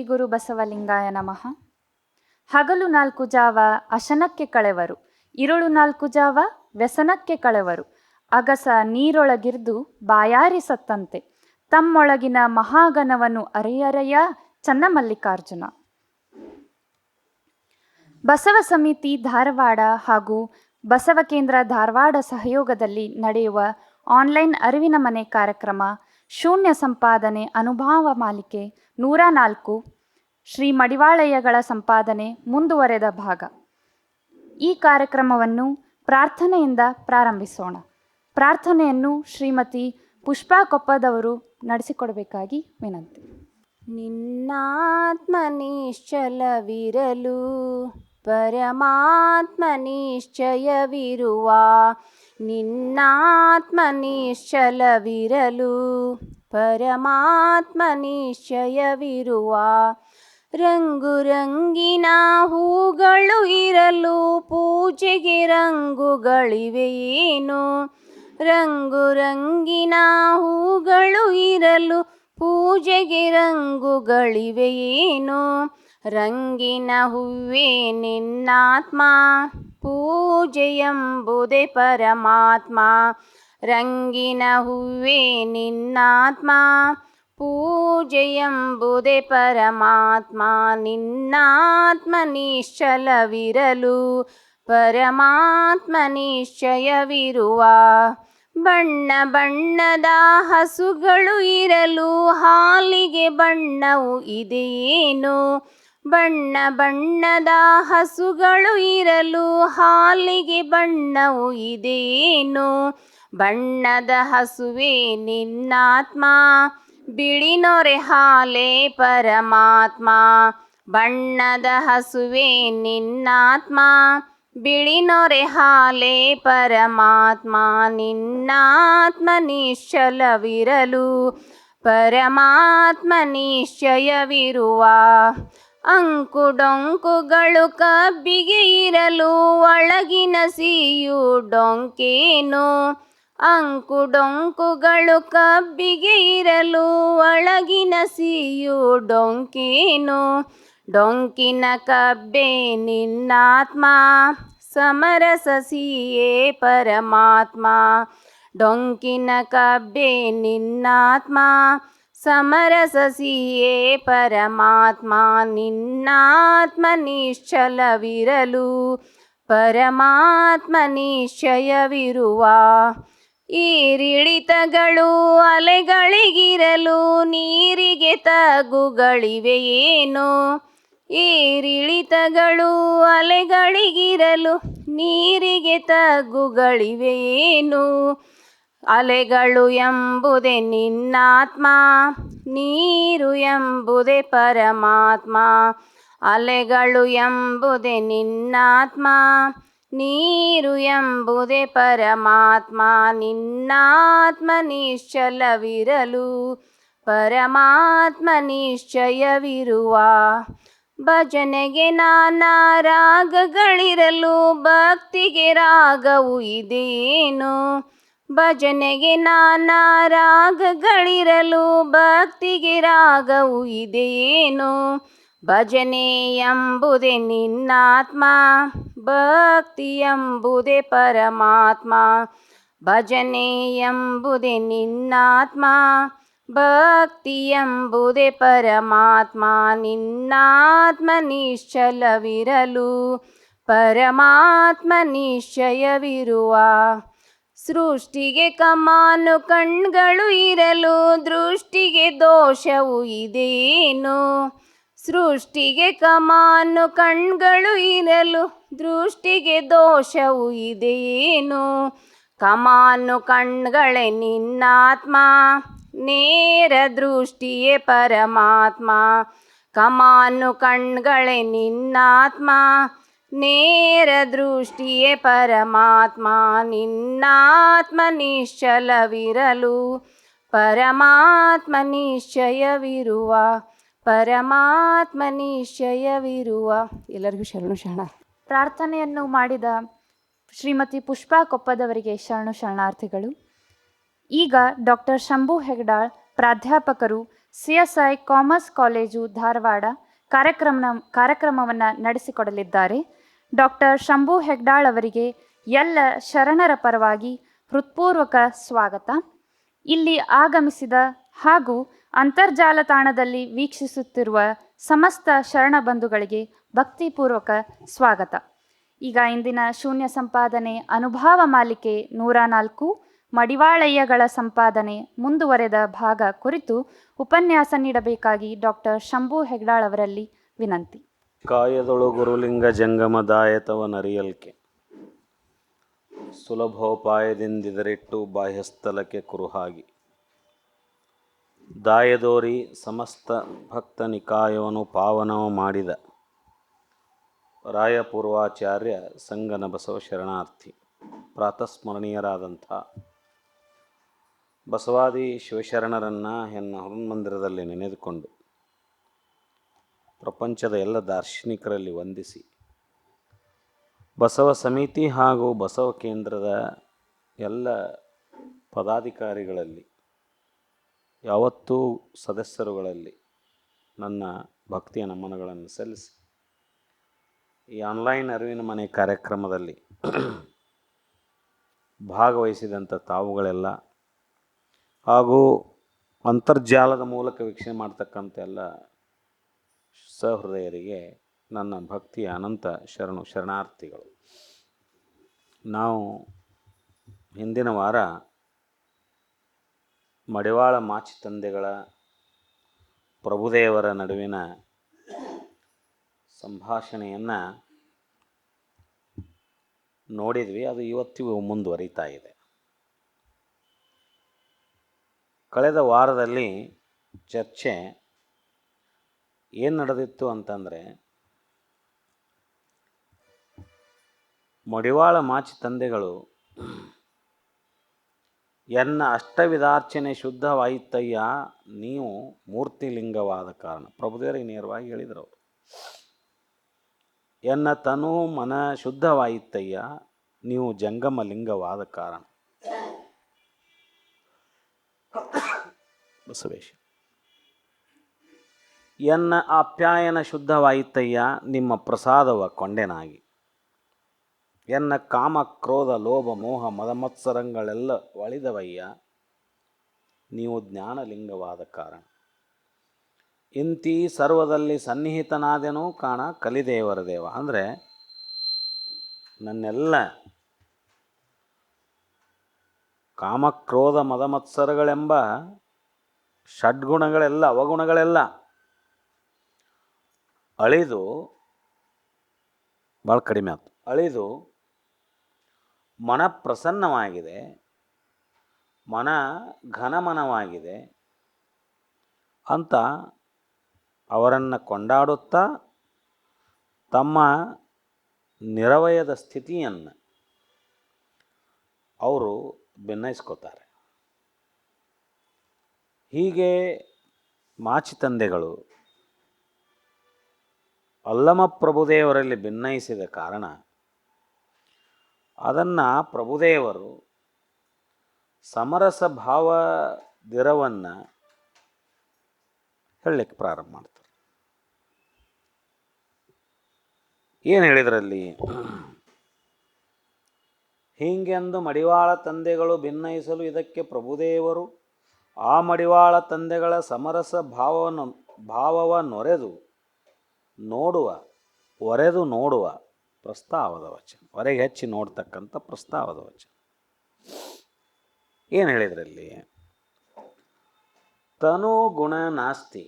ಗುರು ಬಸವಲಿಂಗಾಯ ನಮಃ. ಹಗಲು 4 ಜಾವ ಅಶನಕ್ಕೆ ಕಳೆವರು, ಇರುಳು 4 ಜಾವ ವ್ಯಸನಕ್ಕೆ ಕಳೆವರು. ಅಗಸ ನೀರೊಳಗಿರ್ದು ಬಾಯಾರಿ ಸತ್ತಂತೆ, ತಮ್ಮೊಳಗಿನ ಮಹಾಗಣವನ್ನು ಅರೆಯರೆಯ ಚನ್ನಮಲ್ಲಿಕಾರ್ಜುನ. ಬಸವ ಸಮಿತಿ ಧಾರವಾಡ ಹಾಗೂ ಬಸವ ಕೇಂದ್ರ ಧಾರವಾಡ ಸಹಯೋಗದಲ್ಲಿ ನಡೆಯುವ ಆನ್ಲೈನ್ ಅರಿವಿನ ಮನೆ ಕಾರ್ಯಕ್ರಮ ಶೂನ್ಯ ಸಂಪಾದನೆ ಅನುಭವ ಮಾಲಿಕೆ 104 ಶ್ರೀ ಮಡಿವಾಳಯ್ಯಗಳ ಸಂಪಾದನೆ ಮುಂದುವರೆದ ಭಾಗ. ಈ ಕಾರ್ಯಕ್ರಮವನ್ನು ಪ್ರಾರ್ಥನೆಯಿಂದ ಪ್ರಾರಂಭಿಸೋಣ. ಪ್ರಾರ್ಥನೆಯನ್ನು ಶ್ರೀಮತಿ ಪುಷ್ಪಾ ಕೊಪ್ಪದವರು ನಡೆಸಿಕೊಡಬೇಕಾಗಿ ವಿನಂತಿ. ನಿನ್ನಾತ್ಮ ನಿಶ್ಚಲವಿರಲು ಪರಮಾತ್ಮ ನಿಶ್ಚಯವಿರುವ, ನಿನ್ನಾತ್ಮ ನಿಶ್ಚಲವಿರಲು ಪರಮಾತ್ಮ ನಿಶ್ಚಯವಿರುವ. ರಂಗು ರಂಗಿನ ಹೂಗಳು ಇರಲು ಪೂಜೆಗೆ ರಂಗುಗಳಿವೆಯೇನು? ರಂಗು ರಂಗಿನ ಹೂಗಳು ಇರಲು ಪೂಜೆಗೆ ರಂಗುಗಳಿವೆಯೇನು? ರಂಗಿನ ಹೂವೇ ನಿನ್ನಾತ್ಮ, ಪೂಜೆಯೆಂಬುದೇ ಪರಮಾತ್ಮ. ರಂಗಿನ ಹೂವೇ ನಿನ್ನಾತ್ಮ, ಪೂಜೆಯೆಂಬುದೇ ಪರಮಾತ್ಮ. ನಿನ್ನಾತ್ಮ ನಿಶ್ಚಲವಿರಲು ಪರಮಾತ್ಮ ನಿಶ್ಚಯವಿರುವ. ಬಣ್ಣ ಬಣ್ಣದ ಹಸುಗಳು ಇರಲು ಹಾಲಿಗೆ ಬಣ್ಣವು ಇದೆಯೇನು? ಬಣ್ಣ ಬಣ್ಣದ ಹಸುಗಳು ಇರಲು ಹಾಲಿಗೆ ಬಣ್ಣವು ಇದೆಯೇನು? ಬಣ್ಣದ ಹಸುವೇ ನಿನ್ನಾತ್ಮ, ಬಿಳಿ ನೊರೆ ಹಾಲೇ ಪರಮಾತ್ಮ. ಬಣ್ಣದ ಹಸುವೇ ನಿನ್ನಾತ್ಮ, ಬಿಳಿ ನೊರೆ ಹಾಲೇ ಪರಮಾತ್ಮ. ನಿನ್ನಾತ್ಮ ನಿಶ್ಚಲವಿರಲು ಪರಮಾತ್ಮ ನಿಶ್ಚಯವಿರುವ. ಅಂಕುಡೊಂಕುಗಳು ಕಬ್ಬಿಗೆ ಇರಲು ಒಳಗಿನ ಸಿಹಿಯು ಡೊಂಕೇನು? ಅಂಕುಡೊಂಕುಗಳು ಕಬ್ಬಿಗೆ ಇರಲು ಒಳಗಿನ ಸಿಹಿಯು ಡೊಂಕೇನು? ಡೊಂಕಿನ ಕಬ್ಬೆ ನಿನ್ನಾತ್ಮ, ಸಮರಸ ಸಿಹಿಯೇ ಪರಮಾತ್ಮ. ಡೊಂಕಿನ ಕಬ್ಬೆ ನಿನ್ನಾತ್ಮ, ಸಮರಸ ಸಿಹಿಯೇ ಪರಮಾತ್ಮ. ನಿನ್ನಾತ್ಮ ನಿಶ್ಚಲವಿರಲು ಪರಮಾತ್ಮ ನಿಶ್ಚಯವಿರುವ. ಏರಿಳಿತಗಳು ಅಲೆಗಳಿಗಿರಲು ನೀರಿಗೆ ತಗ್ಗುಗಳಿವೆಯೇನು? ಏರಿಳಿತಗಳು ಅಲೆಗಳಿಗಿರಲು ನೀರಿಗೆ ತಗ್ಗುಗಳಿವೆಯೇನು? ಅಲೆಗಳು ಎಂಬುದೇ ನಿನ್ನಾತ್ಮ, ನೀರು ಎಂಬುದೇ ಪರಮಾತ್ಮ. ಅಲೆಗಳು ಎಂಬುದೇ ನಿನ್ನಾತ್ಮ, ನೀರು ಎಂಬುದೇ ಪರಮಾತ್ಮ. ನಿನ್ನಾತ್ಮ ನಿಶ್ಚಲವಿರಲು ಪರಮಾತ್ಮ ನಿಶ್ಚಯವಿರುವ. ಭಜನೆಗೆ ನಾನಾ ರಾಗಗಳಿರಲು ಭಕ್ತಿಗೆ ರಾಗವು ಇದೆಯೇನು? ಭಜನೆಗೆ ನಾನಾ ರಾಗಗಳಿರಲು ಭಕ್ತಿಗೆ ರಾಗವು ಇದೆಯೇನು? ಭಜನೆ ಎಂಬುದೇ ನಿನ್ನಾತ್ಮ, ಭಕ್ತಿ ಎಂಬುದೇ ಪರಮಾತ್ಮ. ಭಜನೆ ಎಂಬುದೇ ನಿನ್ನಾತ್ಮ, ಭಕ್ತಿ ಎಂಬುದೇ ಪರಮಾತ್ಮ. ನಿನ್ನಾತ್ಮ ನಿಶ್ಚಲವಿರಲು ಪರಮಾತ್ಮ ನಿಶ್ಚಯವಿರುವ. ಸೃಷ್ಟಿಗೆ ಕಮಾನು ಕಣ್ಗಳು ಇರಲು ದೃಷ್ಟಿಗೆ ದೋಷವು ಇದೆಯೇನು? ಸೃಷ್ಟಿಗೆ ಕಮಾನು ಕಣ್ಗಳು ಇರಲು ದೃಷ್ಟಿಗೆ ದೋಷವು ಇದೆಯೇನು? ಕಮಾನು ಕಣ್ಗಳೇ ನಿನ್ನಾತ್ಮ, ನೇರ ದೃಷ್ಟಿಯೇ ಪರಮಾತ್ಮ. ಕಮಾನು ಕಣ್ಗಳೇ ನಿನ್ನಾತ್ಮ, ನೇರ ದೃಷ್ಟಿಯೇ ಪರಮಾತ್ಮ. ನಿನ್ನಾತ್ಮ ನಿಶ್ಚಲವಿರಲು ಪರಮಾತ್ಮ ನಿಶ್ಚಯವಿರುವ. ಪರಮಾತ್ಮ ನಿಶ್ಚಯವಿರುವ. ಎಲ್ಲರಿಗೂ ಶರಣು ಶರಣ. ಪ್ರಾರ್ಥನೆಯನ್ನು ಮಾಡಿದ ಶ್ರೀಮತಿ ಪುಷ್ಪಾ ಕೊಪ್ಪದವರಿಗೆ ಶರಣು ಶರಣಾರ್ಥಿಗಳು. ಈಗ ಡಾಕ್ಟರ್ ಶಂಭು ಹೆಗಡಾಳ್ ಪ್ರಾಧ್ಯಾಪಕರು CSI ಕಾಮರ್ಸ್ ಕಾಲೇಜು ಧಾರವಾಡ ಕಾರ್ಯಕ್ರಮವನ್ನು ನಡೆಸಿಕೊಡಲಿದ್ದಾರೆ. ಡಾಕ್ಟರ್ ಶಂಭು ಹೆಗ್ಡಾಳ್ ಅವರಿಗೆ ಎಲ್ಲ ಶರಣರ ಪರವಾಗಿ ಹೃತ್ಪೂರ್ವಕ ಸ್ವಾಗತ. ಇಲ್ಲಿ ಆಗಮಿಸಿದ ಹಾಗೂ ಅಂತರ್ಜಾಲ ತಾಣದಲ್ಲಿ ವೀಕ್ಷಿಸುತ್ತಿರುವ ಸಮಸ್ತ ಶರಣ ಬಂಧುಗಳಿಗೆ ಭಕ್ತಿಪೂರ್ವಕ ಸ್ವಾಗತ. ಈಗ ಇಂದಿನ ಶೂನ್ಯ ಸಂಪಾದನೆ ಅನುಭಾವ ಮಾಲಿಕೆ 104 ಮಡಿವಾಳಯ್ಯಗಳ ಸಂಪಾದನೆ ಮುಂದುವರೆದ ಭಾಗ ಕುರಿತು ಉಪನ್ಯಾಸ ನೀಡಬೇಕಾಗಿ ಡಾಕ್ಟರ್ ಶಂಭು ಹೆಗ್ಡಾಳ್ ಅವರಲ್ಲಿ ವಿನಂತಿ. ಕಾಯದೊಳು ಗುರುಲಿಂಗ ಜಂಗಮದಾಯತವನರಿಯಲ್ಕೆ ಸುಲಭೋಪಾಯದಿಂದಿದರಿಟ್ಟು ಬಾಹ್ಯಸ್ಥಲಕ್ಕೆ ಕುರುಹಾಗಿ ದಾಯದೋರಿ ಸಮಸ್ತ ಭಕ್ತ ನಿಕಾಯವನ್ನು ಪಾವನವ ಮಾಡಿದ ರಾಯಪೂರ್ವಾಚಾರ್ಯ ಸಂಗನ ಬಸವ ಶರಣಾರ್ಥಿ ಪ್ರಾತಸ್ಮರಣೀಯರಾದಂಥ ಬಸವಾದಿ ಶಿವಶರಣರನ್ನು ಎನ್ನ ಹನುಮಂದಿರದಲ್ಲಿ ನೆನೆದುಕೊಂಡು ಪ್ರಪಂಚದ ಎಲ್ಲ ದಾರ್ಶನಿಕರಲ್ಲಿ ವಂದಿಸಿ ಬಸವ ಸಮಿತಿ ಹಾಗೂ ಬಸವ ಕೇಂದ್ರದ ಎಲ್ಲ ಪದಾಧಿಕಾರಿಗಳಲ್ಲಿ ಯಾವತ್ತೂ ಸದಸ್ಯರುಗಳಲ್ಲಿ ನನ್ನ ಭಕ್ತಿಯ ನಮನಗಳನ್ನು ಸಲ್ಲಿಸಿ ಈ ಆನ್ಲೈನ್ ಅರಿವಿನ ಮನೆ ಕಾರ್ಯಕ್ರಮದಲ್ಲಿ ಭಾಗವಹಿಸಿದಂಥ ತಾವುಗಳೆಲ್ಲ ಹಾಗೂ ಅಂತರ್ಜಾಲದ ಮೂಲಕ ವೀಕ್ಷಣೆ ಮಾಡ್ತಕ್ಕಂಥ ಎಲ್ಲ ಸಹೃದಯರಿಗೆ ನನ್ನ ಭಕ್ತಿಯ ಅನಂತ ಶರಣಾರ್ಥಿಗಳು. ನಾವು ಹಿಂದಿನ ವಾರ ಮಡಿವಾಳ ಮಾಚಿ ತಂದೆಗಳ ಪ್ರಭುದೇವರ ನಡುವಿನ ಸಂಭಾಷಣೆಯನ್ನು ನೋಡಿದ್ವಿ. ಅದು ಇವತ್ತಿಗೂ ಮುಂದುವರಿತಾ ಇದೆ. ಕಳೆದ ವಾರದಲ್ಲಿ ಚರ್ಚೆ ಏನು ನಡೆದಿತ್ತು ಅಂತಂದರೆ, ಮಡಿವಾಳ ಮಾಚಿ ತಂದೆಗಳು ಎನ್ನ ಅಷ್ಟವಿಧಾರ್ಚನೆ ಶುದ್ಧವಾಯಿತಯ್ಯ, ನೀವು ಮೂರ್ತಿಲಿಂಗವಾದ ಕಾರಣ. ಪ್ರಭುದೇವರಿಗೆ ನೇರವಾಗಿ ಹೇಳಿದರು ಅವರು, ಎನ್ನ ತನು ಮನ ಶುದ್ಧವಾಯಿತಯ್ಯ, ನೀವು ಜಂಗಮ ಲಿಂಗವಾದ ಕಾರಣ. ಬಸವೇಶ ಎನ್ನ ಆಪ್ಯಾಯನ ಶುದ್ಧವಾಯಿತಯ್ಯ, ನಿಮ್ಮ ಪ್ರಸಾದವ ಕೊಂಡೆನಾಗಿ. ಎನ್ನ ಕಾಮ ಕ್ರೋಧ ಲೋಭ ಮೋಹ ಮದಮತ್ಸರಗಳೆಲ್ಲ ಒಳಿದವಯ್ಯ, ನೀವು ಜ್ಞಾನಲಿಂಗವಾದ ಕಾರಣ. ಇಂತಿ ಸರ್ವದಲ್ಲಿ ಸನ್ನಿಹಿತನಾದೆನೂ ಕಾಣ ಕಲಿದೇವರ ದೇವ. ಅಂದರೆ ನನ್ನೆಲ್ಲ ಕಾಮಕ್ರೋಧ ಮದಮತ್ಸರಗಳೆಂಬ ಷಡ್ಗುಣಗಳೆಲ್ಲ ಅವಗುಣಗಳೆಲ್ಲ ಅಳಿದು, ಭಾಳ ಕಡಿಮೆ ಆಯ್ತು, ಅಳಿದು ಮನ ಪ್ರಸನ್ನವಾಗಿದೆ, ಮನ ಘನಮನವಾಗಿದೆ ಅಂತ ಅವರನ್ನು ಕೊಂಡಾಡುತ್ತಾ ತಮ್ಮ ನಿರವಯದ ಸ್ಥಿತಿಯನ್ನು ಅವರು ಭಿನ್ನಯಿಸ್ಕೋತಾರೆ. ಹೀಗೆ ಮಾಚಿ ತಂದೆಗಳು ಅಲ್ಲಮ ಪ್ರಭುದೇವರಲ್ಲಿ ಭಿನ್ನಯಿಸಿದ ಕಾರಣ ಅದನ್ನು ಪ್ರಭುದೇವರು ಸಮರಸ ಭಾವದಿರವನ್ನು ಹೇಳಲಿಕ್ಕೆ ಪ್ರಾರಂಭ ಮಾಡ್ತಾರೆ. ಏನು ಹೇಳಿದ್ರಲ್ಲಿ? ಹೀಗೆಂದು ಮಡಿವಾಳ ತಂದೆಗಳು ಭಿನ್ನಯಿಸಲು ಇದಕ್ಕೆ ಪ್ರಭುದೇವರು ಆ ಮಡಿವಾಳ ತಂದೆಗಳ ಸಮರಸ ಭಾವವನ್ನೊರೆದು ನೋಡುವ ಪ್ರಸ್ತಾವದ ವಚನ, ಹೊರಗೆ ಹೆಚ್ಚಿ ನೋಡ್ತಕ್ಕಂಥ ಪ್ರಸ್ತಾವದ ವಚನ. ಏನು ಹೇಳಿದ್ರಲ್ಲಿ? ತನು ಗುಣ ನಾಸ್ತಿ,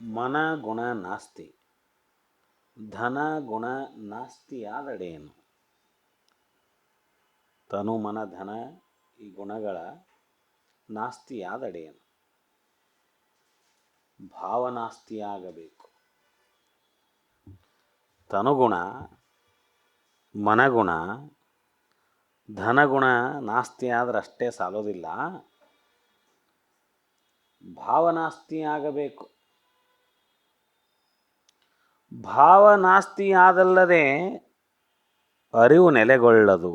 ಮನ ಗುಣ ನಾಸ್ತಿ, ಧನ ಗುಣ ನಾಸ್ತಿ ಆದಡೇನು. ತನು ಮನ ಧನ ಈ ಗುಣಗಳ ನಾಸ್ತಿಯಾದಡೇನು? ಭಾವನಾಸ್ತಿಯಾಗಬೇಕು. ತನುಗುಣ, ಮನಗುಣ, ಧನಗುಣ ನಾಸ್ತಿ ಆದ್ರೆ ಅಷ್ಟೇ ಸಾಲೋದಿಲ್ಲ, ಭಾವನಾಸ್ತಿಯಾಗಬೇಕು. ಭಾವನಾಸ್ತಿಯಾದಲ್ಲದೆ ಅರಿವು ನೆಲೆಗೊಳ್ಳದು.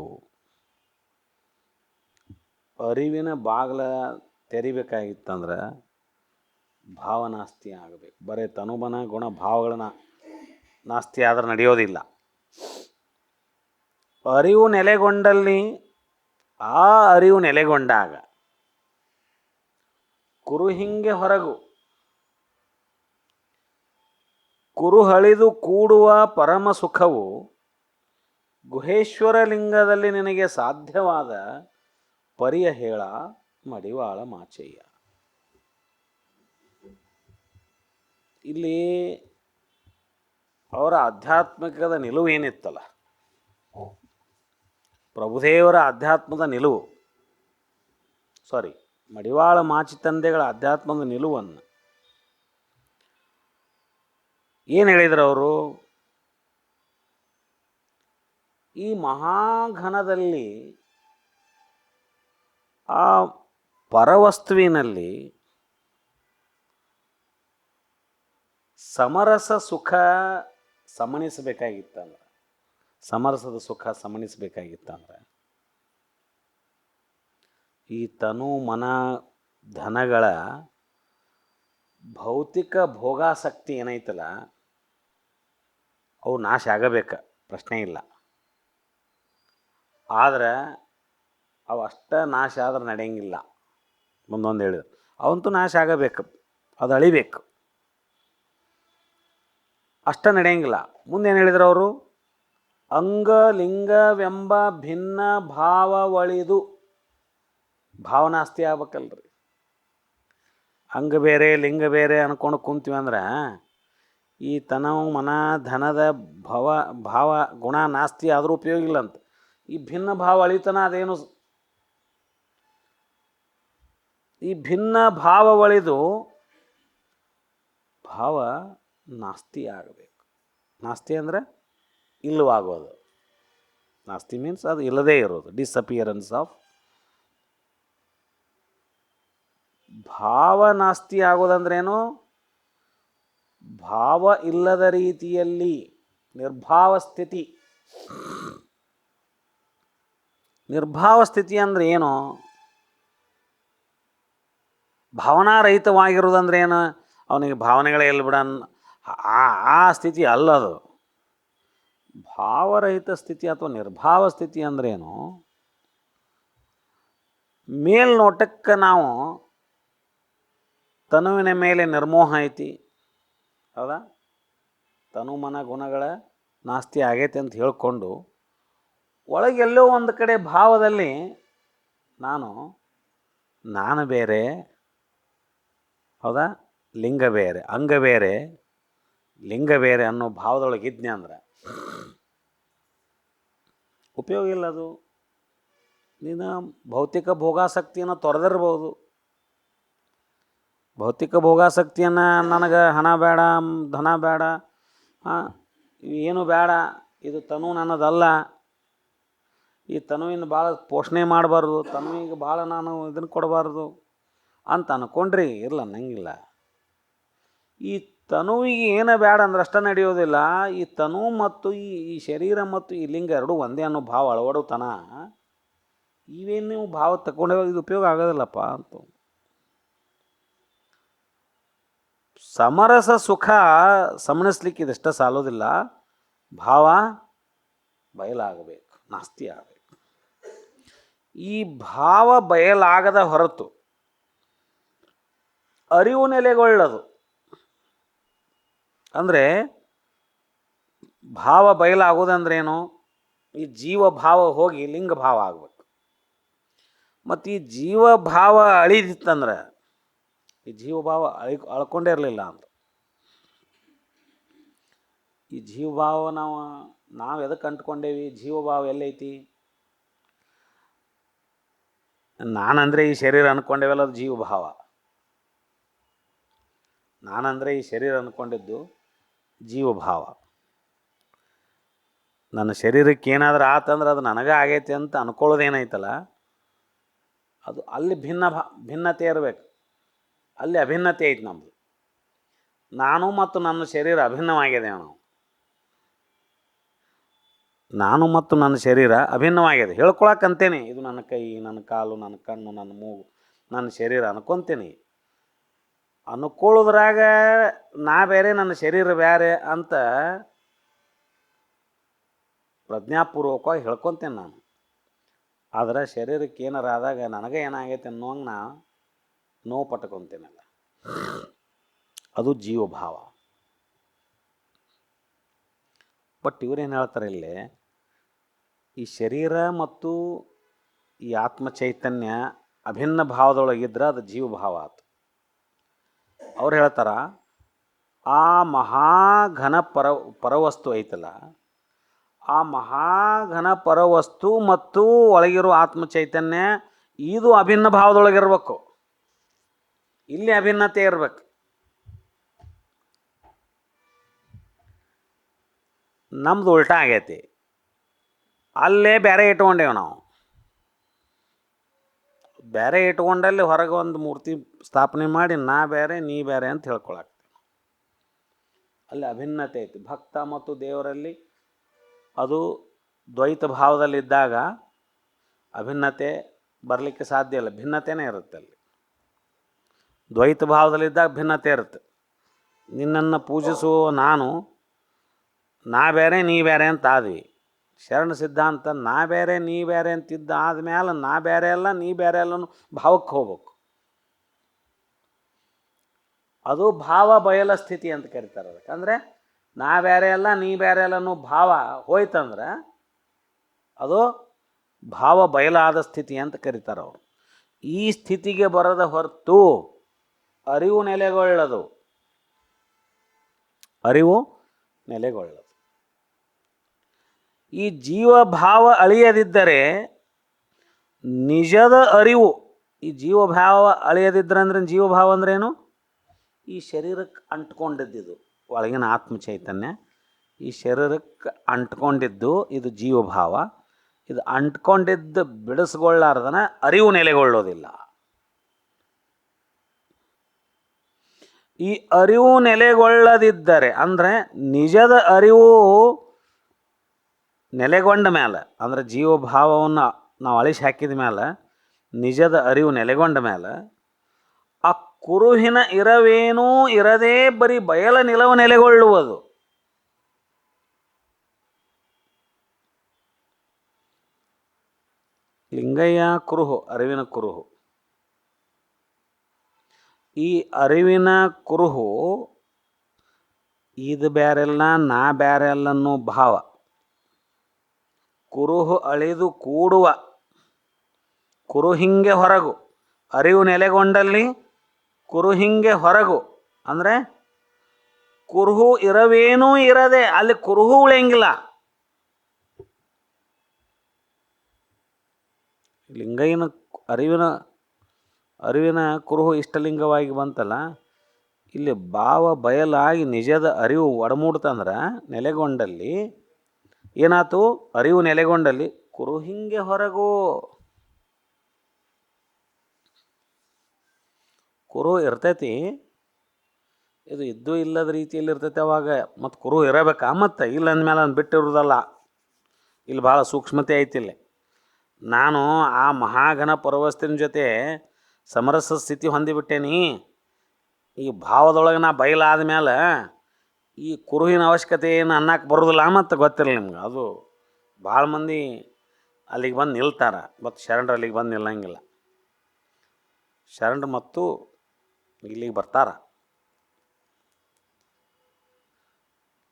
ಅರಿವಿನ ಬಾಗಿಲ ತೆರಿಬೇಕಾಗಿತ್ತಂದ್ರೆ ಭಾವನಾಸ್ತಿ ಆಗಬೇಕು. ಬರೀ ತನುಬನ ಗುಣ ಭಾವಗಳನ್ನ ನಾಸ್ತಿ ಆದ್ರೆ ನಡೆಯೋದಿಲ್ಲ. ಅರಿವು ನೆಲೆಗೊಂಡಲ್ಲಿ ಆ ಅರಿವು ನೆಲೆಗೊಂಡಾಗ ಕುರು ಹಿಂಗೆ ಹೊರಗು ಕುರುಹಳಿದು ಕೂಡುವ ಪರಮ ಸುಖವು ಗುಹೇಶ್ವರ ಲಿಂಗದಲ್ಲಿ ನಿನಗೆ ಸಾಧ್ಯವಾದ ಪರಿಯ ಹೇಳ ಮಡಿವಾಳ ಮಾಚಯ್ಯ. ಇಲ್ಲಿ ಅವರ ಆಧ್ಯಾತ್ಮಿಕದ ನಿಲುವು ಏನಿತ್ತಲ್ಲ, ಪ್ರಭುದೇವರ ಆಧ್ಯಾತ್ಮದ ನಿಲುವು, ಮಡಿವಾಳ ಮಾಚಿ ತಂದೆಗಳ ಆಧ್ಯಾತ್ಮದ ನಿಲುವನ್ನು ಏನು ಹೇಳಿದ್ರು ಅವರು? ಈ ಮಹಾಘನದಲ್ಲಿ ಆ ಪರವಸ್ತುವಿನಲ್ಲಿ ಸಮರಸ ಸುಖ ಸಮಣಿಸಬೇಕಾಗಿತ್ತಂದ್ರೆ, ಸಮರಸದ ಸುಖ ಸಮಣಿಸಬೇಕಾಗಿತ್ತಂದ್ರೆ ಈ ತನು ಮನ ಧನಗಳ ಭೌತಿಕ ಭೋಗಾಸಕ್ತಿ ಏನೈತಲ್ಲ ಅವು ನಾಶ ಆಗಬೇಕ, ಪ್ರಶ್ನೆ ಇಲ್ಲ. ಆದ್ರೆ ಅವು ಅಷ್ಟ ನಾಶ ಆದ್ರೆ ನಡೆಯಂಗಿಲ್ಲ. ಮುಂದೊಂದು ಹೇಳಿದ್ರು ಅವಂತೂ ನಾಶ ಆಗಬೇಕು, ಅದು ಅಳಿಬೇಕು, ಅಷ್ಟ ನಡೆಯಂಗಿಲ್ಲ. ಮುಂದೇನು ಹೇಳಿದ್ರು ಅವರು? ಅಂಗ ಲಿಂಗವೆಂಬ ಭಿನ್ನ ಭಾವ ಒಳಿದು, ಭಾವನಾಸ್ತಿ ಆಗ್ಬೇಕಲ್ರಿ. ಅಂಗ ಬೇರೆ ಲಿಂಗ ಬೇರೆ ಅನ್ಕೊಂಡು ಕುಂತೀವಿ ಅಂದ್ರೆ ಈ ತನವು ಮನ ಧನದ ಭಾವ ಗುಣ ನಾಸ್ತಿ ಆದರೂ ಉಪಯೋಗ ಇಲ್ಲ ಅಂತ. ಈ ಭಿನ್ನ ಭಾವ ಅಳಿತನ ಅದೇನು? ಈ ಭಿನ್ನ ಭಾವ ಒಳಿದು ಭಾವ ನಾಸ್ತಿ ಆಗಬೇಕು. ನಾಸ್ತಿ ಅಂದರೆ ಇಲ್ಲವಾಗೋದು. ನಾಸ್ತಿ ಮೀನ್ಸ್ ಅದು ಇಲ್ಲದೇ ಇರೋದು, ಡಿಸಪಿಯರೆನ್ಸ್ ಆಫ್. ಭಾವ ನಾಸ್ತಿ ಆಗೋದಂದ್ರೇನು? ಭಾವ ಇಲ್ಲದ ರೀತಿಯಲ್ಲಿ ನಿರ್ಭಾವ ಸ್ಥಿತಿ. ನಿರ್ಭಾವ ಸ್ಥಿತಿ ಅಂದರೆ ಏನು? ಭಾವನಾರಹಿತವಾಗಿರೋದಂದ್ರೆ ಏನು? ಅವನಿಗೆ ಭಾವನೆಗಳೇ ಎಲ್ಲಿ ಬಿಡ ಆ ಸ್ಥಿತಿ ಅಲ್ಲದು. ಭಾವರಹಿತ ಸ್ಥಿತಿ ಅಥವಾ ನಿರ್ಭಾವ ಸ್ಥಿತಿ ಅಂದ್ರೇನು? ಮೇಲ್ನೋಟಕ್ಕೆ ನಾವು ತನುವಿನ ಮೇಲೆ ನಿರ್ಮೋಹ ಐತಿ, ಹೌದಾ? ತನು ಮನ ಗುಣಗಳ ನಾಸ್ತಿ ಆಗೈತೆ ಅಂತ ಹೇಳ್ಕೊಂಡು ಒಳಗೆಲ್ಲೋ ಒಂದು ಕಡೆ ಭಾವದಲ್ಲಿ ನಾನು ಬೇರೆ, ಹೌದಾ, ಲಿಂಗ ಬೇರೆ, ಅಂಗ ಬೇರೆ, ಲಿಂಗ ಬೇರೆ ಅನ್ನೋ ಭಾವದೊಳಗೆ ಇದ್ನೆ ಅಂದ್ರೆ ಉಪಯೋಗ ಇಲ್ಲ. ಅದು ನೀನು ಭೌತಿಕ ಭೋಗಾಸಕ್ತಿಯನ್ನು ತೊರೆದಿರ್ಬೋದು. ಭೌತಿಕ ಭೋಗಾಸಕ್ತಿಯನ್ನು ನನಗೆ ಹಣ ಬೇಡ, ಧನ ಬೇಡ, ಏನು ಬೇಡ, ಇದು ತನು ನನ್ನದಲ್ಲ, ಈ ತನುವಿನ ಭಾಳ ಪೋಷಣೆ ಮಾಡಬಾರ್ದು, ತನುವಿಗೆ ಭಾಳ ನಾನು ಇದನ್ನು ಕೊಡಬಾರ್ದು ಅಂತ ಅಂದ್ಕೊಂಡ್ರಿ ಇರಲ್ಲ, ಅನ್ನಂಗಿಲ್ಲ. ಈ ತನುವಿಗೆ ಏನು ಬೇಡ ಅಂದ್ರೆ ಅಷ್ಟ ನಡೆಯೋದಿಲ್ಲ. ಈ ತನು ಮತ್ತು ಈ ಶರೀರ ಮತ್ತು ಈ ಲಿಂಗ ಎರಡೂ ಒಂದೇ ಅನ್ನೋ ಭಾವ ಅಳವಡುತನ ಇವೇನು ನೀವು ಭಾವ ತಗೊಂಡೇ ಇದು ಉಪಯೋಗ ಆಗೋದಿಲ್ಲಪ್ಪ ಅಂತ. ಸಮರಸ ಸುಖ ಸಮಣಿಸ್ಲಿಕ್ಕೆ ಇದಷ್ಟ ಸಾಲೋದಿಲ್ಲ. ಭಾವ ಬಯಲಾಗಬೇಕು, ನಾಸ್ತಿ ಆಗಬೇಕು. ಈ ಭಾವ ಬಯಲಾಗದ ಹೊರತು ಅರಿವು ನೆಲೆಗೊಳ್ಳದು. ಅಂದರೆ ಭಾವ ಬಯಲಾಗೋದಂದ್ರೇನು? ಈ ಜೀವ ಭಾವ ಹೋಗಿ ಲಿಂಗ ಭಾವ ಆಗಬೇಕು. ಮತ್ತು ಈ ಜೀವ ಭಾವ ಅಳಿದಿತ್ತಂದ್ರೆ, ಈ ಜೀವ ಭಾವ ಅಳ್ಕೊಂಡೇ ಇರಲಿಲ್ಲ ಅಂದ್ರೆ, ಈ ಜೀವ ಭಾವ ನಾವು ಎದಕ್ಕೆ ಅಂಟ್ಕೊಂಡೇವಿ? ಜೀವ ಭಾವ ಎಲ್ಲೈತಿ? ನಾನಂದರೆ ಈ ಶರೀರ ಅಂದ್ಕೊಂಡೇವಲ್ಲ, ಅದು ಜೀವ ಭಾವ. ನಾನಂದರೆ ಈ ಶರೀರ ಅಂದ್ಕೊಂಡಿದ್ದು ಜೀವ ಭಾವ. ನನ್ನ ಶರೀರಕ್ಕೆ ಏನಾದರೂ ಆತಂದ್ರೆ ಅದು ನನಗೆ ಆಗೈತೆ ಅಂತ ಅಂದ್ಕೊಳ್ಳೋದೇನೈತಲ್ಲ, ಅದು ಅಲ್ಲಿ ಭಿನ್ನತೆ ಇರಬೇಕು. ಅಲ್ಲಿ ಅಭಿನ್ನತೆ ಐತೆ ನಮ್ಮದು. ನಾನು ಮತ್ತು ನನ್ನ ಶರೀರ ಅಭಿನ್ನವಾಗಿದೆ. ನಾನು ಮತ್ತು ನನ್ನ ಶರೀರ ಅಭಿನ್ನವಾಗಿದೆ. ಹೇಳ್ಕೊಳಕ್ಕಂತೇನೆ, ಇದು ನನ್ನ ಕೈ, ನನ್ನ ಕಾಲು, ನನ್ನ ಕಣ್ಣು, ನನ್ನ ಮೂಗು, ನನ್ನ ಶರೀರ ಅನ್ಕೊತೇನೆ. ಅನ್ಕೊಳ್ಳೋದ್ರಾಗ ನಾ ಬೇರೆ ನನ್ನ ಶರೀರ ಬೇರೆ ಅಂತ ಪ್ರಜ್ಞಾಪೂರ್ವಕವಾಗಿ ಹೇಳ್ಕೊತೇನೆ ನಾನು. ಆದರೆ ಶರೀರಕ್ಕೆ ಏನಾರ ಆದಾಗ ನನಗೆ ಏನಾಗೈತೆ ಅನ್ನೋಂಗೆ ನಾ ನೋವು ಪಟ್ಕೊತೇನಲ್ಲ, ಅದು ಜೀವಭಾವ. ಬಟ್ ಇವರೇನು ಹೇಳ್ತಾರೆ ಇಲ್ಲಿ, ಈ ಶರೀರ ಮತ್ತು ಈ ಆತ್ಮ ಚೈತನ್ಯ ಅಭಿನ್ನ ಭಾವದೊಳಗಿದ್ರೆ ಅದು ಜೀವಭಾವ ಆಯ್ತು. ಅವ್ರು ಹೇಳ್ತಾರ ಆ ಮಹಾಘನ ಪರವಸ್ತು ಐತಲ್ಲ, ಆ ಮಹಾಘನ ಪರವಸ್ತು ಮತ್ತು ಒಳಗಿರೋ ಆತ್ಮ ಚೈತನ್ಯ ಇದು ಅಭಿನ್ನ ಭಾವದೊಳಗಿರ್ಬೇಕು. ಇಲ್ಲಿ ಅಭಿನ್ನತೆ ಇರ್ಬೇಕು. ನಮ್ದು ಉಲ್ಟಾ ಆಗೈತಿ. ಅಲ್ಲೇ ಬೇರೆ ಇಟ್ಕೊಂಡೇವು ನಾವು. ಬೇರೆ ಇಟ್ಕೊಂಡಲ್ಲಿ ಹೊರಗೆ ಒಂದು ಮೂರ್ತಿ ಸ್ಥಾಪನೆ ಮಾಡಿ ನಾ ಬೇರೆ ನೀ ಬೇರೆ ಅಂತ ಹೇಳ್ಕೊಳಕ್ತೀವಿ. ಅಲ್ಲಿ ಅಭಿನ್ನತೆ ಐತಿ. ಭಕ್ತ ಮತ್ತು ದೇವರಲ್ಲಿ ಅದು ದ್ವೈತ ಭಾವದಲ್ಲಿದ್ದಾಗ ಅಭಿನ್ನತೆ ಬರಲಿಕ್ಕೆ ಸಾಧ್ಯ ಇಲ್ಲ, ಭಿನ್ನತೆನೇ ಇರುತ್ತೆ. ಅಲ್ಲಿ ದ್ವೈತ ಭಾವದಲ್ಲಿದ್ದಾಗ ಭಿನ್ನತೆ ಇರುತ್ತೆ. ನಿನ್ನನ್ನು ಪೂಜಿಸುವ ನಾ ಬೇರೆ ನೀ ಬೇರೆ ಅಂತ ಆದ್ವಿ. ಶರಣ ಸಿದ್ಧಾಂತ ನಾ ಬೇರೆ ನೀ ಬೇರೆ ಅಂತಿದ್ದ ಆದಮೇಲೆ ನಾ ಬೇರೆ ಅಲ್ಲ ನೀ ಬೇರೆ ಅಲ್ಲನು ಭಾವಕ್ಕೆ ಹೋಗ್ಬೇಕು. ಅದು ಭಾವ ಬಯಲ ಸ್ಥಿತಿ ಅಂತ ಕರೀತಾರೆ. ಅದಕ್ಕೆ ನಾ ಬೇರೆ ಅಲ್ಲ ನೀ ಬೇರೆ ಅಲ್ಲ ಅನ್ನೋ ಭಾವ ಹೋಯ್ತಂದ್ರೆ ಅದು ಭಾವ ಬಯಲಾದ ಸ್ಥಿತಿ ಅಂತ ಕರೀತಾರೆ ಅವರು. ಈ ಸ್ಥಿತಿಗೆ ಬರದ ಹೊರತು ಅರಿವು ನೆಲೆಗೊಳ್ಳದು. ಅರಿವು ನೆಲೆಗೊಳ್ಳದು. ಈ ಜೀವಭಾವ ಅಳಿಯದಿದ್ದರೆ ನಿಜದ ಅರಿವು, ಈ ಜೀವಭಾವ ಅಳಿಯದಿದ್ದರೆ ಅಂದ್ರೆ ಜೀವಭಾವ ಅಂದ್ರೇನು? ಈ ಶರೀರಕ್ಕೆ ಅಂಟ್ಕೊಂಡಿದ್ದು ಒಳಗಿನ ಆತ್ಮ ಚೈತನ್ಯ ಈ ಶರೀರಕ್ಕೆ ಅಂಟ್ಕೊಂಡಿದ್ದು ಇದು ಜೀವಭಾವ. ಇದು ಅಂಟ್ಕೊಂಡಿದ್ದು ಬಿಡಿಸ್ಕೊಳ್ಳಾರ್ದನ ಅರಿವು ನೆಲೆಗೊಳ್ಳೋದಿಲ್ಲ. ಈ ಅರಿವು ನೆಲೆಗೊಳ್ಳದಿದ್ದರೆ ಅಂದರೆ ನಿಜದ ಅರಿವು ನೆಲೆಗೊಂಡ ಮೇಲೆ, ಅಂದರೆ ಜೀವಭಾವವನ್ನು ನಾವು ಅಳಿಸಿ ಹಾಕಿದ ಮೇಲೆ ನಿಜದ ಅರಿವು ನೆಲೆಗೊಂಡ ಮೇಲೆ ಆ ಕುರುಹಿನ ಇರವೇನೂ ಇರದೇ ಬರೀ ಬಯಲ ನಿಲವು ನೆಲೆಗೊಳ್ಳುವುದು. ಲಿಂಗಯ್ಯ ಕುರುಹು, ಅರಿವಿನ ಕುರುಹು. ಈ ಅರಿವಿನ ಕುರುಹು ಇದು ಬೇರೆಲ್ಲ ನಾ ಬೇರೆ ಅಲ್ಲ ಅನ್ನೋ ಭಾವ. ಕುರುಹು ಅಳಿದು ಕೂಡುವ ಕುರುಹಿಂಗೆ ಹೊರಗು. ಅರಿವು ನೆಲೆಗೊಂಡಲ್ಲಿ ಕುರುಹಿಂಗೆ ಹೊರಗು ಅಂದರೆ ಕುರುಹು ಇರವೇನೂ ಇರದೆ ಅಲ್ಲಿ ಕುರುಹು ಉಳಿಯಂಗಿಲ್ಲ. ಲಿಂಗಯ್ಯನ ಅರಿವಿನ ಕುರುಹು ಇಷ್ಟಲಿಂಗವಾಗಿ ಬಂತಲ್ಲ, ಇಲ್ಲಿ ಭಾವ ಬಯಲಾಗಿ ನಿಜದ ಅರಿವು ಒಡಮೂಡ್ತಂದ್ರೆ ನೆಲೆಗೊಂಡಲ್ಲಿ ಏನಾಯ್ತು? ಅರಿವು ನೆಲೆಗೊಂಡಲ್ಲಿ ಕುರುಹಿಂಗೆ ಹೊರಗು. ಕುರು ಇರ್ತೈತಿ, ಇದು ಇದ್ದೂ ಇಲ್ಲದ ರೀತಿಯಲ್ಲಿ ಇರ್ತೈತೆ ಅವಾಗ. ಮತ್ತು ಕುರು ಇರಬೇಕಾ? ಮತ್ತು ಇಲ್ಲ ಅಂದಮೇಲೆ ಅದನ್ನು ಬಿಟ್ಟಿರೋದಲ್ಲ. ಇಲ್ಲಿ ಭಾಳ ಸೂಕ್ಷ್ಮತೆ ಐತಿಲ್ಲ. ನಾನು ಆ ಮಹಾಘನ ಪರವಸ್ತಿನ ಜೊತೆ ಸಮರಸ ಸ್ಥಿತಿ ಹೊಂದಿಬಿಟ್ಟೇನಿ. ಈ ಭಾವದೊಳಗೆ ನಾ ಬಯಲಾದ ಮೇಲೆ ಈ ಕುರುಹಿನ ಅವಶ್ಯಕತೆ ಏನು ಅನ್ನಕ್ಕೆ ಬರೋದಿಲ್ಲ. ಮತ್ತು ಗೊತ್ತಿರಲ್ಲ ನಿಮ್ಗೆ. ಅದು ಭಾಳ ಮಂದಿ ಅಲ್ಲಿಗೆ ಬಂದು ನಿಲ್ತಾರೆ, ಮತ್ತು ಶರಣರು ಅಲ್ಲಿಗೆ ಬಂದು ನಿಲ್ಲಂಗಿಲ್ಲ. ಶರಣರು ಮತ್ತು ಇಲ್ಲಿಗೆ ಬರ್ತಾರ.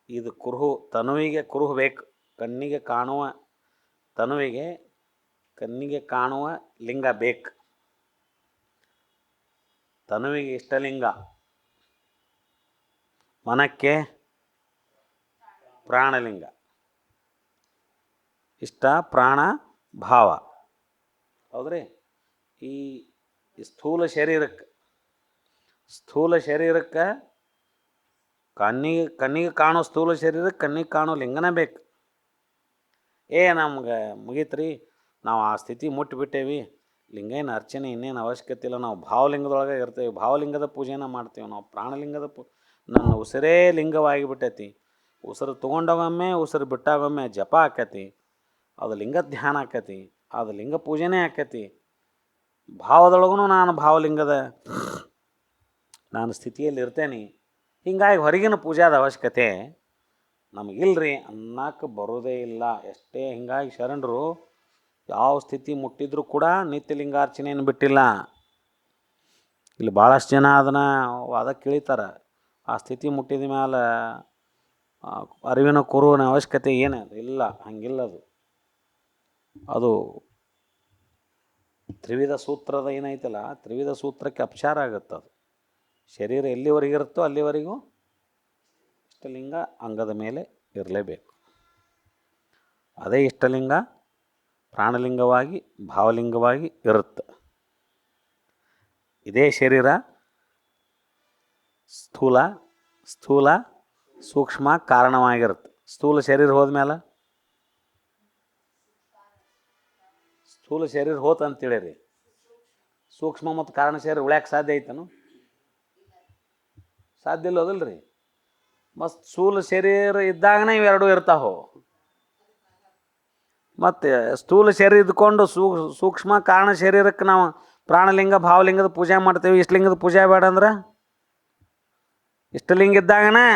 ಇದು ಕುರುಹು, ತನುವಿಗೆ ಕುರುಹು ಬೇಕು. ಕಣ್ಣಿಗೆ ಕಾಣುವ ತನುವಿಗೆ ಕಣ್ಣಿಗೆ ಕಾಣುವ ಲಿಂಗ ಬೇಕು. ತನುವಿಗೆ ಇಷ್ಟಲಿಂಗ, ಮನಕ್ಕೆ ಪ್ರಾಣಲಿಂಗ. ಇಷ್ಟ ಪ್ರಾಣ ಭಾವ. ಹೌದ್ರಿ? ಈ ಸ್ಥೂಲ ಶರೀರಕ್ಕೆ ಕಣ್ಣಿಗೆ ಕಾಣೋ ಸ್ಥೂಲ ಶರೀರಕ್ಕೆ ಕಣ್ಣಿಗೆ ಕಾಣೋ ಲಿಂಗನ ಬೇಕು. ನಮ್ಗೆ ಮುಗೀತ್ರಿ, ನಾವು ಆ ಸ್ಥಿತಿ ಮುಟ್ಟಿಬಿಟ್ಟೇವಿ, ಲಿಂಗೇನ ಅರ್ಚನೆ ಇನ್ನೇನು ಅವಶ್ಯಕತೆ ಇಲ್ಲ, ನಾವು ಭಾವಲಿಂಗದೊಳಗೆ ಇರ್ತೇವೆ, ಭಾವಲಿಂಗದ ಪೂಜೆನ ಮಾಡ್ತೇವೆ ನಾವು. ಪ್ರಾಣಲಿಂಗದ ನನ್ನ ಉಸಿರೇ ಲಿಂಗವಾಗಿಬಿಟ್ಟೈತಿ. ಉಸಿರು ತೊಗೊಂಡಾಗೊಮ್ಮೆ ಉಸಿರು ಬಿಟ್ಟಾಗೊಮ್ಮೆ ಜಪ ಆಕತಿ, ಅದು ಲಿಂಗದ ಧ್ಯಾನ ಆಕತಿ, ಅದು ಲಿಂಗ ಪೂಜೆನೇ ಆಕತಿ. ಭಾವದೊಳಗೂ ನಾನು ಭಾವಲಿಂಗದ ನಾನು ಸ್ಥಿತಿಯಲ್ಲಿ ಇರ್ತೇನೆ. ಹೀಗಾಗಿ ಹೊರಗಿನ ಪೂಜಾದ ಅವಶ್ಯಕತೆ ನಮಗಿಲ್ರಿ ಅನ್ನಕ್ಕೆ ಬರೋದೇ ಇಲ್ಲ. ಎಷ್ಟೇ ಹೀಗಾಗಿ ಶರಣರು ಯಾವ ಸ್ಥಿತಿ ಮುಟ್ಟಿದ್ರೂ ಕೂಡ ನಿತ್ಯ ಲಿಂಗಾರ್ಚನೆಯನ್ನು ಬಿಟ್ಟಿಲ್ಲ. ಇಲ್ಲಿ ಭಾಳಷ್ಟು ಜನ ಅದನ್ನು ವಾದ ಕೇಳಿತಾರೆ. ಆ ಸ್ಥಿತಿ ಮುಟ್ಟಿದ ಮೇಲೆ ಅರಿವಿನ ಕುರುವಿನ ಅವಶ್ಯಕತೆ ಏನು ಇಲ್ಲ, ಹಂಗಿಲ್ಲ. ಅದು ತ್ರಿವಿಧ ಸೂತ್ರದ ಏನೈತಲ್ಲ, ತ್ರಿವಿಧ ಸೂತ್ರಕ್ಕೆ ಅಪಚಾರ ಆಗುತ್ತೆ. ಅದು ಶರೀರ ಎಲ್ಲಿವರೆಗಿರುತ್ತೋ ಅಲ್ಲಿವರೆಗೂ ಇಷ್ಟಲಿಂಗ ಅಂಗದ ಮೇಲೆ ಇರಲೇಬೇಕು. ಅದೇ ಇಷ್ಟಲಿಂಗ ಪ್ರಾಣಲಿಂಗವಾಗಿ ಭಾವಲಿಂಗವಾಗಿ ಇರುತ್ತೆ. ಇದೇ ಶರೀರ ಸ್ಥೂಲ ಸೂಕ್ಷ್ಮ ಕಾರಣವಾಗಿರುತ್ತೆ. ಸ್ಥೂಲ ಶರೀರ ಹೋದ್ಮೇಲೆ ಸ್ಥೂಲ ಶರೀರ ಹೋತಂತೇಳಿರಿ, ಸೂಕ್ಷ್ಮ ಮತ್ತು ಕಾರಣ ಶರೀರ ಉಳ್ಯಾಕೆ ಸಾಧ್ಯ ಐತನು? ಸಾಧ್ಯ ಇಲ್ಲ, ಹೌದಲ್ರಿ? ಮತ್ತು ಸ್ಥೂಲ ಶರೀರ ಇದ್ದಾಗನೇ ಇವೆರಡೂ ಇರ್ತಾವೆ. ಮತ್ತು ಸ್ಥೂಲ ಶರೀರ ಇದ್ಕೊಂಡು ಸೂಕ್ಷ್ಮ ಕಾರಣ ಶರೀರಕ್ಕೆ ನಾವು ಪ್ರಾಣಲಿಂಗ ಭಾವಲಿಂಗದ ಪೂಜೆ ಮಾಡ್ತೇವೆ. ಇಷ್ಟಲಿಂಗದ ಪೂಜೆ ಬೇಡ ಅಂದ್ರೆ ಇಷ್ಟಲಿಂಗ ಇದ್ದಾಗನೇ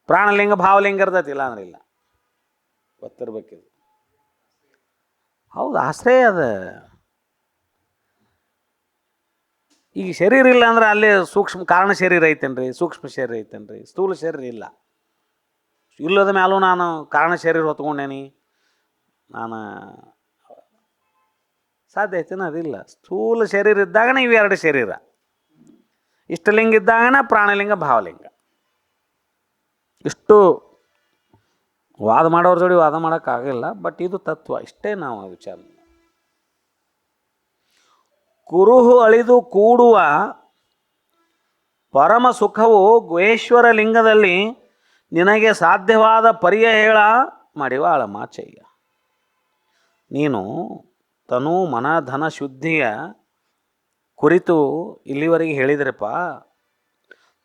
ಪ್ರಾಣಲಿಂಗ ಭಾವಲಿಂಗ ಇರ್ತೈತಿ, ಇಲ್ಲ ಅಂದ್ರೆ ಇಲ್ಲ. ಗೊತ್ತಿರ್ಬೇಕಿದು. ಹೌದು, ಆಶ್ರಯ ಅದ. ಈಗ ಶರೀರ ಇಲ್ಲ ಅಂದ್ರೆ ಅಲ್ಲೇ ಸೂಕ್ಷ್ಮ ಕಾರಣ ಶರೀರ ಐತೇನ್ರಿ, ಸೂಕ್ಷ್ಮ ಶರೀರ ಐತೇನ್ರಿ, ಸ್ಥೂಲ ಶರೀರ ಇಲ್ಲ. ಇಲ್ಲದ ಮ್ಯಾಲೂ ನಾನು ಕಾರಣ ಶರೀರ ಹೊತ್ಕೊಂಡೇನಿ, ನಾನು ಸಾಧ್ಯ ಐತೇನ? ಅದಿಲ್ಲ. ಸ್ಥೂಲ ಶರೀರ ಇದ್ದಾಗನೇ ಇವೆರಡು ಶರೀರ, ಇಷ್ಟಲಿಂಗ ಇದ್ದಾಗನೇ ಪ್ರಾಣಲಿಂಗ ಭಾವಲಿಂಗ. ಇಷ್ಟು ವಾದ ಮಾಡೋರ ಜೋಡಿ ವಾದ ಮಾಡೋಕ್ಕಾಗಲ್ಲ. ಬಟ್ ಇದು ತತ್ವ, ಇಷ್ಟೇ ನಾವು ವಿಚಾರ. ಕುರುಹು ಅಳಿದು ಕೂಡುವ ಪರಮ ಸುಖವು ಗುಹೇಶ್ವರ ಲಿಂಗದಲ್ಲಿ ನಿನಗೆ ಸಾಧ್ಯವಾದ ಪರಿಯ ಹೇಳ ಮಡಿವಾಳ ಮಾಚಯ್ಯ. ನೀನು ತನು ಮನ ಧನ ಶುದ್ಧಿಯ ಕುರಿತು ಇಲ್ಲಿವರೆಗೆ ಹೇಳಿದ್ರಪ್ಪ.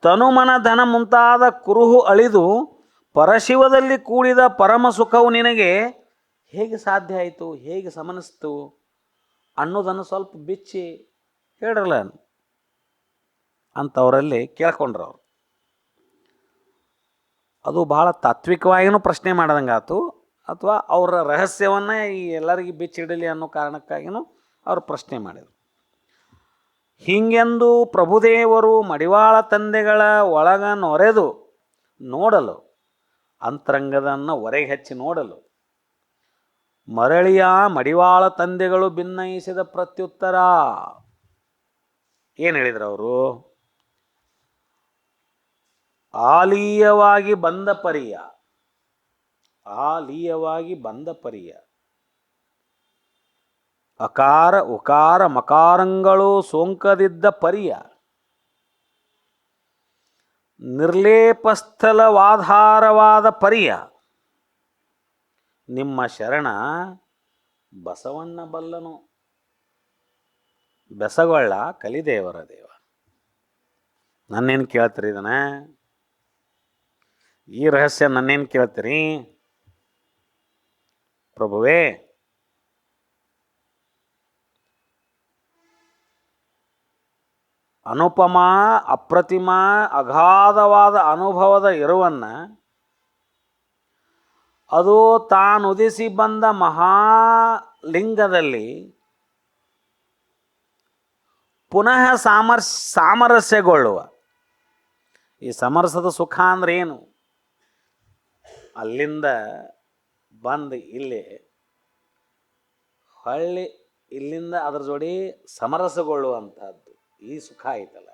ತನು ಮನ ಧನ ಮುಂತಾದ ಕುರುಹು ಅಳಿದು ಪರಶಿವದಲ್ಲಿ ಕೂಡಿದ ಪರಮ ಸುಖವು ನಿನಗೆ ಹೇಗೆ ಸಾಧ್ಯ ಆಯಿತು, ಹೇಗೆ ಸಮನಿಸ್ತು ಅನ್ನೋದನ್ನು ಸ್ವಲ್ಪ ಬಿಚ್ಚಿ ಹೇಳ್ರಲ್ಲ ಅಂಥವರಲ್ಲಿ ಕೇಳ್ಕೊಂಡ್ರವ್ರು. ಅದು ಭಾಳ ತಾತ್ವಿಕವಾಗಿಯೂ ಪ್ರಶ್ನೆ ಮಾಡ್ದಂಗೆ ಆಯ್ತು, ಅಥವಾ ಅವರ ರಹಸ್ಯವನ್ನು ಈ ಎಲ್ಲರಿಗೆ ಬಿಚ್ಚಿಡಲಿ ಅನ್ನೋ ಕಾರಣಕ್ಕಾಗಿಯೂ ಅವರು ಪ್ರಶ್ನೆ ಮಾಡಿದರು. ಹೀಗೆಂದು ಪ್ರಭುದೇವರು ಮಡಿವಾಳ ತಂದೆಗಳ ಒಳಗ ನೊರೆದು ನೋಡಲು, ಅಂತರಂಗದನ್ನು ಹೊರಗೆ ಹಚ್ಚಿ ನೋಡಲು ಮರಳಿಯ ಮಡಿವಾಳ ತಂದೆಗಳು ಭಿನ್ನಯಿಸಿದ ಪ್ರತ್ಯುತ್ತರ ಏನು ಹೇಳಿದ್ರು ಅವರು? ಆಲೀಯವಾಗಿ ಬಂದ ಪರಿಯ, ಆಲೀಯವಾಗಿ ಬಂದ ಪರಿಯ ಅಕಾರ ಉಕಾರ ಮಕಾರಂಗಳು ಸೋಂಕದಿದ್ದ ಪರಿಯ ನಿರ್ಲೇಪಸ್ಥಲವಾಧಾರವಾದ ಪರಿಯ ನಿಮ್ಮ ಶರಣ ಬಸವಣ್ಣ ಬಲ್ಲನು. ಬೆಸಗೊಳ್ಳ ಕಲಿದೇವರ ದೇವ. ನನ್ನೇನು ಕೇಳ್ತೀರಿ ಇದನ್ನ? ಈ ರಹಸ್ಯ ನನ್ನೇನು ಕೇಳ್ತೀರಿ? ಪ್ರಭುವೇ, ಅನುಪಮ ಅಪ್ರತಿಮ ಅಗಾಧವಾದ ಅನುಭವದ ಇರುವನ್ನು ಅದು ತಾನು ಉದಿಸಿ ಬಂದ ಮಹಾಲಿಂಗದಲ್ಲಿ ಪುನಃ ಸಾಮರಸ್ಯಗೊಳ್ಳುವ. ಈ ಸಮರಸದ ಸುಖ ಅಂದ್ರೆ ಏನು? ಅಲ್ಲಿಂದ ಬಂದು ಇಲ್ಲಿ ಹೊಳ್ಳಿ ಇಲ್ಲಿಂದ ಅದರ ಜೋಡಿ ಸಮರಸಗೊಳ್ಳುವಂಥದ್ದು ಈ ಸುಖ ಐತಲ್ಲ,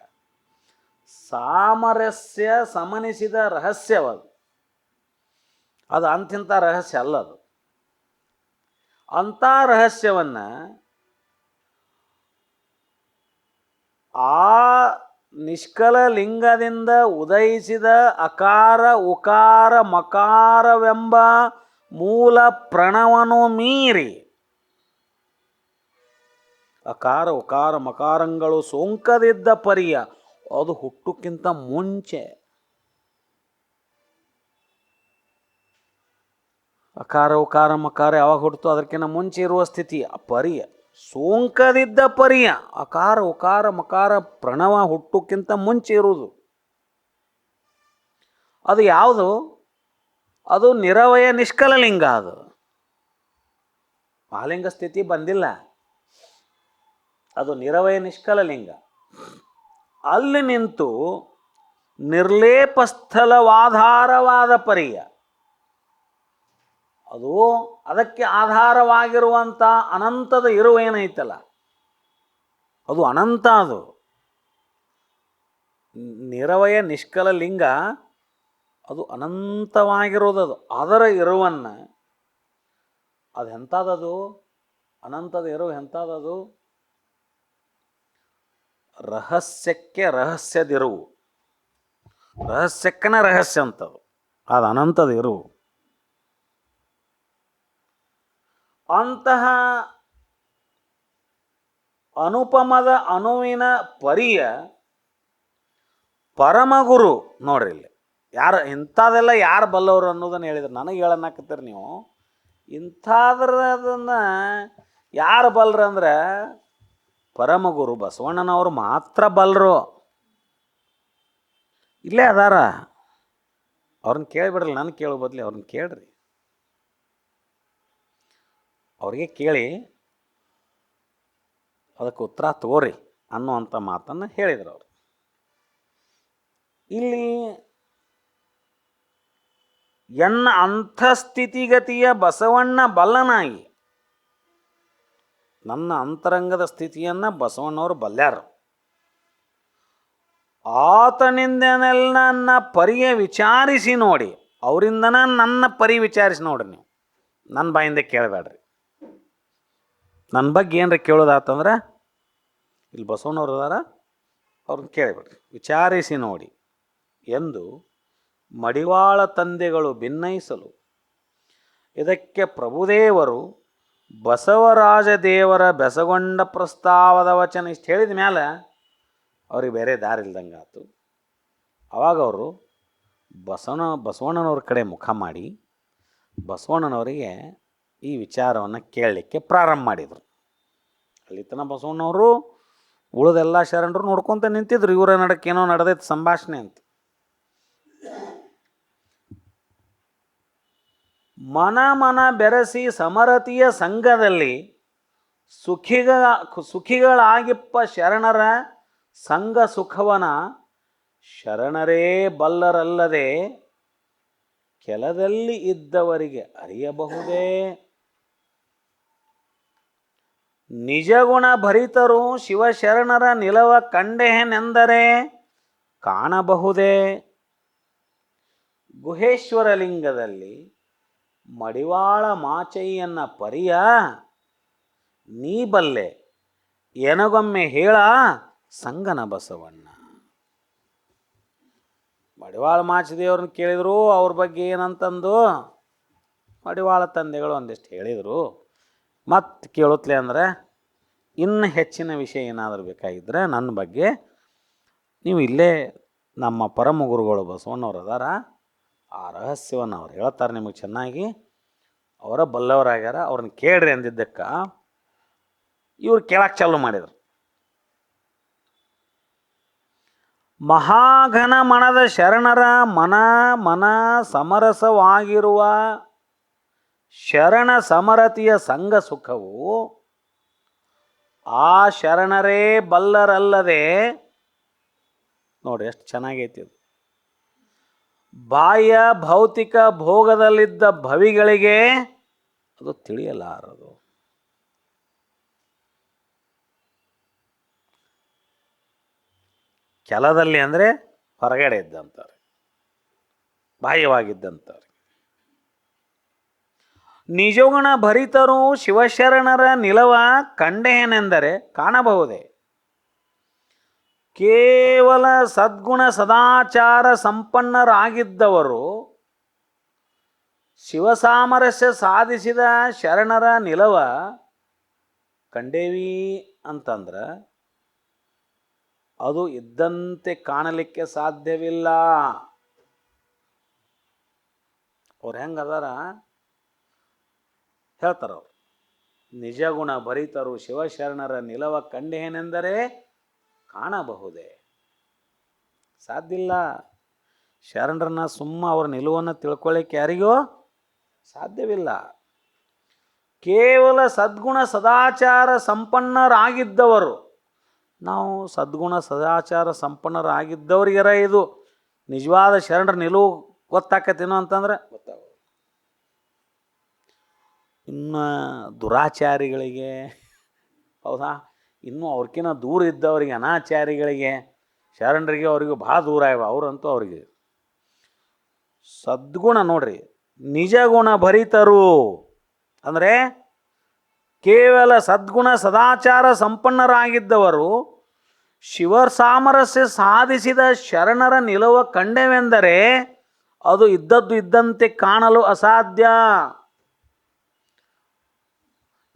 ಸಾಮರಸ್ಯ ಸಮನಿಸಿದ ರಹಸ್ಯವದು. ಅದು ಅಂತಿಂಥ ರಹಸ್ಯ ಅಲ್ಲ. ಅದು ಅಂಥ ರಹಸ್ಯವನ್ನು ಆ ನಿಷ್ಕಲ ಲಿಂಗದಿಂದ ಉದಯಿಸಿದ ಅಕಾರ ಉಕಾರ ಮಕಾರವೆಂಬ ಮೂಲ ಪ್ರಣವನು ಮೀರಿ ಅಕಾರ ಉಕಾರ ಮಕಾರಂಗಳು ಸೋಂಕದಿದ್ದ ಪರಿಯ, ಅದು ಹುಟ್ಟುಕ್ಕಿಂತ ಮುಂಚೆ ಅಕಾರ ಉಕಾರ ಮಕಾರ ಯಾವಾಗ ಹುಟ್ಟಿತು ಅದಕ್ಕಿಂತ ಮುಂಚೆ ಇರುವ ಸ್ಥಿತಿ ಪರಿಯ ಸೋಂಕದಿದ್ದ ಪರಿಯ ಅಕಾರ ಉಕಾರ ಮಕಾರ ಪ್ರಣವ ಹುಟ್ಟುಕ್ಕಿಂತ ಮುಂಚೆ ಇರುವುದು ಅದು ಯಾವುದು? ಅದು ನಿರವಯ ನಿಷ್ಕಲಲಿಂಗ. ಅದು ಮಹಾಲಿಂಗ ಸ್ಥಿತಿ ಬಂದಿಲ್ಲ, ಅದು ನಿರವಯ ನಿಷ್ಕಲಲಿಂಗ. ಅಲ್ಲಿ ನಿಂತು ನಿರ್ಲೇಪಸ್ಥಲವಾಧಾರವಾದ ಪರಿಯ, ಅದು ಅದಕ್ಕೆ ಆಧಾರವಾಗಿರುವಂಥ ಅನಂತದ ಇರುವೇನೈತಲ್ಲ ಅದು ಅನಂತ. ಅದು ನಿರವಯ ನಿಷ್ಕಲ ಲಿಂಗ, ಅದು ಅನಂತವಾಗಿರೋದದು. ಅದರ ಇರುವನ್ನು ಅದು ಎಂಥದದು? ಅನಂತದ ಇರುವ ಎಂಥದದು? ರಹಸ್ಯಕ್ಕೆ ರಹಸ್ಯದಿರುವು, ರಹಸ್ಯಕ್ಕನ ರಹಸ್ಯ ಅಂತದು. ಅದು ಅನಂತದ ಇರುವು. ಅಂತಹ ಅನುಪಮದ ಅಣುವಿನ ಪರಿಯ ಪರಮಗುರು ನೋಡ್ರಿ. ಇಲ್ಲಿ ಯಾರು ಇಂಥದೆಲ್ಲ ಯಾರು ಬಲ್ಲವರು ಅನ್ನೋದನ್ನು ಹೇಳಿದ್ರು. ನನಗೆ ಹೇಳನ್ನಾಕತ್ತೀರಿ ನೀವು. ಇಂಥದ್ರದನ್ನು ಯಾರು ಬಲ್ಲರು ಅಂದ್ರೆ ಪರಮಗುರು ಬಸವಣ್ಣನವರು ಮಾತ್ರ ಬಲ್ಲರು. ಇಲ್ಲೇ ಅದಾರ, ಅವ್ರನ್ನ ಕೇಳಿಬಿಡ್ರಲ್ಲ, ನನಗೆ ಕೇಳೋ ಬದಲಿ ಅವ್ರನ್ನ ಕೇಳ್ರಿ. ಅವ್ರಿಗೆ ಕೇಳಿ ಅದಕ್ಕೆ ಉತ್ತರ ತಗೋರಿ ಅನ್ನುವಂಥ ಮಾತನ್ನು ಹೇಳಿದರು ಅವರು. ಇಲ್ಲಿ ಎನ್ನ ಅಂತಸ್ಥಿತಿಗತಿಯ ಬಸವಣ್ಣ ಬಲ್ಲನಾಗಿ, ನನ್ನ ಅಂತರಂಗದ ಸ್ಥಿತಿಯನ್ನು ಬಸವಣ್ಣವರು ಬಲ್ಯಾರು. ಆತನಿಂದನೆಲ್ಲ ನನ್ನ ಪರಿಯ ವಿಚಾರಿಸಿ ನೋಡಿ, ಅವರಿಂದನ ನನ್ನ ಪರಿ ವಿಚಾರಿಸಿ ನೋಡ್ರಿ. ನೀವು ನನ್ನ ಬಾಯಿಂದ ಕೇಳಬೇಡ್ರಿ. ನನ್ನ ಬಗ್ಗೆ ಏನರ ಕೇಳೋದಾತಂದ್ರೆ ಇಲ್ಲಿ ಬಸವಣ್ಣವ್ರು ಅದಾರ, ಅವ್ರನ್ನ ಕೇಳಿಬಿಡ್ರಿ, ವಿಚಾರಿಸಿ ನೋಡಿ ಎಂದು ಮಡಿವಾಳ ತಂದೆಗಳು ಭಿನ್ನಯಿಸಲು ಇದಕ್ಕೆ ಪ್ರಭುದೇವರು ಬಸವರಾಜ ದೇವರ ಬೆಸಗೊಂಡ ಪ್ರಸ್ತಾವದ ವಚನ ಇಷ್ಟು ಹೇಳಿದ ಮೇಲೆ ಅವ್ರಿಗೆ ಬೇರೆ ದಾರಿ ಇಲ್ದಂಗೆ ಆಯ್ತು. ಆವಾಗ ಅವರು ಬಸವಣ್ಣನವ್ರ ಕಡೆ ಮುಖ ಮಾಡಿ ಬಸವಣ್ಣನವರಿಗೆ ಈ ವಿಚಾರವನ್ನು ಕೇಳಲಿಕ್ಕೆ ಪ್ರಾರಂಭ ಮಾಡಿದರು. ಅಲ್ಲಿ ತನಕ ಬಸವಣ್ಣವರು ಉಳಿದೆಲ್ಲ ಶರಣರು ನೋಡ್ಕೊತ ನಿಂತಿದ್ರು, ಇವರ ನಡಕ್ಕೆ ಏನೋ ನಡೆದೈತೆ ಸಂಭಾಷಣೆ ಅಂತ. ಮನ ಬೆರೆಸಿ ಸಮರತಿಯ ಸಂಘದಲ್ಲಿ ಸುಖಿಗಳಾಗಿಪ್ಪ ಶರಣರ ಸಂಘ ಸುಖವನ ಶರಣರೇ ಬಲ್ಲರಲ್ಲದೆ ಕೆಲದಲ್ಲಿ ಇದ್ದವರಿಗೆ ಅರಿಯಬಹುದೇ? ನಿಜಗುಣ ಭರಿತರು ಶಿವಶರಣರ ನಿಲವ ಕಂಡೆನೆಂದರೆ ಕಾಣಬಹುದೇ? ಗುಹೇಶ್ವರ ಲಿಂಗದಲ್ಲಿ ಮಡಿವಾಳ ಮಾಚಯ್ಯನ ಪರಿಯ ನೀ ಬಲ್ಲೆ ಎನಗೊಮ್ಮೆ ಹೇಳ ಸಂಗನ ಬಸವಣ್ಣ. ಮಡಿವಾಳ ಮಾಚದೇವ್ರನ್ನ ಕೇಳಿದರು, ಅವ್ರ ಬಗ್ಗೆ ಏನಂತಂದು ಮಡಿವಾಳ ತಂದೆಗಳು ಒಂದಿಷ್ಟು ಹೇಳಿದರು. ಮತ್ತು ಕೇಳುತ್ತಲೇ ಅಂದರೆ ಇನ್ನು ಹೆಚ್ಚಿನ ವಿಷಯ ಏನಾದರೂ ಬೇಕಾಗಿದ್ದರೆ ನನ್ನ ಬಗ್ಗೆ ನೀವು ಇಲ್ಲೇ ನಮ್ಮ ಪರಮ ಗುರುಗಳು ಬಸವಣ್ಣವ್ರು ಅದಾರ, ಆ ರಹಸ್ಯವನ್ನು ಅವ್ರು ಹೇಳ್ತಾರೆ ನಿಮಗೆ ಚೆನ್ನಾಗಿ, ಅವರ ಬಲ್ಲವರಾಗ್ಯಾರ, ಅವ್ರನ್ನ ಕೇಳ್ರಿ ಅಂದಿದ್ದಕ್ಕೆ ಇವ್ರು ಕೇಳಕ್ಕೆ ಚಾಲು ಮಾಡಿದರು. ಮಹಾಘನ ಮನದ ಶರಣರ ಮನ ಸಮರಸವಾಗಿರುವ ಶರಣ ಸಮರತಿಯ ಸಂಘ ಸುಖವು ಆ ಶರಣರೇ ಬಲ್ಲರಲ್ಲದೆ, ನೋಡಿ ಎಷ್ಟು ಚೆನ್ನಾಗೈತಿ ಅದು, ಬಾಹ್ಯ ಭೌತಿಕ ಭೋಗದಲ್ಲಿದ್ದ ಭವಿಗಳಿಗೆ ಅದು ತಿಳಿಯಲಾರದು. ಕೆಲದಲ್ಲಿ ಅಂದರೆ ಹೊರಗಡೆ ಇದ್ದಂಥವ್ರು, ಬಾಹ್ಯವಾಗಿದ್ದಂಥವ್ರು. ನಿಜಗುಣ ಭರಿತರು ಶಿವಶರಣರ ನಿಲವ ಕಂಡೇನೆಂದರೆ ಕಾಣಬಹುದೇ? ಕೇವಲ ಸದ್ಗುಣ ಸದಾಚಾರ ಸಂಪನ್ನರಾಗಿದ್ದವರು ಶಿವಸಾಮರಸ್ಯ ಸಾಧಿಸಿದ ಶರಣರ ನಿಲವ ಕಂಡೇವಿ ಅಂತಂದ್ರೆ ಅದು ಇದ್ದಂತೆ ಕಾಣಲಿಕ್ಕೆ ಸಾಧ್ಯವಿಲ್ಲ. ಅವ್ರು ಹೆಂಗದಾರ ಹೇಳ್ತಾರ. ಅವರು ನಿಜಗುಣ ಭರಿತರು ಶಿವಶರಣರ ನಿಲವ ಕಂಡೇನೆಂದರೆ ಕಾಣಬಹುದೇ. ಸಾಧ್ಯ ಇಲ್ಲ. ಶರಣರನ್ನ ಸುಮ್ಮ ಅವ್ರ ನಿಲುವನ್ನು ತಿಳ್ಕೊಳ್ಳಿಕ್ಕೆ ಯಾರಿಗೋ ಸಾಧ್ಯವಿಲ್ಲ. ಕೇವಲ ಸದ್ಗುಣ ಸದಾಚಾರ ಸಂಪನ್ನರಾಗಿದ್ದವರು, ನಾವು ಸದ್ಗುಣ ಸದಾಚಾರ ಸಂಪನ್ನರಾಗಿದ್ದವ್ರಿಗರ ಇದು ನಿಜವಾದ ಶರಣರ ನಿಲುವು ಗೊತ್ತಾಕತ್ತೇನೋ ಅಂತಂದ್ರೆ ಗೊತ್ತಾಗೋದು. ಇನ್ನು ದುರಾಚಾರಿಗಳಿಗೆ, ಹೌದಾ, ಇನ್ನೂ ಅವ್ರಕಿನ್ನ ದೂರ ಇದ್ದವರಿಗೆ, ಅನಾಚಾರಿಗಳಿಗೆ, ಶರಣರಿಗೆ ಅವರಿಗೂ ಭಾಳ ದೂರ ಇವ. ಅವರಂತೂ ಅವರಿಗೆ ಸದ್ಗುಣ ನೋಡ್ರಿ, ನಿಜಗುಣ ಭರಿತರು ಅಂದರೆ ಕೇವಲ ಸದ್ಗುಣ ಸದಾಚಾರ ಸಂಪನ್ನರಾಗಿದ್ದವರು ಶಿವ ಸಾಮರಸ್ಯ ಸಾಧಿಸಿದ ಶರಣರ ನಿಲುವ ಕಂಡೆವೆಂದರೆ ಅದು ಇದ್ದದ್ದು ಇದ್ದಂತೆ ಕಾಣಲು ಅಸಾಧ್ಯ.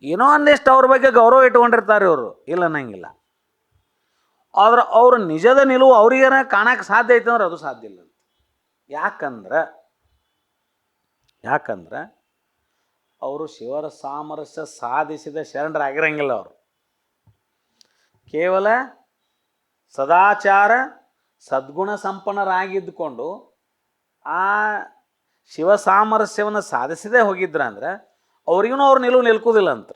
ಏನೋ ಒಂದಿಷ್ಟು ಅವ್ರ ಬಗ್ಗೆ ಗೌರವ ಇಟ್ಕೊಂಡಿರ್ತಾರೆ ಇವರು, ಇಲ್ಲ ಅನ್ನಂಗಿಲ್ಲ. ಆದ್ರೆ ಅವ್ರ ನಿಜದ ನಿಲುವು ಅವ್ರಿಗೇನ ಕಾಣಕ್ಕೆ ಸಾಧ್ಯ ಐತೆ ಅಂದ್ರೆ ಅದು ಸಾಧ್ಯ ಇಲ್ಲ. ಯಾಕಂದ್ರೆ ಅವರು ಶಿವರ ಸಾಮರಸ್ಯ ಸಾಧಿಸಿದ ಶರಣರಾಗಿರಂಗಿಲ್ಲ. ಅವರು ಕೇವಲ ಸದಾಚಾರ ಸದ್ಗುಣ ಸಂಪನ್ನರಾಗಿದ್ದುಕೊಂಡು ಆ ಶಿವ ಸಾಮರಸ್ಯವನ್ನು ಸಾಧಿಸದೇ ಹೋಗಿದ್ರ ಅಂದ್ರೆ ಅವ್ರಿಗೂ ಅವ್ರ ನಿಲುವು ನಿಲ್ಕೋದಿಲ್ಲ ಅಂತ.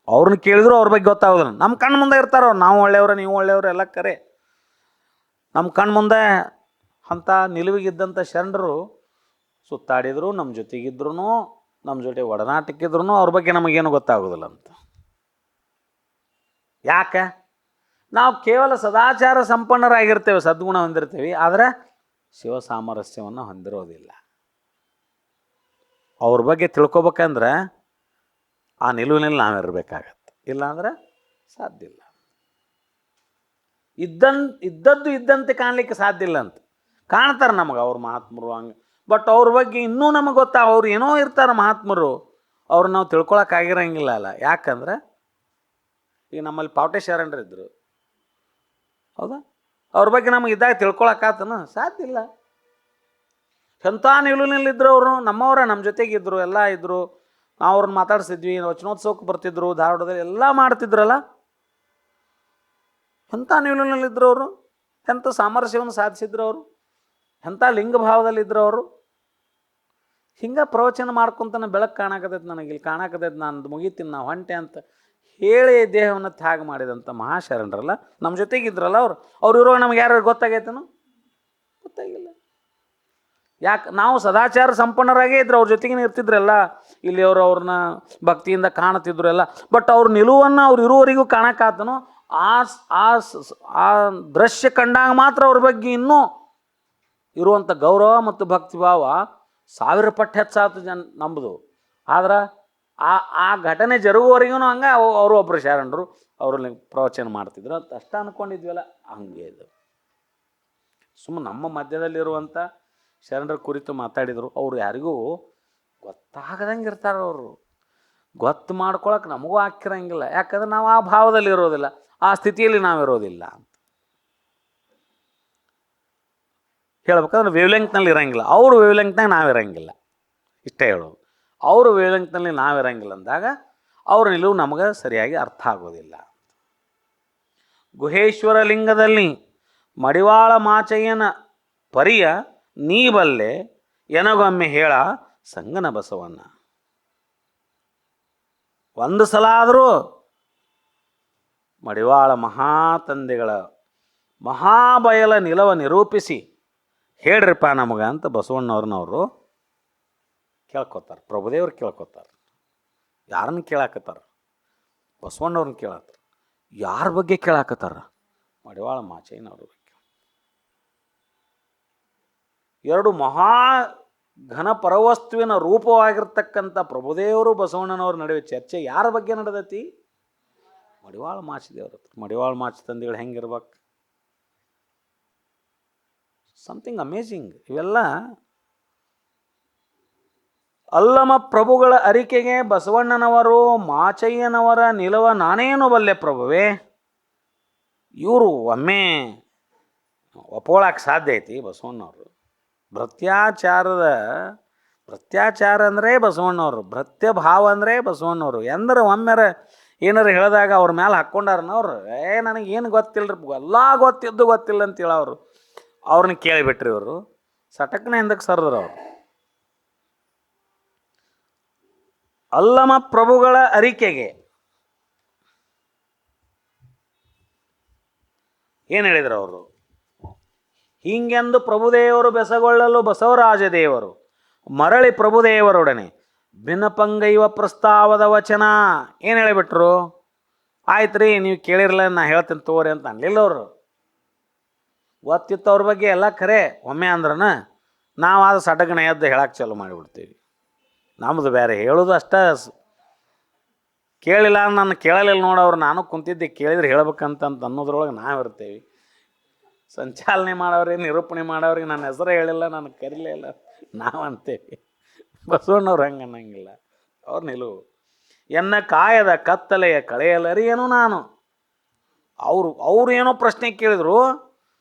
ಅವ್ರನ್ನ ಕೇಳಿದ್ರು ಅವ್ರ ಬಗ್ಗೆ ಗೊತ್ತಾಗೋದಿಲ್ಲ. ನಮ್ಮ ಕಣ್ಣು ಮುಂದೆ ಇರ್ತಾರೋ, ನಾವು ಒಳ್ಳೆಯವ್ರ ನೀವು ಒಳ್ಳೆಯವ್ರ ಎಲ್ಲ ಕರೆ. ನಮ್ಮ ಕಣ್ಣು ಮುಂದೆ ಅಂಥ ನಿಲುವಿಗಿದ್ದಂಥ ಶರಣರು ಸುತ್ತಾಡಿದ್ರು, ನಮ್ಮ ಜೊತೆಗಿದ್ರು, ನಮ್ಮ ಜೊತೆ ಒಡನಾಟಕ್ಕಿದ್ರು ಅವ್ರ ಬಗ್ಗೆ ನಮಗೇನು ಗೊತ್ತಾಗೋದಿಲ್ಲ ಅಂತ. ಯಾಕೆ? ನಾವು ಕೇವಲ ಸದಾಚಾರ ಸಂಪನ್ನರಾಗಿರ್ತೇವೆ, ಸದ್ಗುಣ ಹೊಂದಿರ್ತೇವೆ, ಆದರೆ ಶಿವ ಸಾಮರಸ್ಯವನ್ನು ಹೊಂದಿರೋದಿಲ್ಲ. ಅವ್ರ ಬಗ್ಗೆ ತಿಳ್ಕೊಬೇಕಂದ್ರೆ ಆ ನಿಲುವಿನಲ್ಲಿ ನಾವಿರಬೇಕಾಗತ್ತೆ, ಇಲ್ಲಾಂದ್ರೆ ಸಾಧ್ಯ ಇಲ್ಲ. ಇದ್ದದ್ದು ಇದ್ದಂತೆ ಕಾಣಲಿಕ್ಕೆ ಸಾಧ್ಯ ಇಲ್ಲ ಅಂತ ಕಾಣ್ತಾರೆ ನಮಗೆ ಅವ್ರ ಮಹಾತ್ಮರು ಹಂಗೆ. ಬಟ್ ಅವ್ರ ಬಗ್ಗೆ ಇನ್ನೂ ನಮಗೆ ಅವ್ರು ಏನೋ ಇರ್ತಾರೆ ಮಹಾತ್ಮರು, ಅವ್ರು ನಾವು ತಿಳ್ಕೊಳಕ್ಕಾಗಿರಂಗಿಲ್ಲ ಅಲ್ಲ. ಯಾಕಂದ್ರೆ ಈಗ ನಮ್ಮಲ್ಲಿ ಪಾವಟೆ ಶರಣರು ಇದ್ದರು, ಹೌದಾ, ಅವ್ರ ಬಗ್ಗೆ ನಮಗೆ ಇದ್ದಾಗ ತಿಳ್ಕೊಳಕ್ಕಾತನ ಸಾಧ್ಯ ಇಲ್ಲ. ಎಂಥ ನಿಲುವಿನಲ್ಲಿದ್ದರು ಅವರು, ನಮ್ಮವರ ನಮ್ಮ ಜೊತೆಗಿದ್ರು, ಎಲ್ಲ ಇದ್ದರು. ನಾವು ಅವ್ರನ್ನ ಮಾತಾಡ್ಸಿದ್ವಿ, ವಚನೋತ್ಸವಕ್ಕೆ ಬರ್ತಿದ್ರು, ಧಾರವಾಡದಲ್ಲಿ ಎಲ್ಲ ಮಾಡ್ತಿದ್ರಲ್ಲ. ಎಂಥ ನಿಲುವಿನಲ್ಲಿದ್ದರು ಅವರು, ಎಂಥ ಸಾಮರಸ್ಯವನ್ನು ಸಾಧಿಸಿದ್ರು ಅವರು, ಎಂಥ ಲಿಂಗಭಾವದಲ್ಲಿದ್ದರು ಅವರು. ಹಿಂಗೆ ಪ್ರವಚನ ಮಾಡ್ಕೊತಾನೆ ಬೆಳಕು ಕಾಣಕತೈತೆ, ನನಗೆ ಇಲ್ಲಿ ಕಾಣಕತೈತೆ, ನಾನು ಮುಗಿತೀನಿ, ನಾವು ಹೊಂಟೆ ಅಂತ ಹೇಳಿ ದೇಹವನ್ನು ತ್ಯಾಗ ಮಾಡಿದಂಥ ಮಹಾಶರಣರಲ್ಲ, ನಮ್ಮ ಜೊತೆಗಿದ್ರಲ್ಲ ಅವ್ರು ಇರೋ ನಮ್ಗೆ ಯಾರು ಗೊತ್ತಾಗೈತೇನೋ? ಗೊತ್ತಾಗಿಲ್ಲ. ಯಾಕೆ? ನಾವು ಸದಾಚಾರ ಸಂಪನ್ನರಾಗೇ ಇದ್ರು, ಅವ್ರ ಜೊತೆಗೇ ಇರ್ತಿದ್ರಲ್ಲ, ಇಲ್ಲಿ ಅವ್ರನ್ನ ಭಕ್ತಿಯಿಂದ ಕಾಣ್ತಿದ್ರು ಎಲ್ಲ. ಬಟ್ ಅವ್ರ ನಿಲುವನ್ನು ಅವ್ರು ಇರುವವರೆಗೂ ಕಾಣಕ್ಕಾತನೋ? ಆ ದೃಶ್ಯ ಕಂಡಾಗ ಮಾತ್ರ ಅವ್ರ ಬಗ್ಗೆ ಇನ್ನೂ ಇರುವಂಥ ಗೌರವ ಮತ್ತು ಭಕ್ತಿಭಾವ 1000 ಪಟ್ಟು ಹೆಚ್ಚಾತು ನಂಬುದು. ಆದ್ರೆ ಆ ಘಟನೆ ಜರುಗುವವರೆಗೂ ಹಂಗೆ ಅವರು ಒಬ್ಬರು ಶರಣರು ಅವ್ರಲ್ಲಿ ಪ್ರವಚನ ಮಾಡ್ತಿದ್ರು ಅಂತ ಅಷ್ಟ ಅಂದ್ಕೊಂಡಿದ್ವಲ್ಲ. ಹಂಗೆ ಇದು ಸುಮ್ಮನೆ ನಮ್ಮ ಮಧ್ಯದಲ್ಲಿರುವಂಥ ಶರಣರ ಕುರಿತು ಮಾತಾಡಿದರು. ಅವರು ಯಾರಿಗೂ ಗೊತ್ತಾಗದಂಗೆ ಇರ್ತಾರೆ. ಅವರು ಗೊತ್ತು ಮಾಡ್ಕೊಳಕ್ಕೆ ನಮಗೂ ಹಾಕಿರಂಗಿಲ್ಲ. ಯಾಕಂದ್ರೆ ನಾವು ಆ ಭಾವದಲ್ಲಿ ಇರೋದಿಲ್ಲ, ಆ ಸ್ಥಿತಿಯಲ್ಲಿ ನಾವಿರೋದಿಲ್ಲ ಅಂತ ಹೇಳ್ಬೇಕಾದ್ರೆ ವೇವ್ಲೆಂಗ್ತ್ನಲ್ಲಿ ಇರೋಂಗಿಲ್ಲ. ಅವರು ವೇವ್ಲೆಂಗ್ತ್ನಾಗ ನಾವಿರಂಗಿಲ್ಲ, ಇಷ್ಟೇ ಹೇಳೋದು. ಅವರು ವೇವ್ಲೆಂಗ್ತ್ನಲ್ಲಿ ನಾವಿರಂಗಿಲ್ಲ ಅಂದಾಗ ಅವ್ರ ನಿಲುವು ನಮಗೆ ಸರಿಯಾಗಿ ಅರ್ಥ ಆಗೋದಿಲ್ಲ. ಗುಹೇಶ್ವರ ಲಿಂಗದಲ್ಲಿ ಮಡಿವಾಳ ಮಾಚಯ್ಯನ ಪರಿಯ ನೀ ಬಲ್ಲೆ ಎನಗೊಮ್ಮೆ ಹೇಳ ಸಂಗನ ಬಸವಣ್ಣ. ಒಂದು ಸಲ ಆದರೂ ಮಡಿವಾಳ ಮಹಾತಂದೆಗಳ ಮಹಾಬಯಲ ನಿಲವ ನಿರೂಪಿಸಿ ಹೇಳ್ರಿಪ್ಪ ನಮಗೆ ಅಂತ ಬಸವಣ್ಣವ್ರನ್ನವರು ಕೇಳ್ಕೊತಾರೆ. ಪ್ರಭುದೇವ್ರು ಕೇಳ್ಕೊತಾರೆ. ಯಾರನ್ನು ಕೇಳಾಕತ್ತಾರ? ಬಸವಣ್ಣವ್ರನ್ನ ಕೇಳತ್ತಾರ. ಯಾರ ಬಗ್ಗೆ ಕೇಳಾಕತ್ತಾರ? ಮಡಿವಾಳ ಮಾಚಯ್ಯನವ್ರ ಬಗ್ಗೆ. 2 ಮಹಾ ಘನ ಪರವಸ್ತುವಿನ ರೂಪವಾಗಿರ್ತಕ್ಕಂಥ ಪ್ರಭುದೇವರು ಬಸವಣ್ಣನವ್ರ ನಡುವೆ ಚರ್ಚೆ ಯಾರ ಬಗ್ಗೆ ನಡೆದೈತಿ? ಮಡಿವಾಳ ಮಾಚಿದೇವ್ರ ಹತ್ರ. ಮಡಿವಾಳ ಮಾಚಿ ತಂದೆಗಳು ಹೆಂಗಿರ್ಬೇಕು? Something amazing. ಇವೆಲ್ಲ ಅಲ್ಲಮ ಪ್ರಭುಗಳ ಅರಿಕೆಗೆ ಬಸವಣ್ಣನವರು ಮಾಚಯ್ಯನವರ ನಿಲವ ನಾನೇನು ಬಲ್ಲೆ ಪ್ರಭುವೇ. ಇವರು ಒಮ್ಮೆ ಒಪ್ಕೊಳ್ಳೋಕೆ ಸಾಧ್ಯ ಐತಿ? ಬಸವಣ್ಣವರು ಭೃತ್ಯಾಚಾರದ ಭೃತ್ಯಾಚಾರ ಅಂದರೆ ಬಸವಣ್ಣವರು, ಭೃತ್ಯ ಭಾವ ಅಂದರೆ ಬಸವಣ್ಣವರು. ಎಂದ್ರೆ ಒಮ್ಮೆರ ಏನಾರು ಹೇಳಿದಾಗ ಅವ್ರ ಮೇಲೆ ಹಾಕ್ಕೊಂಡಾರನವ್ರು, ನನಗೇನು ಗೊತ್ತಿಲ್ಲರಿ, ಎಲ್ಲ ಗೊತ್ತಿದ್ದು ಗೊತ್ತಿಲ್ಲ ಅಂತ ಹೇಳೋರು. ಅವ್ರನ್ನ ಕೇಳಿಬಿಟ್ರಿ ಇವರು, ಸಟಕ್ನ ಹಿಂದಕ್ಕೆ ಸರ್ದ್ರು ಅವರು. ಅಲ್ಲಮ ಪ್ರಭುಗಳ ಅರಿಕೆಗೆ ಏನು ಹೇಳಿದ್ರು ಅವರು? ಹೀಗೆಂದು ಪ್ರಭುದೇವರು ಬೆಸಗೊಳ್ಳಲು ಬಸವರಾಜ ದೇವರು ಮರಳಿ ಪ್ರಭುದೇವರೊಡನೆ ಭಿನ್ನಪಂಗೈವ ಪ್ರಸ್ತಾವದ ವಚನ. ಏನು ಹೇಳಿಬಿಟ್ರು? ಆಯ್ತು ರೀ, ನೀವು ಕೇಳಿರಲ್ಲ, ನಾ ಹೇಳ್ತೀನಿ ತೋರಿ ಅಂತ ಅನ್ಲಿಲ್ಲ ಅವರು. ಗೊತ್ತಿತ್ತು ಅವ್ರ ಬಗ್ಗೆ ಎಲ್ಲ ಖರೆ. ಒಮ್ಮೆ ಅಂದ್ರನ ನಾವು ಅದು ಸಟಗಣ ಎದ್ದು ಹೇಳಕ್ಕೆ ಚಾಲು ಮಾಡಿಬಿಡ್ತೀವಿ. ನಮ್ಮದು ಬೇರೆ, ಹೇಳೋದು ಅಷ್ಟೇ. ಕೇಳಿಲ್ಲ ನಾನು ಕೇಳಲಿಲ್ಲ ನೋಡವ್ರು, ನಾನು ಕುಂತಿದ್ದೆ ಕೇಳಿದ್ರೆ ಹೇಳ್ಬೇಕಂತ ಅನ್ನೋದ್ರೊಳಗೆ ನಾವು ಇರ್ತೀವಿ. ಸಂಚಾಲನೆ ಮಾಡೋರಿಗೆ, ನಿರೂಪಣೆ ಮಾಡೋರಿಗೆ ನನ್ನ ಹೆಸರು ಹೇಳಿಲ್ಲ, ನನಗೆ ಕರೀಲೇ ಇಲ್ಲ ನಾವು ಅಂತೇವಿ. ಬಸವಣ್ಣವ್ರು ಹಂಗೆ ಅನ್ನಂಗಿಲ್ಲ. ಅವ್ರ ನಿಲುವು ಎನ್ನ ಕಾಯದ ಕತ್ತಲೆಯ ಕಳೆಯಲರಿಯೇನು ನಾನು. ಅವ್ರು ಏನೋ ಪ್ರಶ್ನೆ ಕೇಳಿದ್ರು,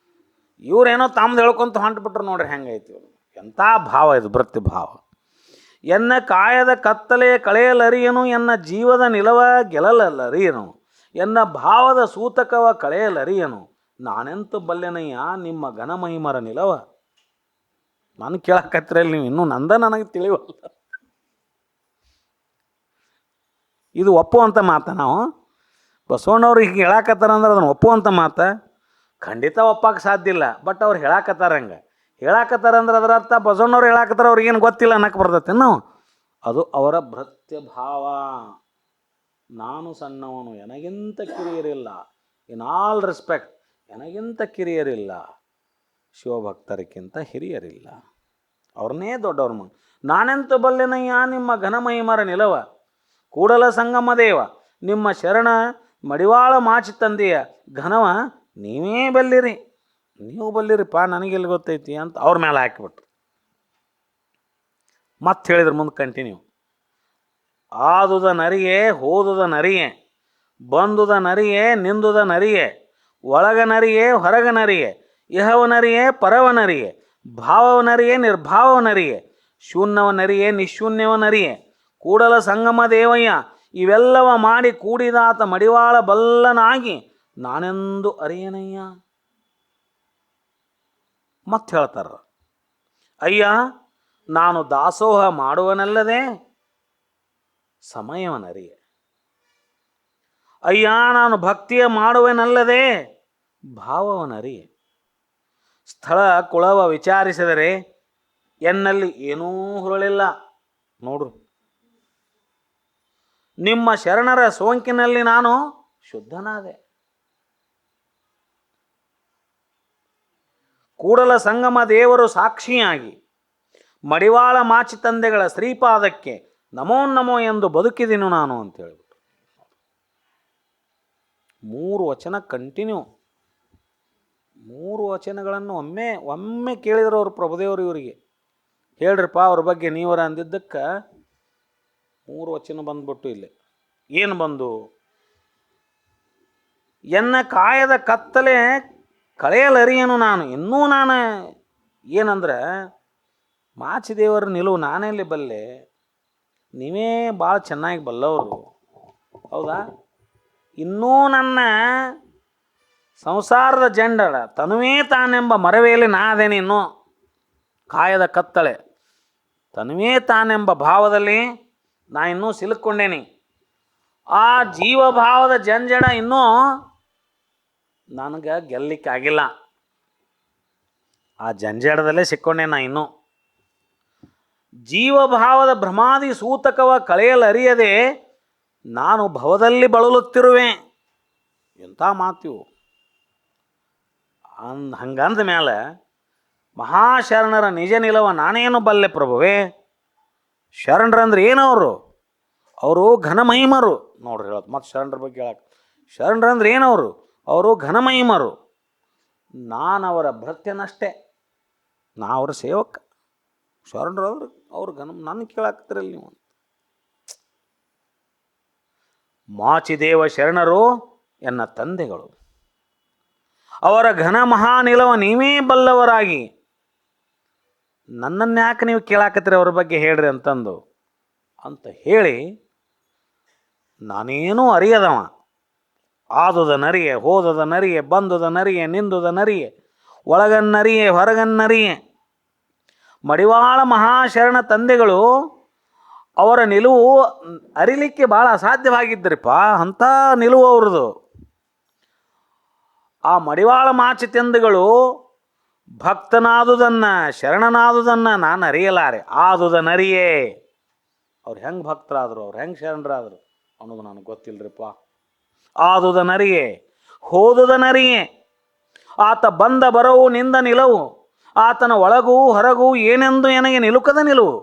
ಇವರೇನೋ ತಮ್ಮದು ಹೇಳ್ಕೊಂತ ಹೊಂಟ್ಬಿಟ್ರು. ನೋಡ್ರಿ ಹೆಂಗೈತಿ ಇವರು, ಎಂಥ ಭಾವ ಇದು, ಭೃತ್ಯ ಭಾವ. ಎನ್ನ ಕಾಯದ ಕತ್ತಲೆಯ ಕಳೆಯಲರಿಯನು, ಎನ್ನ ಜೀವದ ನಿಲವ ಗೆಲ್ಲಲರಿಯನು, ಎನ್ನ ಭಾವದ ಸೂತಕವ ಕಳೆಯಲರಿಯನು, ನಾನೆಂತ ಬಲ್ಲೆನಯ್ಯ ನಿಮ್ಮ ಘನಮಹಿಮರ ನಿಲವ. ನಾನು ಕೇಳಕತ್ತಿರಲ್ಲಿ ನೀವು ಇನ್ನೂ ನನಗೆ ತಿಳಿವಲ್ಲ. ಇದು ಒಪ್ಪುವಂಥ ಮಾತ. ನಾವು ಬಸವಣ್ಣವ್ರು ಹೀಗೆ ಹೇಳಾಕತ್ತಾರಂದ್ರೆ ಅದನ್ನು ಒಪ್ಪುವಂಥ ಮಾತ ಖಂಡಿತ ಒಪ್ಪಕ್ಕೆ ಸಾಧ್ಯ ಇಲ್ಲ. ಬಟ್ ಅವ್ರು ಹೇಳಾಕತ್ತಾರ ಹಂಗೆ ಹೇಳಾಕತ್ತಾರಂದ್ರೆ ಅದರ ಅರ್ಥ ಬಸವಣ್ಣವ್ರು ಹೇಳಾಕತ್ತಾರ, ಅವ್ರಿಗೇನು ಗೊತ್ತಿಲ್ಲ ಅನ್ನಕ್ಕೆ ಬರ್ತೈತೆ ನಾವು. ಅದು ಅವರ ಭೃತ್ಯ ಭಾವ. ನಾನು ಸಣ್ಣವನು, ನನಗಿಂತ ಕಿರಿಯರಿಲ್ಲ. ಇನ್ ಆಲ್ ರೆಸ್ಪೆಕ್ಟ್, ನನಗಿಂತ ಕಿರಿಯರಿಲ್ಲ, ಶಿವಭಕ್ತರಿಗಿಂತ ಹಿರಿಯರಿಲ್ಲ, ಅವ್ರನ್ನೇ ದೊಡ್ಡವ್ರ. ನಾನೆಂತ ಬಲ್ಲೆನಯ್ಯ ನಿಮ್ಮ ಘನಮಹಿಮರ ನಿಲವ, ಕೂಡಲ ಸಂಗಮ ದೇವ ನಿಮ್ಮ ಶರಣ ಮಡಿವಾಳ ಮಾಚಿ ತಂದೆಯ ಘನವ ನೀವೇ ಬಲ್ಲಿರಿ, ನೀವು ಬಲ್ಲಿರಿಪ್ಪ, ನನಗೆಲ್ಲಿ ಗೊತ್ತೈತಿ ಅಂತ ಅವ್ರ ಮೇಲೆ ಹಾಕಿಬಿಟ್ರು. ಮತ್ತೆ ಹೇಳಿದ್ರು ಮುಂದೆ ಕಂಟಿನ್ಯೂ. ಆದುದ ನರಿಯೇ ಹೋದುದ ನರಿಯೇ, ಬಂದುದ ನರಿಯೇ ನಿಂದುದ ನರಿಯೇ, ಒಳಗ ನರಿಯೇ ಹೊರಗ ನರಿಯೇ, ಇಹವ ನರಿಯೇ ಪರವ ನರಿಯೇ, ಭಾವವ ನರಿಯೇ ನಿರ್ಭಾವವ ನರಿಯೇ, ಶೂನ್ಯವ ನರಿಯೇ ನಿಶೂನ್ಯವ ನರಿಯೇ, ಕೂಡಲ ಸಂಗಮ ದೇವಯ್ಯ ಇವೆಲ್ಲವ ಮಾಡಿ ಕೂಡಿದಾತ ಮಡಿವಾಳ ಬಲ್ಲನಾಗಿ ನಾನೆಂದು ಅರಿಯನಯ್ಯ. ಮತ್ತೆ ಹೇಳ್ತಾರ, ಅಯ್ಯ ನಾನು ದಾಸೋಹ ಮಾಡುವನಲ್ಲದೆ ಸಮಯವನರಿಯೆ, ಅಯ್ಯ ನಾನು ಭಕ್ತಿಯ ಮಾಡುವೆನಲ್ಲದೆ ಭಾವವನರಿಯೆ, ಸ್ಥಳ ಕುಳವ ವಿಚಾರಿಸಿದರೆ ಎನ್ನಲ್ಲಿ ಏನೂ ಹುರಳಿಲ್ಲ. ನೋಡ್ರು, ನಿಮ್ಮ ಶರಣರ ಸೋಂಕಿನಲ್ಲಿ ನಾನು ಶುದ್ಧನಾದೆ. ಕೂಡಲ ಸಂಗಮ ದೇವರು ಸಾಕ್ಷಿಯಾಗಿ ಮಡಿವಾಳ ಮಾಚಿ ತಂದೆಗಳ ಶ್ರೀಪಾದಕ್ಕೆ ನಮೋ ನಮೋ ಎಂದು ಬದುಕಿದೆನು ನಾನು ಅಂತ ಹೇಳ್ಬಿಟ್ಟು 3 ವಚನ ಕಂಟಿನ್ಯೂ. 3 ವಚನಗಳನ್ನು ಒಮ್ಮೆ ಕೇಳಿದ್ರು ಅವರು ಪ್ರಭುದೇವರು ಇವರಿಗೆ. ಹೇಳ್ರಿಪ್ಪ ಅವ್ರ ಬಗ್ಗೆ ನೀವರ ಅಂದಿದ್ದಕ್ಕೆ 3 ವಚನ ಬಂದ್ಬಿಟ್ಟು ಇಲ್ಲಿ ಏನು ಬಂದು, ಎನ್ನ ಕಾಯದ ಕತ್ತಲೆ ಕಳೆಯಲರಿಯನು ನಾನು. ಇನ್ನೂ ನಾನು ಏನಂದ್ರೆ ಮಾಚಿದೇವರ ನಿಲುವು ನಾನೆಲ್ಲಿ ಬಲ್ಲೆ, ನೀವೇ ಭಾಳ ಚೆನ್ನಾಗಿ ಬಲ್ಲವರು, ಹೌದಾ? ಇನ್ನೂ ನನ್ನ ಸಂಸಾರದ ಜಂಡಳ ತನುವೇ ತಾನೆಂಬ ಮರವೇಲಿ ನಾ ಅದೇನೆ. ಇನ್ನೂ ಕಾಯದ ಕತ್ತಲೆ ತನುವೇ ತಾನೆಂಬ ಭಾವದಲ್ಲಿ ನಾ ಇನ್ನೂ ಸಿಲುಕೊಂಡೇನಿ. ಆ ಜೀವಭಾವದ ಜಂಜಡ ಇನ್ನೂ ನನಗೆ ಗೆಲ್ಲಿಕ್ಕಾಗಿಲ್ಲ. ಆ ಜಂಜಡದಲ್ಲೇ ಸಿಕ್ಕೊಂಡೆ ನಾ ಇನ್ನೂ. ಜೀವಭಾವದ ಭ್ರಮಾದಿ ಸೂತಕವ ಕಳೆಯಲರಿಯದೆ ನಾನು ಭವದಲ್ಲಿ ಬಳಲುತ್ತಿರುವೆ. ಎಂಥ ಮಾತಿವು! ಹಂಗಂದ ಮೇಲೆ ಮಹಾಶರಣರ ನಿಜ ನಿಲವ ನಾನೇನು ಬಲ್ಲೆ ಪ್ರಭುವೇ. ಶರಣರಂದ್ರೆ ಏನವರು? ಅವರು ಘನಮಹಿಮರು. ನೋಡ್ರಿ ಹೇಳೋದು ಮತ್ತು ಶರಣರ ಬಗ್ಗೆ ಹೇಳಕ್ಕೆ, ಶರಣರಂದ್ರೆ ಏನವರು? ಅವರು ಘನಮಹಿಮರು. ನಾನು ಅವರ ಭೃತ್ಯನಷ್ಟೇ, ನಾ ಅವರ ಸೇವಕ. ಶರಣರು ಅವ್ರು ನನ್ನ ಕೇಳಾಕ್ತಿರಲ್ಲ ನೀವು. ಮಾಚಿದೇವ ಶರಣರು ಎನ್ನ ತಂದೆಗಳು, ಅವರ ಘನ ಮಹಾನಿಲವ ನೀವೇ ಬಲ್ಲವರಾಗಿ ನನ್ನನ್ನು ಯಾಕೆ ನೀವು ಕೇಳಾಕತ್ತೀರಿ ಅವ್ರ ಬಗ್ಗೆ ಹೇಳ್ರಿ ಅಂತಂದು ಅಂತ ಹೇಳಿ, ನಾನೇನೂ ಅರಿಯದವ, ಆದುದ ನರಿಯೆ, ಹೋದದ ನರಿಯೆ, ಬಂದುದ ನರಿಯೆ, ನಿಂದುದ ನರಿಯೆ, ಒಳಗನ್ನರಿಯೆ, ಹೊರಗನ್ನರಿಯೆ. ಮಡಿವಾಳ ಮಹಾಶರಣ ತಂದೆಗಳು ಅವರ ನಿಲುವು ಅರಿಲಿಕ್ಕೆ ಭಾಳ ಅಸಾಧ್ಯವಾಗಿದ್ದರಿಪ್ಪ. ಅಂಥ ನಿಲುವು ಅವ್ರದ್ದು. ಆ ಮಡಿವಾಳ ಮಾಚಿ ತಂದೆಗಳು ಭಕ್ತನಾದುದನ್ನು, ಶರಣನಾದುದನ್ನು ನಾನು ಅರಿಯಲಾರೆ, ಆದುದ ನರಿಯೇ. ಅವ್ರು ಹೆಂಗೆ ಭಕ್ತರಾದರು, ಅವ್ರು ಹೆಂಗೆ ಶರಣರಾದರು ಅನ್ನೋದು ನನಗೆ ಗೊತ್ತಿಲ್ಲರಿಪ್ಪ. ಆದುದ ನರಿಯೇ, ಹೋದುದ ನರಿಯೇ. ಆತ ಬಂದ ಬರವು, ನಿಂದ ನಿಲವು, ಆತನ ಒಳಗೂ ಹೊರಗೂ ಏನೆಂದು ನನಗೆ ನಿಲುಕದ ನಿಲುವು.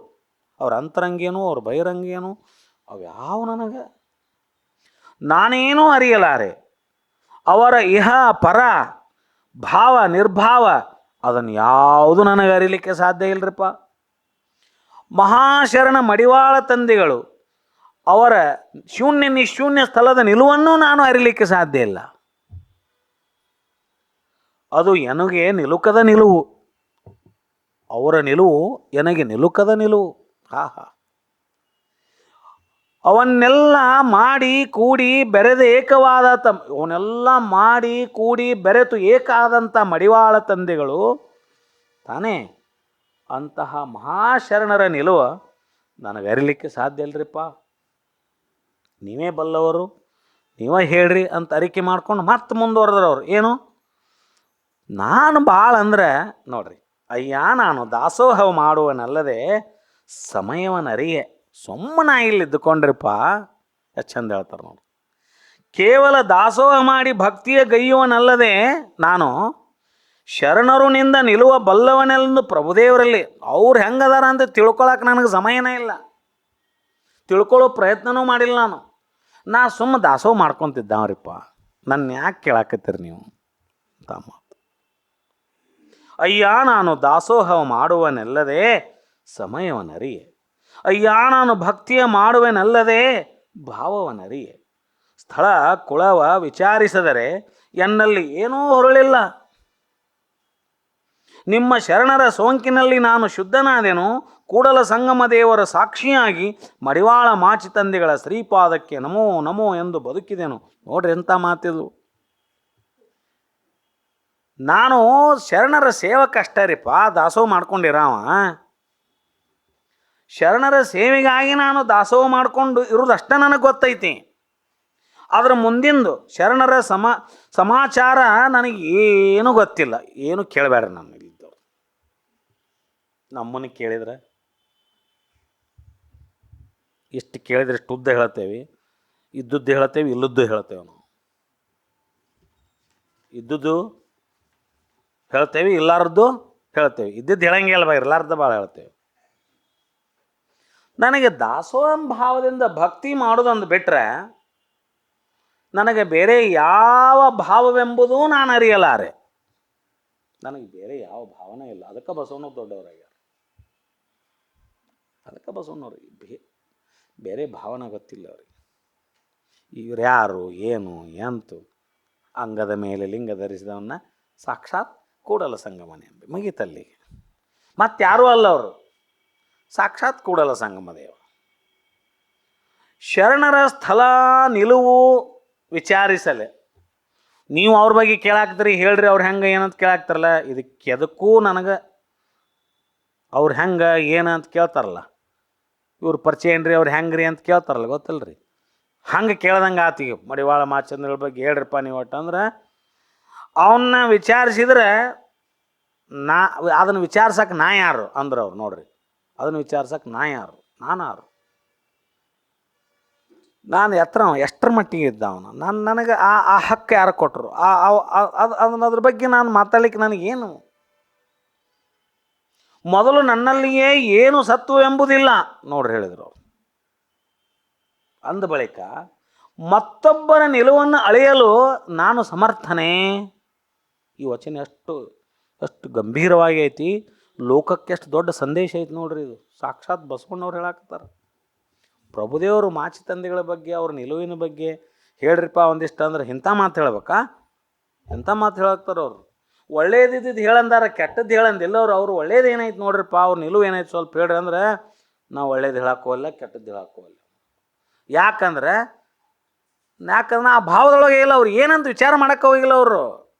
ಅವ್ರ ಅಂತರಂಗೇನು, ಅವ್ರ ಬಹಿರಂಗೇನು ಅವ್ಯಾವ ನನಗೆ ನಾನೇನೂ ಅರಿಯಲಾರೆ. ಅವರ ಇಹ ಪರ ಭಾವ ನಿರ್ಭಾವ ಅದನ್ನು ಯಾವುದು ನನಗೆ ಅರಿಲಿಕ್ಕೆ ಸಾಧ್ಯ ಇಲ್ಲರಿಪ್ಪ. ಮಹಾಶರಣ ಮಡಿವಾಳ ತಂದೆಗಳು ಅವರ ಶೂನ್ಯ ನಿಶೂನ್ಯ ಸ್ಥಳದ ನಿಲುವನ್ನು ನಾನು ಅರಿಲಿಕ್ಕೆ ಸಾಧ್ಯ ಇಲ್ಲ. ಅದು ನನಗೆ ನಿಲುಕದ ನಿಲುವು. ಅವರ ನಿಲುವು ನನಗೆ ನಿಲುಕದ ನಿಲುವು. ಅವನ್ನೆಲ್ಲ ಮಾಡಿ ಕೂಡಿ ಬೆರೆದು ಏಕವಾದ ಅವನ್ನೆಲ್ಲ ಮಾಡಿ ಕೂಡಿ ಬೆರೆತು ಏಕ ಆದಂಥ ಮಡಿವಾಳ ತಂದೆಗಳು ತಾನೇ ಅಂತಹ ಮಹಾಶರಣರ ನಿಲುವ ನನಗೆ ಅರಿಲಿಕ್ಕೆ ಸಾಧ್ಯ ಇಲ್ಲರಿಪ್ಪ. ನೀವೇ ಬಲ್ಲವರು, ನೀವೇ ಹೇಳ್ರಿ ಅಂತ ಅರಿಕೆ ಮಾಡ್ಕೊಂಡು ಮತ್ತೆ ಮುಂದುವರೆದ್ರು ಅವ್ರು. ಏನು ನಾನು ಭಾಳ ಅಂದ್ರೆ ನೋಡ್ರಿ, ಅಯ್ಯ ನಾನು ದಾಸೋಹ ಮಾಡುವನಲ್ಲದೆ ಸಮಯವನರಿಯೆ. ಸುಮ್ಮನೆ ಇಲ್ಲಿ ಇದ್ದುಕೊಂಡ್ರಿಪ್ಪ ಎಷ್ಟು ಚಂದ ಹೇಳ್ತಾರೆ ನೋಡಿ. ಕೇವಲ ದಾಸೋಹ ಮಾಡಿ ಭಕ್ತಿಯ ಗೈಯುವನಲ್ಲದೆ ನಾನು ಶರಣರು ನಿಂದ ನಿಲ್ಲುವ ಬಲ್ಲವನೆಂದು ಪ್ರಭುದೇವರಲ್ಲಿ ಅವ್ರು ಹೆಂಗದಾರ ಅಂತ ತಿಳ್ಕೊಳಕ್ಕೆ ನನಗೆ ಸಮಯನೇ ಇಲ್ಲ, ತಿಳ್ಕೊಳ್ಳೋ ಪ್ರಯತ್ನನೂ ಮಾಡಿಲ್ಲ. ನಾ ಸುಮ್ಮ ದಾಸೋಹ ಮಾಡ್ಕೊತಿದ್ದಾವ್ರಿಪ್ಪ, ನನ್ನ ಯಾಕೆ ಕೇಳಾಕತ್ತೀರಿ ನೀವು ತಮ್ಮ. ಅಯ್ಯ ನಾನು ದಾಸೋಹ ಮಾಡುವನೆಲ್ಲದೆ ಸಮಯವನರಿಯೆ. ಅಯ್ಯ ನಾನು ಭಕ್ತಿಯ ಮಾಡುವೆನಲ್ಲದೆ ಭಾವವನರಿಯೆ. ಸ್ಥಳ ಕುಳವ ವಿಚಾರಿಸಿದರೆ ಎನ್ನಲ್ಲಿ ಏನೂ ಹೊರಳಿಲ್ಲ. ನಿಮ್ಮ ಶರಣರ ಸೋಂಕಿನಲ್ಲಿ ನಾನು ಶುದ್ಧನಾದೆನು. ಕೂಡಲ ಸಂಗಮ ದೇವರ ಸಾಕ್ಷಿಯಾಗಿ ಮಡಿವಾಳ ಮಾಚಿ ತಂದೆಗಳ ಶ್ರೀಪಾದಕ್ಕೆ ನಮೋ ನಮೋ ಎಂದು ಬದುಕಿದೆನು. ನೋಡ್ರಿ ಎಂಥ ಮಾತಿದು. ನಾನು ಶರಣರ ಸೇವಕ ಅಷ್ಟೇ ರೀಪ, ದಾಸೋಹ ಮಾಡ್ಕೊಂಡಿರಾವ. ಶರಣರ ಸೇವೆಗಾಗಿ ನಾನು ದಾಸೋಹ ಮಾಡಿಕೊಂಡು ಇರೋದಷ್ಟೇ ನನಗೆ ಗೊತ್ತೈತಿ. ಅದರ ಮುಂದಿಂದು ಶರಣರ ಸಮಾಚಾರ ನನಗೆ ಏನೂ ಗೊತ್ತಿಲ್ಲ. ಏನು ಕೇಳಬೇಡ್ರಿ ನಮ್ಮ ಇಲ್ಲಿದ್ದವ್ರು. ನಮ್ಮನ್ನು ಕೇಳಿದ್ರೆ ಇಷ್ಟು ಕೇಳಿದ್ರೆ ಇಷ್ಟು ಉದ್ದ ಹೇಳ್ತೇವೆ, ಇದ್ದದ್ದು ಹೇಳ್ತೇವೆ, ಇಲ್ಲದ್ದು ಹೇಳ್ತೇವೆ. ನಾವು ಇದ್ದದ್ದು ಹೇಳ್ತೇವೆ, ಇಲ್ಲಾರದ್ದು ಹೇಳ್ತೇವೆ. ಇದ್ದದ್ದು ಹೇಳಂಗೆ ಅಲ್ವ, ಇರ್ಲಾರ್ದು ಭಾಳ ಹೇಳ್ತೇವೆ. ನನಗೆ ದಾಸೋಹ ಭಾವದಿಂದ ಭಕ್ತಿ ಮಾಡೋದಂದು ಬಿಟ್ಟರೆ ನನಗೆ ಬೇರೆ ಯಾವ ಭಾವವೆಂಬುದೂ ನಾನು ಅರಿಯಲಾರೆ. ನನಗೆ ಬೇರೆ ಯಾವ ಭಾವನೆ ಇಲ್ಲ. ಅದಕ್ಕೆ ಬಸವಣ್ಣವ್ರು ದೊಡ್ಡವರಾಗ್ಯಾರ. ಅದಕ್ಕೆ ಬಸವಣ್ಣವ್ರಿಗೆ ಬೇರೆ ಭಾವನೆ ಗೊತ್ತಿಲ್ಲ ಅವ್ರಿಗೆ. ಇವ್ರು ಯಾರು, ಏನು, ಎಂತು, ಅಂಗದ ಮೇಲೆ ಲಿಂಗ ಧರಿಸಿದವನ್ನ ಸಾಕ್ಷಾತ್ ಕೂಡಲ ಸಂಗಮನೆ ಎಂಬ ಮುಗೀತಲ್ಲಿಗೆ. ಮತ್ತಾರೂ ಅಲ್ಲ ಅವರು, ಸಾಕ್ಷಾತ್ ಕೂಡಲ ಸಂಗಮ ದೇವ. ಶರಣರ ಸ್ಥಳ ನಿಲುವು ವಿಚಾರಿಸಲೆ ನೀವು ಅವ್ರ ಬಗ್ಗೆ ಕೇಳಾಕ್ತೀರಿ, ಹೇಳ್ರಿ ಅವ್ರು ಹೆಂಗೆ ಏನಂತ ಕೇಳಾಕ್ತಾರಲ್ಲ. ಇದಕ್ಕೆ ಎದಕ್ಕೂ ನನಗೆ ಅವ್ರು ಹೆಂಗೆ ಏನಂತ ಕೇಳ್ತಾರಲ್ಲ, ಇವ್ರ ಪರಿಚಯ ಏನ್ರಿ, ಅವ್ರು ಹೆಂಗೆ ರೀ ಅಂತ ಕೇಳ್ತಾರಲ್ಲ, ಗೊತ್ತಲ್ರಿ. ಹಂಗೆ ಕೇಳ್ದಂಗೆ ಆತೀಗ ಮಡಿವಾಳ ಮಾಚಂದ್ರ ಬಗ್ಗೆ ಹೇಳ್ರಿಪ್ಪ ನೀವು ಒಟ್ಟು ಅಂದ್ರೆ ಅವನ್ನ ವಿಚಾರಿಸಿದ್ರೆ ಅದನ್ನು ವಿಚಾರ್ಸಕ್ಕೆ ನಾ ಯಾರು ಅಂದ್ರೆ ಅವ್ರು ನೋಡ್ರಿ, ಅದನ್ನು ವಿಚಾರ್ಸಕ್ಕೆ ನಾ ಯಾರು, ನಾನು ಯಾರು, ನಾನು ಎಷ್ಟರ ಮಟ್ಟಿಗೆ ಇದ್ದ ಅವನು, ನನಗೆ ಆ ಹಕ್ಕು ಯಾರು ಕೊಟ್ಟರು, ಅದ್ರ ಬಗ್ಗೆ ನಾನು ಮಾತಾಡ್ಲಿಕ್ಕೆ ನನಗೇನು. ಮೊದಲು ನನ್ನಲ್ಲಿಯೇ ಏನು ಸತ್ವವೆಂಬುದಿಲ್ಲ ನೋಡ್ರಿ ಹೇಳಿದರು ಅವರು. ಅಂದ ಬಳಿಕ ಮತ್ತೊಬ್ಬರ ನಿಲುವನ್ನು ಅಳೆಯಲು ನಾನು ಸಮರ್ಥನೆ. ಈ ವಚನ ಎಷ್ಟು ಗಂಭೀರವಾಗಿ ಐತಿ, ಲೋಕಕ್ಕೆ ಎಷ್ಟು ದೊಡ್ಡ ಸಂದೇಶ ಐತಿ ನೋಡ್ರಿ. ಇದು ಸಾಕ್ಷಾತ್ ಬಸವಣ್ಣವ್ರು ಹೇಳಾಕತ್ತಾರೆ. ಪ್ರಭುದೇವರು ಮಾಚಿ ತಂದೆಗಳ ಬಗ್ಗೆ, ಅವ್ರ ನಿಲುವಿನ ಬಗ್ಗೆ ಹೇಳ್ರಿಪ್ಪ ಒಂದಿಷ್ಟು ಅಂದ್ರೆ ಇಂಥ ಮಾತು ಹೇಳ್ಬೇಕಾ? ಎಂಥ ಮಾತು ಹೇಳಾಕ್ತಾರೆ ಅವರು. ಒಳ್ಳೇದಿದ್ದು ಹೇಳಂದಾರ, ಕೆಟ್ಟದ್ದು ಹೇಳಂದಿಲ್ಲ ಅವ್ರು ಒಳ್ಳೇದು ಏನೈತೆ ನೋಡ್ರಿಪ್ಪ, ಅವ್ರ ನಿಲುವು ಏನೈತೆ ಸ್ವಲ್ಪ ಹೇಳ್ರಿ ಅಂದ್ರೆ ನಾವು ಒಳ್ಳೇದು ಹೇಳಕ್ಕೋಲ್ಲ, ಕೆಟ್ಟದ್ದು ಹೇಳಕ್ಕೋಲ್ಲ. ಯಾಕಂದ್ರೆ ಆ ಭಾವದೊಳಗೆ ಇಲ್ಲ. ಅವ್ರು ಏನಂತ ವಿಚಾರ ಮಾಡೋಕ್ಕೆ ಹೋಗಿಲ್ಲ.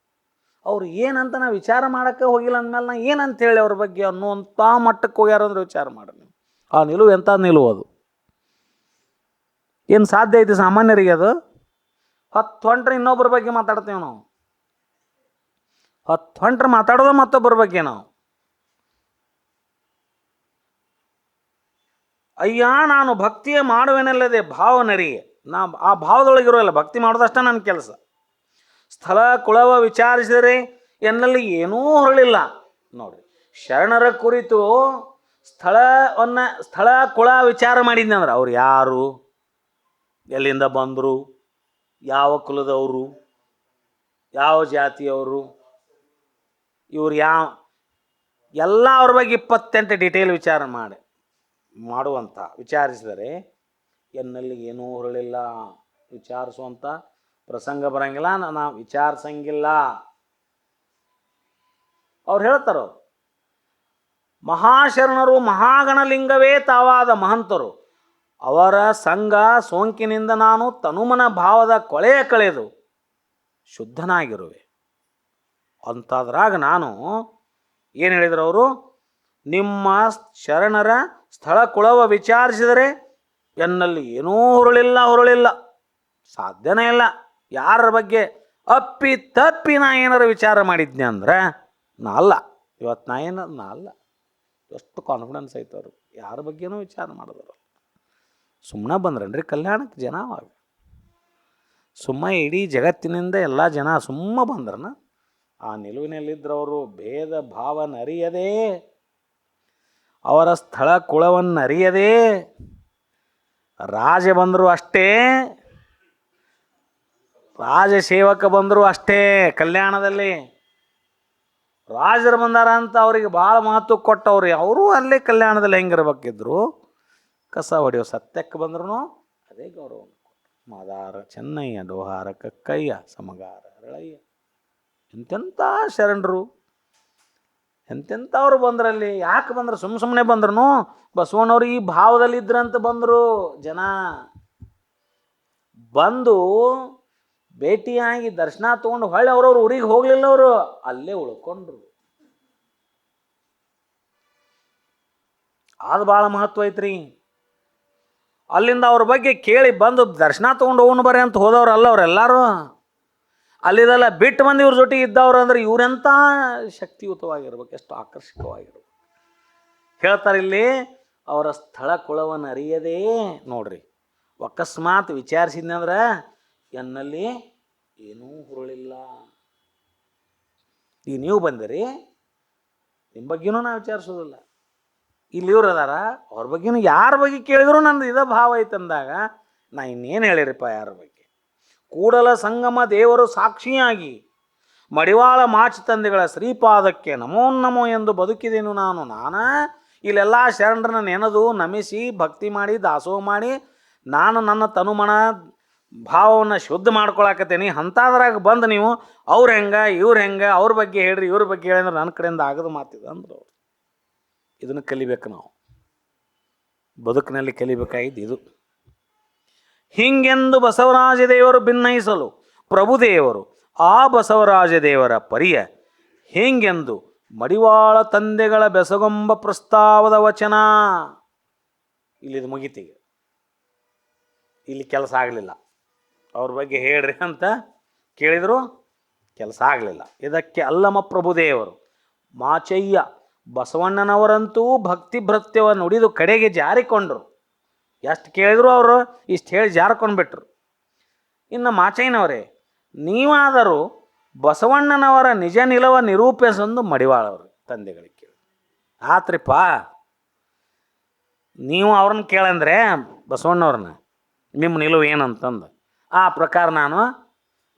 ಅವ್ರು ಏನಂತ ನಾವು ವಿಚಾರ ಮಾಡೋಕ್ಕೆ ಹೋಗಿಲ್ಲ ಅಂದಮೇಲೆ ನಾ ಏನಂತ ಹೇಳಿ ಅವ್ರ ಬಗ್ಗೆ ಅನ್ನುವಂಥ ಮಟ್ಟಕ್ಕೆ ಹೋಗ್ಯಾರ ಅಂದ್ರೆ ವಿಚಾರ ಮಾಡಿ. ಆ ನಿಲುವು ಎಂಥ ನಿಲುವು ಅದು? ಏನು ಸಾಧ್ಯ ಐತಿ ಸಾಮಾನ್ಯರಿಗೆ? ಅದು 10 ಹೊಂಟ್ರೆ ಇನ್ನೊಬ್ಬರ ಬಗ್ಗೆ ಮಾತಾಡ್ತೇವೆ ನಾವು. 10 ಹೊಂಟ್ರೆ ಮಾತಾಡೋದು ಮತ್ತೊಬ್ಬರ ಬಗ್ಗೆ ನಾವು. ಅಯ್ಯ ನಾನು ಭಕ್ತಿಯೇ ಮಾಡುವೆನಲ್ಲದೆ ಭಾವನರಿಗೆ, ನಾ ಆ ಭಾವದೊಳಗಿರೋಲ್ಲ, ಭಕ್ತಿ ಮಾಡೋದಷ್ಟೇ ನನ್ನ ಕೆಲಸ. ಸ್ಥಳ ಕುಳವ ವಿಚಾರಿಸಿದರೆ ಎನ್ನಲ್ಲಿ ಏನೂ ಹೊರಳಿಲ್ಲ. ನೋಡ್ರಿ, ಶರಣರ ಕುರಿತು ಸ್ಥಳ ಕುಳ ವಿಚಾರ ಮಾಡಿದ್ನಿ ಅಂದ್ರೆ ಅವ್ರು ಯಾರು, ಎಲ್ಲಿಂದ ಬಂದರು, ಯಾವ ಕುಲದವರು, ಯಾವ ಜಾತಿಯವರು, ಇವ್ರು ಎಲ್ಲ ಅವ್ರ ಬಗ್ಗೆ 28 ಡೀಟೇಲ್ ವಿಚಾರ ಮಾಡುವಂಥ ವಿಚಾರಿಸಿದರೆ ಎನ್ನಲ್ಲಿ ಏನೂ ಹೊರಳಿಲ್ಲ. ವಿಚಾರಿಸುವಂಥ ಪ್ರಸಂಗ ಬರಂಗಿಲ್ಲ, ನಾನು ವಿಚಾರಿಸಂಗಿಲ್ಲ. ಅವ್ರು ಹೇಳ್ತಾರೋ, ಮಹಾಶರಣರು ಮಹಾಗಣಲಿಂಗವೇ ತಾವಾದ ಮಹಂತರು, ಅವರ ಸಂಘ ಸೋಂಕಿನಿಂದ ನಾನು ತನುಮನ ಭಾವದ ಕೊಳೆಯ ಕಳೆದು ಶುದ್ಧನಾಗಿರುವೆ. ಅಂತಾದ್ರಾಗ ನಾನು ಏನು ಹೇಳಿದ್ರು ಅವರು, ನಿಮ್ಮ ಶರಣರ ಸ್ಥಳ ಕುಳವ ವಿಚಾರಿಸಿದರೆ ಎನ್ನಲ್ಲಿ ಏನೂ ಹೊರಳಿಲ್ಲ, ಸಾಧ್ಯನೇ ಇಲ್ಲ. ಯಾರ ಬಗ್ಗೆ ಅಪ್ಪಿ ತಪ್ಪಿ ನಾ ಏನಾರು ವಿಚಾರ ಮಾಡಿದ್ನಿ ಅಂದ್ರೆ ನಾ ಅಲ್ಲ. ಇವತ್ತು ನಾ ಅಲ್ಲ. ಎಷ್ಟು ಕಾನ್ಫಿಡೆನ್ಸ್ ಐತೆ ಅವ್ರಿಗೆ, ಯಾರ ಬಗ್ಗೆನೂ ವಿಚಾರ ಮಾಡಿದ್ರು. ಸುಮ್ಮನೆ ಬಂದ್ರನ್ರಿ ಕಲ್ಯಾಣಕ್ಕೆ ಜನ. ಅವಾಗ ಸುಮ್ಮ ಇಡೀ ಜಗತ್ತಿನಿಂದ ಎಲ್ಲ ಜನ ಸುಮ್ಮ ಬಂದ್ರನ. ಆ ನಿಲುವಿನಲ್ಲಿದ್ದರವರು ಭೇದ ಭಾವನರಿಯದೇ, ಅವರ ಸ್ಥಳ ಕುಳವನ್ನರಿಯದೇ, ರಾಜ ಬಂದರು ಅಷ್ಟೇ, ರಾಜಸೇವಕ ಬಂದರು ಅಷ್ಟೇ. ಕಲ್ಯಾಣದಲ್ಲಿ ರಾಜರು ಬಂದಾರ ಅಂತ ಅವರಿಗೆ ಭಾಳ ಮಹತ್ವ ಕೊಟ್ಟವ್ರು. ಅವರು ಅಲ್ಲೇ ಕಲ್ಯಾಣದಲ್ಲಿ ಹೆಂಗಿರ್ಬೇಕಿದ್ರು, ಕಸ ಹೊಡೆಯೋ ಸತ್ಯಕ್ಕೆ ಬಂದ್ರು ಅದೇ ಗೌರವ. ಮಾದಾರ ಚೆನ್ನಯ್ಯ, ಡೋಹಾರ ಕಕ್ಕಯ್ಯ, ಸಮಗಾರ ಹರಳಯ್ಯ, ಎಂತೆಂಥ ಶರಣರು, ಎಂತೆಂಥವ್ರು ಬಂದ್ರಲ್ಲಿ. ಯಾಕೆ ಬಂದ್ರು? ಸುಮ್ಮನೆ ಬಂದ್ರು. ಬಸವಣ್ಣವ್ರು ಈ ಭಾವದಲ್ಲಿ ಇದ್ರಂತ ಬಂದರು. ಜನ ಬಂದು ಭೇಟಿಯಾಗಿ ದರ್ಶನ ತೊಗೊಂಡು ಹೊಳ್ಳಿ ಅವ್ರವ್ರ ಊರಿಗೆ ಹೋಗಲಿಲ್ಲ. ಅವರು ಅಲ್ಲೇ ಉಳ್ಕೊಂಡ್ರು. ಅದು ಭಾಳ ಮಹತ್ವ ಐತ್ರಿ. ಅಲ್ಲಿಂದ ಅವ್ರ ಬಗ್ಗೆ ಕೇಳಿ ಬಂದು ದರ್ಶನ ತೊಗೊಂಡು ಹೋಗೋಣ ಬರ್ರಿ ಅಂತ ಹೋದವ್ರಲ್ಲ ಅವರೆಲ್ಲರೂ. ಅಲ್ಲಿದೆಲ್ಲ ಬಿಟ್ಟು ಬಂದು ಇವ್ರ ಜೊತೆಗೆ ಇದ್ದವ್ರು ಅಂದ್ರೆ ಇವರೆಂಥ ಶಕ್ತಿಯುತವಾಗಿರ್ಬೇಕು, ಎಷ್ಟು ಆಕರ್ಷಕವಾಗಿರ್ಬೇಕು. ಹೇಳ್ತಾರೆ ಇಲ್ಲಿ, ಅವರ ಸ್ಥಳ ಕುಳವನ್ನು ಅರಿಯದೇ. ನೋಡ್ರಿ, ಅಕಸ್ಮಾತ್ ವಿಚಾರಿಸಿದ್ನಿ ಅಂದ್ರೆ ಎನ್ನಲ್ಲಿ ಏನೂ ಹುರುಳಿಲ್ಲ. ಈಗ ನೀವು ಬಂದಿರಿ, ನಿಮ್ಮ ಬಗ್ಗೆನೂ ನಾ ವಿಚಾರಿಸೋದಿಲ್ಲ. ಇಲ್ಲಿ ಇವ್ರು ಅದಾರ, ಅವ್ರ ಬಗ್ಗೆನೂ ಯಾರ ಬಗ್ಗೆ ಕೇಳಿದ್ರು ನಂದು ಇದೇ ಭಾವ ಐತಂದಾಗ ನಾ ಇನ್ನೇನು ಹೇಳಿರಿಪ್ಪ ಯಾರ ಬಗ್ಗೆ. ಕೂಡಲ ಸಂಗಮ ದೇವರು ಸಾಕ್ಷಿಯಾಗಿ ಮಡಿವಾಳ ಮಾಚಿ ತಂದೆಗಳ ಶ್ರೀಪಾದಕ್ಕೆ ನಮೋ ಎಂದು ಬದುಕಿದೆನು ನಾನು. ಇಲ್ಲೆಲ್ಲ ಶರಣರನ್ನ ನೆನೆದು ನಮಿಸಿ ಭಕ್ತಿ ಮಾಡಿ ದಾಸೋಹ ಮಾಡಿ ನಾನು ನನ್ನ ತನುಮನ ಭಾವವನ್ನು ಶುದ್ಧ ಮಾಡ್ಕೊಳಕತ್ತೇನೆ. ಅಂಥದ್ರಾಗ ಬಂದು ನೀವು ಅವ್ರು ಹೆಂಗೆ ಇವ್ರು ಹೆಂಗೆ, ಅವ್ರ ಬಗ್ಗೆ ಹೇಳ್ರಿ ಇವ್ರ ಬಗ್ಗೆ ಹೇಳಿದ್ರೆ ನನ್ನ ಕಡೆಯಿಂದ ಆಗದು ಮಾತಿದೆ ಅಂದರು. ಇದನ್ನು ಕಲಿಬೇಕು ನಾವು, ಬದುಕಿನಲ್ಲಿ ಕಲಿಬೇಕಾಗಿದ್ದು ಇದು. ಹಿಂಗೆಂದು ಬಸವರಾಜ ದೇವರು ಭಿನ್ನಯಿಸಲು ಪ್ರಭುದೇವರು ಆ ಬಸವರಾಜ ದೇವರ ಪರಿಯ ಹಿಂಗೆಂದು ಮಡಿವಾಳ ತಂದೆಗಳ ಬೆಸಗೊಂಬ ಪ್ರಸ್ತಾವದ ವಚನ. ಇಲ್ಲಿದು ಮುಗಿತೀಗ, ಇಲ್ಲಿ ಕೆಲಸ ಆಗಲಿಲ್ಲ. ಅವ್ರ ಬಗ್ಗೆ ಹೇಳ್ರಿ ಅಂತ ಕೇಳಿದರು, ಕೆಲಸ ಆಗಲಿಲ್ಲ. ಇದಕ್ಕೆ ಅಲ್ಲಮ ಪ್ರಭುದೇವರು ಮಾಚಯ್ಯ ಬಸವಣ್ಣನವರಂತೂ ಭಕ್ತಿ ಭೃತ್ಯವನ್ನು ನುಡಿದು ಕಡೆಗೆ ಜಾರಿಕೊಂಡರು. ಎಷ್ಟು ಕೇಳಿದ್ರು ಅವರು ಇಷ್ಟು ಹೇಳಿ ಜಾರ್ಕೊಂಡ್ಬಿಟ್ರು. ಇನ್ನು ಮಾಚಯ್ಯನವರೇ, ನೀವಾದರೂ ಬಸವಣ್ಣನವರ ನಿಜ ನಿಲವ ನಿರೂಪಿಸೊಂದು ಮಡಿವಾಳವರು ತಂದೆಗಳಿಗೆ ಕೇಳಿ ಆತ್ರಿಪ್ಪ. ನೀವು ಅವ್ರನ್ನ ಕೇಳಂದ್ರೆ ಬಸವಣ್ಣವ್ರನ್ನ ನಿಮ್ಮ ನಿಲುವು ಏನಂತಂದು ಆ ಪ್ರಕಾರ ನಾನು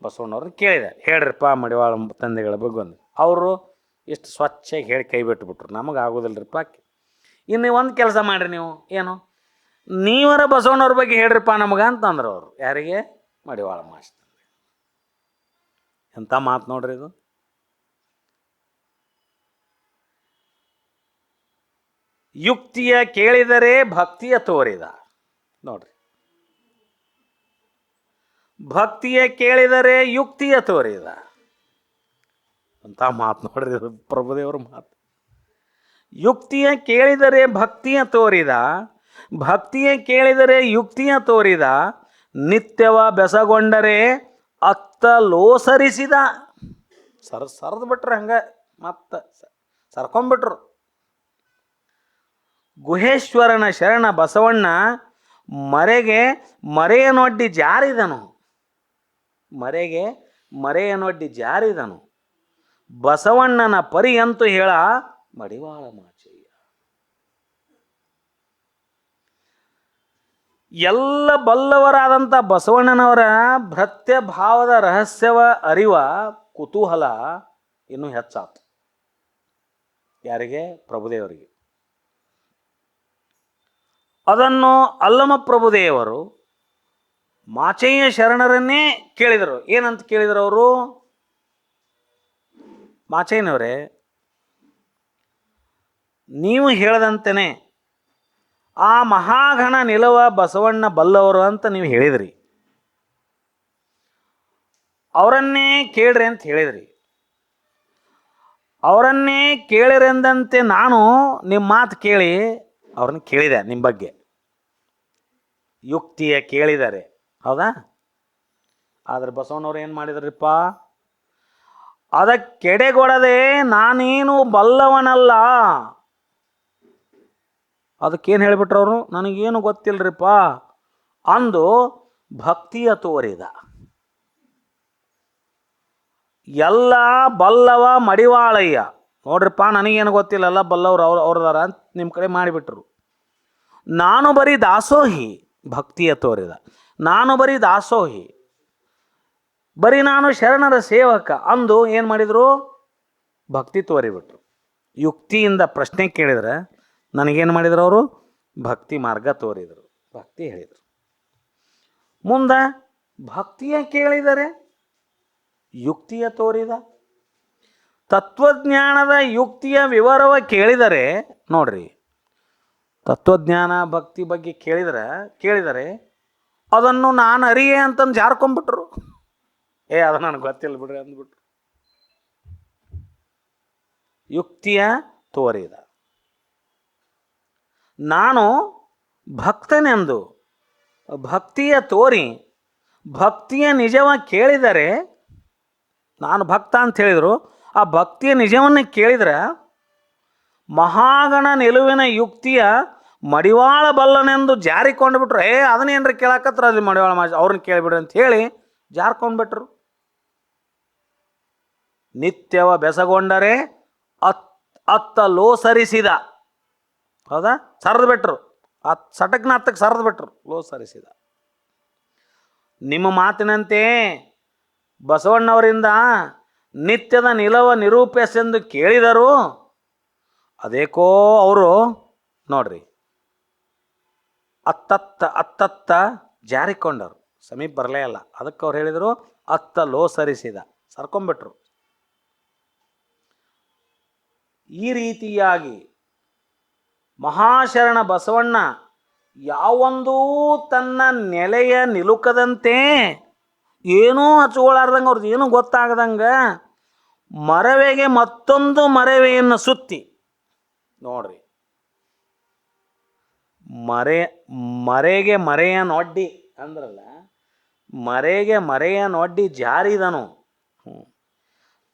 ಬಸವಣ್ಣವ್ರನ್ನ ಕೇಳಿದೆ. ಹೇಳ್ರಿಪ್ಪ ಮಡಿವಾಳ ತಂದೆಗಳ ಬಗ್ಗೆ ಒಂದು. ಅವರು ಎಷ್ಟು ಸ್ವಚ್ಛಾಗಿ ಹೇಳಿ ಕೈ ಬಿಟ್ಟುಬಿಟ್ರು. ನಮಗೆ ಆಗೋದಿಲ್ಲರಿಪ್ಪ. ಇನ್ನು ಒಂದು ಕೆಲಸ ಮಾಡಿರಿ ನೀವು, ಏನು ನೀವರ ಬಸವಣ್ಣವ್ರ ಬಗ್ಗೆ ಹೇಳ್ರಿಪ್ಪ ನಮಗೆ ಅಂತಂದ್ರು ಅವರು. ಯಾರಿಗೆ? ಮಡಿವಾಳ ಮಾಸ್ತ. ಎಂಥ ಮಾತು ನೋಡ್ರಿ ಇದು. ಯುಕ್ತಿಯ ಕೇಳಿದರೆ ಭಕ್ತಿಯ ತೋರಿದ. ನೋಡ್ರಿ, ಭಕ್ತಿಯ ಕೇಳಿದರೆ ಯುಕ್ತಿಯ ತೋರಿದ ಅಂತ ಮಾತು ನೋಡ್ರಿ, ಇದು ಪ್ರಭುದೇವರ ಮಾತು. ಯುಕ್ತಿಯ ಕೇಳಿದರೆ ಭಕ್ತಿಯ ತೋರಿದ, ಭಕ್ತಿಯ ಕೇಳಿದರೆ ಯುಕ್ತಿಯ ತೋರಿದ, ನಿತ್ಯವ ಬೆಸಗೊಂಡರೆ ಅತ್ತ ಲೋಸರಿಸಿದ. ಸರದು ಬಿಟ್ರು, ಹಂಗೆ ಮತ್ತೆ ಸರ್ಕೊಂಬಿಟ್ರು. ಗುಹೇಶ್ವರನ ಶರಣ ಬಸವಣ್ಣ ಮರೆಗೆ ಮರೆಯನೊಡ್ಡಿ ಜಾರಿದನು, ಮರೆಗೆ ಮರೆಯನೊಡ್ಡಿ ಜಾರಿದನು. ಬಸವಣ್ಣನ ಪರಿಯಂತೂ ಹೇಳ ಮಡಿವಾಳ ಮಾಚಯ್ಯ. ಎಲ್ಲ ಬಲ್ಲವರಾದಂಥ ಬಸವಣ್ಣನವರ ಭೃತ್ಯ ಭಾವದ ರಹಸ್ಯವ ಅರಿವ ಕುತೂಹಲ ಇನ್ನೂ ಹೆಚ್ಚಾತು. ಯಾರಿಗೆ? ಪ್ರಭುದೇವರಿಗೆ. ಅದನ್ನು ಅಲ್ಲಮ ಪ್ರಭುದೇವರು ಮಾಚಯ್ಯ ಶರಣರನ್ನೇ ಕೇಳಿದರು. ಏನಂತ ಕೇಳಿದರು ಅವರು? ಮಾಚಯ್ಯನವರೇ, ನೀವು ಹೇಳದಂತೆಯೇ ಆ ಮಹಾಗಣ ನಿಲವ ಬಸವಣ್ಣ ಬಲ್ಲವರು ಅಂತ ನೀವು ಹೇಳಿದ್ರಿ, ಅವರನ್ನೇ ಕೇಳ್ರಿ ಅಂತ ಹೇಳಿದ್ರಿ. ಅವರನ್ನೇ ಕೇಳಿರೆಂದಂತೆ ನಾನು ನಿಮ್ಮ ಮಾತು ಕೇಳಿ ಅವ್ರನ್ನ ಕೇಳಿದೆ ನಿಮ್ಮ ಬಗ್ಗೆ. ಯುಕ್ತಿಯ ಕೇಳಿದರೆ, ಹೌದಾ? ಆದರೆ ಬಸವಣ್ಣವ್ರು ಏನು ಮಾಡಿದ್ರಪ್ಪ? ಅದಕ್ಕೆಡೆಗೊಡದೆ ನಾನೇನು ಬಲ್ಲವನಲ್ಲ. ಅದಕ್ಕೇನು ಹೇಳಿಬಿಟ್ರು ಅವರು? ನನಗೇನು ಗೊತ್ತಿಲ್ಲರಿಪ್ಪ ಅಂದು ಭಕ್ತಿಯ ತೋರಿದ. ಎಲ್ಲ ಬಲ್ಲವ ಮಡಿವಾಳಯ್ಯ. ನೋಡ್ರಿಪ್ಪ, ನನಗೇನು ಗೊತ್ತಿಲ್ಲಲ್ಲ, ಬಲ್ಲವ್ರು ಅವ್ರದಾರ ಅಂತ ನಿಮ್ಮ ಕಡೆ ಮಾಡಿಬಿಟ್ರು. ನಾನು ಬರೀ ದಾಸೋಹಿ, ಭಕ್ತಿಯ ತೋರಿದ. ನಾನು ಬರೀ ದಾಸೋಹಿ, ಬರೀ ನಾನು ಶರಣರ ಸೇವಕ ಅಂದು ಏನು ಮಾಡಿದರು? ಭಕ್ತಿ ತೋರಿಬಿಟ್ರು. ಯುಕ್ತಿಯಿಂದ ಪ್ರಶ್ನೆ ಕೇಳಿದ್ರೆ ನನಗೇನು ಮಾಡಿದ್ರು ಅವರು? ಭಕ್ತಿ ಮಾರ್ಗ ತೋರಿದರು, ಭಕ್ತಿ ಹೇಳಿದರು. ಮುಂದೆ ಭಕ್ತಿಯ ಕೇಳಿದರೆ ಯುಕ್ತಿಯ ತೋರಿದ. ತತ್ವಜ್ಞಾನದ ಯುಕ್ತಿಯ ವಿವರವ ಕೇಳಿದರೆ, ನೋಡ್ರಿ, ತತ್ವಜ್ಞಾನ ಭಕ್ತಿ ಬಗ್ಗೆ ಕೇಳಿದರೆ ಅದನ್ನು ನಾನು ಅರಿಯೇ ಅಂತಂದು ಜಾರ್ಕೊಂಡ್ಬಿಟ್ರು. ಅದು ನನಗೆ ಗೊತ್ತಿಲ್ಲ ಬಿಡ್ರಿ ಅಂದ್ಬಿಟ್ರು. ಯುಕ್ತಿಯ ತೋರಿದ. ನಾನು ಭಕ್ತನೆಂದು ಭಕ್ತಿಯ ತೋರಿ ಭಕ್ತಿಯ ನಿಜವ ಕೇಳಿದರೆ, ನಾನು ಭಕ್ತ ಅಂತ ಹೇಳಿದರು, ಆ ಭಕ್ತಿಯ ನಿಜವನ್ನು ಕೇಳಿದ್ರೆ ಮಹಾಗಣ ನಿಲುವಿನ ಯುಕ್ತಿಯ ಮಡಿವಾಳ ಬಲ್ಲನೆಂದು ಜಾರಿಕೊಂಡ್ಬಿಟ್ರು. ಅದನ್ನೇನ್ರಿ ಕೇಳಕತ್ರ ಅಲ್ಲಿ ಮಡಿವಾಳ ಅವ್ರನ್ನ ಕೇಳಿಬಿಡ್ರಿ ಅಂತ ಹೇಳಿ ಜಾರ್ಕೊಂಡ್ಬಿಟ್ರು. ನಿತ್ಯವ ಬೆಸಗೊಂಡರೆ ಅತ್ತ ಲೋಸರಿಸಿದ. ಹೌದಾ? ಸರಿದು ಬಿಟ್ರು, ಸಟಕ್ನ ಹತ್ತಕ್ಕೆ ಸರಿದು ಬಿಟ್ರು, ಲೋಸರಿಸಿದ. ನಿಮ್ಮ ಮಾತಿನಂತೆ ಬಸವಣ್ಣವರಿಂದ ನಿತ್ಯದ ನಿಲವ ನಿರೂಪಿಸೆಂದು ಕೇಳಿದರು. ಅದೇಕೋ ಅವರು ನೋಡ್ರಿ ಅತ್ತತ್ತ ಜಾರಿಕೊಂಡರು, ಸಮೀಪ ಬರಲೇ ಅಲ್ಲ. ಅದಕ್ಕೆ ಅವ್ರು ಹೇಳಿದರು ಅತ್ತ ಲೋಸರಿಸಿದ, ಸರ್ಕೊಂಬಿಟ್ರು. ಈ ರೀತಿಯಾಗಿ ಮಹಾಶರಣ ಬಸವಣ್ಣ ಯಾವೊಂದೂ ತನ್ನ ನೆಲೆಯ ನಿಲುಕದಂತೆ, ಏನೂ ಹಚ್ಕೊಳಾರ್ದಂಗೆ, ಅವ್ರದ್ದು ಏನೂ ಗೊತ್ತಾಗದಂಗೆ ಮರವೆಗೆ ಮತ್ತೊಂದು ಮರವೆಯನ್ನು ಸುತ್ತಿ, ನೋಡ್ರಿ, ಮರೆಗೆ ಮರೆಯನ್ನೊಡ್ಡಿ ಅಂದ್ರಲ್ಲ, ಮರೆಗೆ ಮರೆಯನ್ನೊಡ್ಡಿ ಜಾರಿದನು.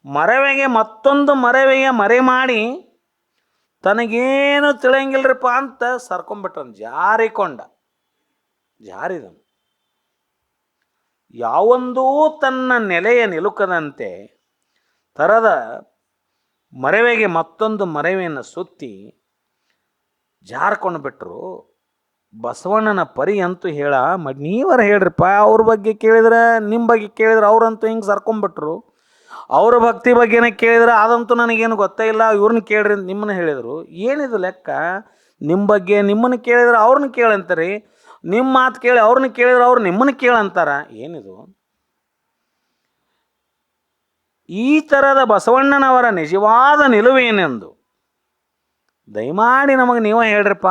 ಮರವೆಗೆ ಮತ್ತೊಂದು ಮರವೆಯ ಮರೆ ಮಾಡಿ ತನಗೇನು ತಿಳಿಯಂಗಿಲ್ರಪ್ಪ ಅಂತ ಸರ್ಕೊಂಡ್ಬಿಟ್ರನು, ಜಾರಿದನು. ಯಾವೊಂದೂ ತನ್ನ ನೆಲೆಯ ನಿಲುಕದಂತೆ ತರದ ಮರವೆಗೆ ಮತ್ತೊಂದು ಮರವೆಯನ್ನು ಸುತ್ತಿ ಜಾರ್ಕೊಂಡು ಬಿಟ್ಟರು. ಬಸವಣ್ಣನ ಪರಿ ಅಂತೂ ಹೇಳ ನೀವರ ಹೇಳ್ರಿಪ್ಪ. ಅವ್ರ ಬಗ್ಗೆ ಕೇಳಿದ್ರೆ, ನಿಮ್ಮ ಬಗ್ಗೆ ಕೇಳಿದ್ರೆ ಅವ್ರಂತೂ ಹಿಂಗೆ ಸರ್ಕೊಂಡ್ಬಿಟ್ರು. ಅವ್ರ ಭಕ್ತಿ ಬಗ್ಗೆನೇ ಕೇಳಿದ್ರೆ ಅದಂತೂ ನನಗೇನು ಗೊತ್ತೇ ಇಲ್ಲ, ಇವ್ರನ್ನ ಕೇಳ್ರಿ ಅಂತ ನಿಮ್ಮನ್ನ ಹೇಳಿದರು. ಏನಿದು ಲೆಕ್ಕ? ನಿಮ್ಮ ಬಗ್ಗೆ ನಿಮ್ಮನ್ನು ಕೇಳಿದ್ರೆ ಅವ್ರನ್ನ ಕೇಳಂತಾರೆ, ನಿಮ್ಮ ಮಾತು ಕೇಳಿ ಅವ್ರನ್ನ ಕೇಳಿದ್ರೆ ಅವ್ರು ನಿಮ್ಮನ್ನು ಕೇಳಂತಾರ. ಏನಿದು? ಈ ಥರದ ಬಸವಣ್ಣನವರ ನಿಜವಾದ ನಿಲುವೇನೆಂದು ದಯಮಾಡಿ ನಮಗೆ ನೀವೇ ಹೇಳ್ರಪ್ಪ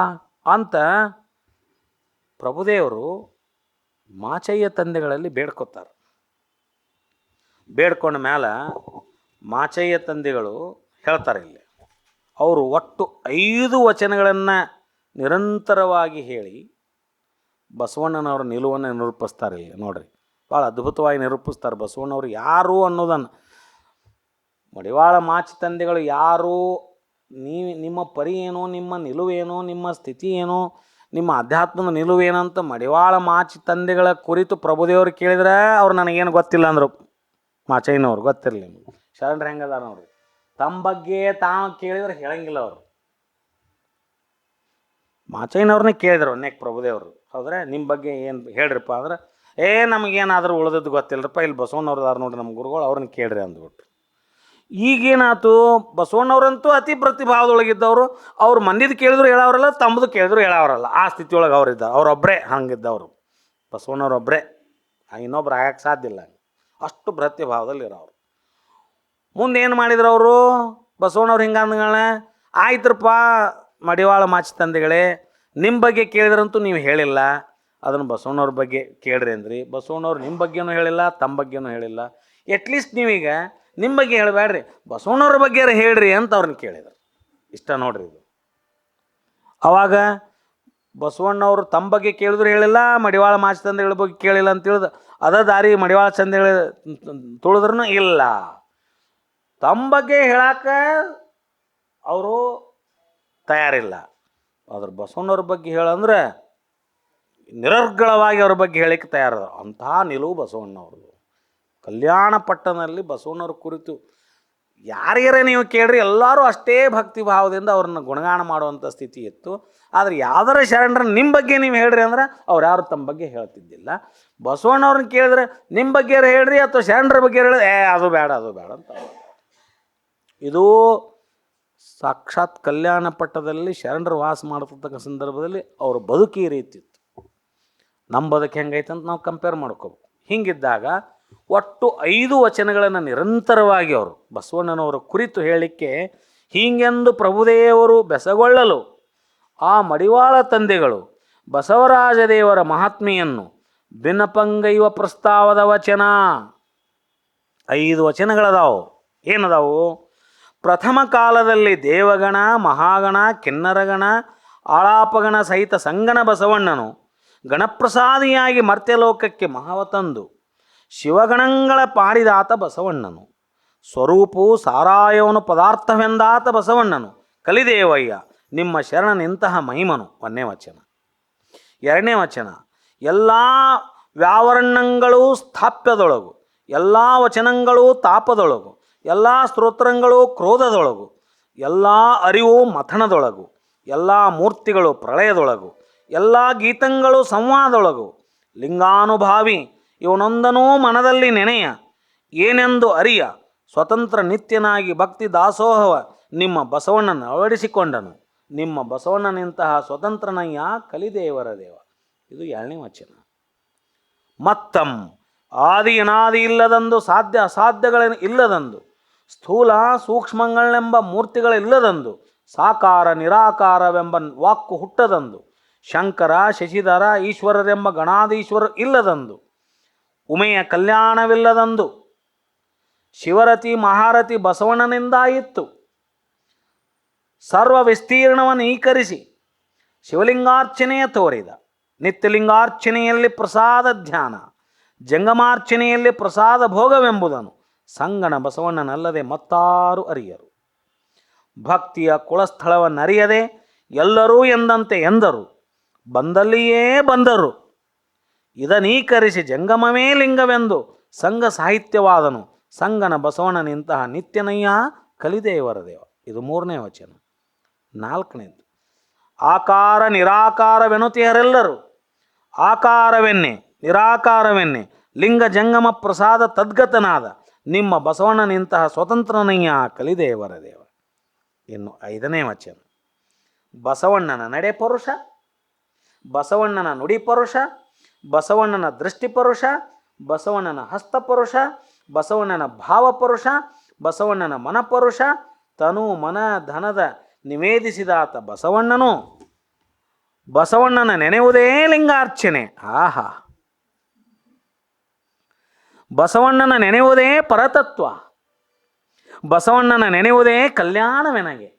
ಅಂತ ಪ್ರಭುದೇವರು ಮಾಚಯ್ಯ ತಂದೆಗಳಲ್ಲಿ ಬೇಡ್ಕೊತಾರೆ. ಬೇಡ್ಕೊಂಡ ಮೇಲೆ ಮಾಚಯ್ಯ ತಂದೆಗಳು ಹೇಳ್ತಾರೆ ಇಲ್ಲಿ, ಅವರು ಒಟ್ಟು 5 ವಚನಗಳನ್ನು ನಿರಂತರವಾಗಿ ಹೇಳಿ ಬಸವಣ್ಣನವರ ನಿಲುವನ್ನು ನಿರೂಪಿಸ್ತಾರೆ. ಇಲ್ಲಿ ನೋಡ್ರಿ, ಭಾಳ ಅದ್ಭುತವಾಗಿ ನಿರೂಪಿಸ್ತಾರೆ ಬಸವಣ್ಣವರು ಯಾರು ಅನ್ನೋದನ್ನು. ಮಡಿವಾಳ ಮಾಚಿ ತಂದೆಗಳು ಯಾರು, ನಿಮ್ಮ ಪರಿ ಏನು, ನಿಮ್ಮ ನಿಲುವೇನು, ನಿಮ್ಮ ಸ್ಥಿತಿ ಏನು, ನಿಮ್ಮ ಅಧ್ಯಾತ್ಮದ ನಿಲುವೇನಂತ ಮಡಿವಾಳ ಮಾಚಿ ತಂದೆಗಳ ಕುರಿತು ಪ್ರಭುದೇವರು ಕೇಳಿದ್ರೆ ಅವ್ರು ನನಗೇನು ಗೊತ್ತಿಲ್ಲ ಅಂದರು. ಮಾಚಯ್ಯನವ್ರು ಗೊತ್ತಿರಲಿ. ಶರಣರು ಹೆಂಗದಾರ ನೋಡ್ರಿ, ತಮ್ಮ ಬಗ್ಗೆ ತಾವು ಕೇಳಿದ್ರೆ ಹೇಳಂಗಿಲ್ಲ ಅವರು. ಮಾಚಯ್ಯನವ್ರನ್ನೇ ಕೇಳಿದ್ರು ಅನೇಕ ಪ್ರಭುದೇವರು, ಹೌದ್ರೆ ನಿಮ್ಮ ಬಗ್ಗೆ ಏನು ಹೇಳ್ರಿಪ್ಪ ಅಂದ್ರೆ, ನಮಗೇನಾದರೂ ಉಳಿದದ್ದು ಗೊತ್ತಿಲ್ಲರಪ್ಪ, ಇಲ್ಲಿ ಬಸವಣ್ಣವ್ರದಾರ ನೋಡ್ರಿ ನಮ್ಮ ಗುರುಗಳು, ಅವ್ರನ್ನ ಕೇಳ್ರಿ ಅಂದ್ಬಿಟ್ಟು. ಈಗೇನಾಯ್ತು, ಬಸವಣ್ಣವ್ರಂತೂ ಅತಿ ಪ್ರತಿಭಾವದೊಳಗಿದ್ದವರು. ಅವ್ರು ಮಂದಿದು ಕೇಳಿದ್ರು ಹೇಳೋರಲ್ಲ, ತಮ್ಮದು ಕೇಳಿದ್ರು ಹೇಳೋರಲ್ಲ, ಆ ಸ್ಥಿತಿಯೊಳಗೆ ಅವರಿದ್ದ. ಅವರೊಬ್ಬರೇ ಹಂಗಿದ್ದವರು, ಬಸವಣ್ಣವ್ರೊಬ್ಬರೇ, ಇನ್ನೊಬ್ರು ಆಗಕ್ಕೆ ಸಾಧ್ಯ ಇಲ್ಲ, ಅಷ್ಟು ಪ್ರತಿಭಾವದಲ್ಲಿ ಇರೋರು. ಮುಂದೆ ಏನು ಮಾಡಿದ್ರು ಅವರು, ಬಸವಣ್ಣವ್ರು ಹಿಂಗಂದ್ಗಳ, ಆಯ್ತರಪ್ಪ ಮಡಿವಾಳ ಮಾಚಿ ತಂದೆಗಳೇ, ನಿಮ್ಮ ಬಗ್ಗೆ ಕೇಳಿದ್ರಂತೂ ನೀವು ಹೇಳಿಲ್ಲ, ಅದನ್ನು ಬಸವಣ್ಣವ್ರ ಬಗ್ಗೆ ಕೇಳ್ರಿ ಅಂದ್ರಿ. ಬಸವಣ್ಣವ್ರು ನಿಮ್ಮ ಬಗ್ಗೆನೂ ಹೇಳಿಲ್ಲ, ತಮ್ಮ ಬಗ್ಗೆನೂ ಹೇಳಿಲ್ಲ. ಎಟ್ಲೀಸ್ಟ್ ನೀವೀಗ ನಿಮ್ಮ ಬಗ್ಗೆ ಹೇಳಬೇಡ್ರಿ, ಬಸವಣ್ಣವ್ರ ಬಗ್ಗೆ ಹೇಳ್ರಿ ಅಂತ ಅವ್ರನ್ನ ಕೇಳಿದ್ರು. ಇಷ್ಟ ನೋಡ್ರಿ ಇದು. ಅವಾಗ ಬಸವಣ್ಣವ್ರು ತಮ್ಮ ಬಗ್ಗೆ ಕೇಳಿದ್ರು ಹೇಳಿಲ್ಲ, ಮಡಿವಾಳ ಮಾಚಿ ತಂದೆಗಳ ಬಗ್ಗೆ ಕೇಳಿಲ್ಲ ಅಂತ ತಿಳಿದು ಅದ ದಾರಿ ಮಡಿವಾಳ ತಂದೆಗಳ ತುಳಿದ್ರೂ ಇಲ್ಲ. ತಮ್ಮ ಬಗ್ಗೆ ಹೇಳಾಕ ಅವರು ತಯಾರಿಲ್ಲ. ಅದ್ರ ಬಸವಣ್ಣವ್ರ ಬಗ್ಗೆ ಹೇಳಂದ್ರೆ ನಿರರ್ಗಳವಾಗಿ ಅವ್ರ ಬಗ್ಗೆ ಹೇಳಕ್ಕೆ ತಯಾರದ ಅಂತಹ ನಿಲುವು ಬಸವಣ್ಣವ್ರದ್ದು. ಕಲ್ಯಾಣ ಪಟ್ಟಣದಲ್ಲಿ ಬಸವಣ್ಣವ್ರ ಕುರಿತು ಯಾರ್ಯಾರೇ ನೀವು ಕೇಳ್ರಿ, ಎಲ್ಲರೂ ಅಷ್ಟೇ ಭಕ್ತಿ ಭಾವದಿಂದ ಅವ್ರನ್ನ ಗುಣಗಾನ ಮಾಡುವಂಥ ಸ್ಥಿತಿ ಇತ್ತು. ಆದರೆ ಯಾವ್ದಾರ ಶರಣರ ನಿಮ್ಮ ಬಗ್ಗೆ ನೀವು ಹೇಳ್ರಿ ಅಂದ್ರೆ ಅವ್ರು ಯಾರು ತಮ್ಮ ಬಗ್ಗೆ ಹೇಳ್ತಿದ್ದಿಲ್ಲ. ಬಸವಣ್ಣವ್ರನ್ನ ಕೇಳಿದ್ರೆ ನಿಮ್ಮ ಬಗ್ಗೆ ಹೇಳ್ರಿ ಅಥವಾ ಶರಣರ ಬಗ್ಗೆ ಹೇಳಿದ್ರೆ ಅದು ಬೇಡ ಅಂತ. ಇದು ಸಾಕ್ಷಾತ್ ಕಲ್ಯಾಣ ಪಟ್ಟಣದಲ್ಲಿ ಶರಣರು ವಾಸ ಮಾಡತಕ್ಕ ಸಂದರ್ಭದಲ್ಲಿ ಅವ್ರ ಬದುಕು ಈ ರೀತಿ ಇತ್ತು. ನಮ್ಮ ಬದುಕು ಹೆಂಗೈತೆ ಅಂತ ನಾವು ಕಂಪೇರ್ ಮಾಡ್ಕೋಬೇಕು. ಹೀಗಿದ್ದಾಗ ಒಟ್ಟು 5 ವಚನಗಳನ್ನು ನಿರಂತರವಾಗಿ ಅವರು ಬಸವಣ್ಣನವರ ಕುರಿತು ಹೇಳಲಿಕ್ಕೆ ಹೀಗೆಂದು ಪ್ರಭುದೇವರು ಬೆಸಗೊಳ್ಳಲು ಆ ಮಡಿವಾಳ ತಂದೆಗಳು ಬಸವರಾಜ ದೇವರ ಮಹಾತ್ಮೆಯನ್ನು ಭಿನ್ನಪಂಗೈವ ಪ್ರಸ್ತಾವದ ವಚನ 5 ವಚನಗಳದಾವು. ಏನದಾವು? ಪ್ರಥಮ ಕಾಲದಲ್ಲಿ ದೇವಗಣ, ಮಹಾಗಣ, ಕಿನ್ನರಗಣ, ಆಳಾಪಗಣ ಸಹಿತ ಸಂಗನ ಬಸವಣ್ಣನು ಗಣಪ್ರಸಾದಿಯಾಗಿ ಮರ್ತ್ಯಲೋಕಕ್ಕೆ ಮಹಾವತಂದು ಶಿವಗಣಗಳ ಪಾಡಿದಾತ ಬಸವಣ್ಣನು. ಸ್ವರೂಪವು ಸಾರಾಯವನು ಪದಾರ್ಥವೆಂದಾತ ಬಸವಣ್ಣನು. ಕಲಿದೇವಯ್ಯ ನಿಮ್ಮ ಶರಣನಿಂತಹ ಮಹಿಮನು. 1ನೇ ವಚನ. 2ನೇ ವಚನ, ಎಲ್ಲ ವ್ಯಾವರಣಗಳು ಸ್ಥಾಪ್ಯದೊಳಗು, ಎಲ್ಲ ವಚನಗಳು ತಾಪದೊಳಗು, ಎಲ್ಲ ಸ್ತೋತ್ರಗಳು ಕ್ರೋಧದೊಳಗು, ಎಲ್ಲ ಅರಿವು ಮಥನದೊಳಗು, ಎಲ್ಲ ಮೂರ್ತಿಗಳು ಪ್ರಳಯದೊಳಗು, ಎಲ್ಲ ಗೀತಗಳು ಸಂವಾದದೊಳಗು, ಲಿಂಗಾನುಭಾವಿ ಇವನೊಂದನೂ ಮನದಲ್ಲಿ ನೆನೆಯ, ಏನೆಂದು ಅರಿಯ, ಸ್ವತಂತ್ರ ನಿತ್ಯನಾಗಿ ಭಕ್ತಿ ದಾಸೋಹವ ನಿಮ್ಮ ಬಸವಣ್ಣನ ಅಳವಡಿಸಿಕೊಂಡನು. ನಿಮ್ಮ ಬಸವಣ್ಣನಿಂತಹ ಸ್ವತಂತ್ರನಯ್ಯ ಕಲಿದೇವರ ದೇವ. ಇದು 2ನೇ ವಚನ. ಮತ್ತಂ ಆದಿ ಅನಾದಿ ಇಲ್ಲದಂದು, ಸಾಧ್ಯ ಅಸಾಧ್ಯಗಳ ಇಲ್ಲದಂದು, ಸ್ಥೂಲ ಸೂಕ್ಷ್ಮಗಳೆಂಬ ಮೂರ್ತಿಗಳಿಲ್ಲದಂದು, ಸಾಕಾರ ನಿರಾಕಾರವೆಂಬ ವಾಕ್ಕು ಹುಟ್ಟದಂದು, ಶಂಕರ ಶಶಿಧರ ಈಶ್ವರರೆಂಬ ಗಣಾಧೀಶ್ವರ ಇಲ್ಲದಂದು, ಉಮೆಯ ಕಲ್ಯಾಣವಿಲ್ಲದಂದು, ಶಿವರತಿ ಮಹಾರತಿ ಬಸವಣ್ಣನಿಂದಾಯಿತ್ತು. ಸರ್ವ ವಿಸ್ತೀರ್ಣವನ್ನು ಈಕರಿಸಿ ಶಿವಲಿಂಗಾರ್ಚನೆಯ ತೋರಿದ. ನಿತ್ಯಲಿಂಗಾರ್ಚನೆಯಲ್ಲಿ ಪ್ರಸಾದ ಧ್ಯಾನ, ಜಂಗಮಾರ್ಚನೆಯಲ್ಲಿ ಪ್ರಸಾದ ಭೋಗವೆಂಬುದನ್ನು ಸಂಗನ ಬಸವಣ್ಣನಲ್ಲದೆ ಮತ್ತಾರು ಅರಿಯರು. ಭಕ್ತಿಯ ಕುಳಸ್ಥಳವನ್ನರಿಯದೆ ಎಲ್ಲರೂ ಎಂದಂತೆ ಎಂದರು, ಬಂದಲ್ಲಿಯೇ ಬಂದರು. ಇದನೀಕರಿಸಿ ಜಂಗಮವೇ ಲಿಂಗವೆಂದು ಸಂಘ ಸಾಹಿತ್ಯವಾದನು. ಸಂಗನ ಬಸವಣ್ಣನಿಂತಹ ನಿತ್ಯನಯ್ಯ ಕಲಿದೇವರ ದೇವ. ಇದು 3ನೇ ವಚನ. 4ನೇದು, ಆಕಾರ ನಿರಾಕಾರವೆನುತಿಯರೆಲ್ಲರೂ, ಆಕಾರವೆನ್ನೆ ನಿರಾಕಾರವೆನ್ನೆ ಲಿಂಗ ಜಂಗಮ ಪ್ರಸಾದ ತದ್ಗತನಾದ ನಿಮ್ಮ ಬಸವಣ್ಣನಿಂತಹ ಸ್ವತಂತ್ರನಯ್ಯ ಕಲಿದೇವರ ದೇವ. ಇನ್ನು 5ನೇ ವಚನ, ಬಸವಣ್ಣನ ನಡೆ ಪರುಷ, ಬಸವಣ್ಣನ ನುಡಿ ಪರುಷ, ಬಸವಣ್ಣನ ದೃಷ್ಟಿ ಪರುಷ, ಬಸವಣ್ಣನ ಹಸ್ತಪರುಷ, ಬಸವಣ್ಣನ ಭಾವಪರುಷ, ಬಸವಣ್ಣನ ಮನಪರುಷ, ತನು ಮನ ಧನದ ನಿವೇದಿಸಿದಾತ ಬಸವಣ್ಣನು. ಬಸವಣ್ಣನ ನೆನೆಯುವುದೇ ಲಿಂಗಾರ್ಚನೆ. ಆಹಾ, ಬಸವಣ್ಣನ ನೆನೆಯುವುದೇ ಪರತತ್ವ, ಬಸವಣ್ಣನ ನೆನೆಯುವುದೇ ಕಲ್ಯಾಣವೆನಗೆ.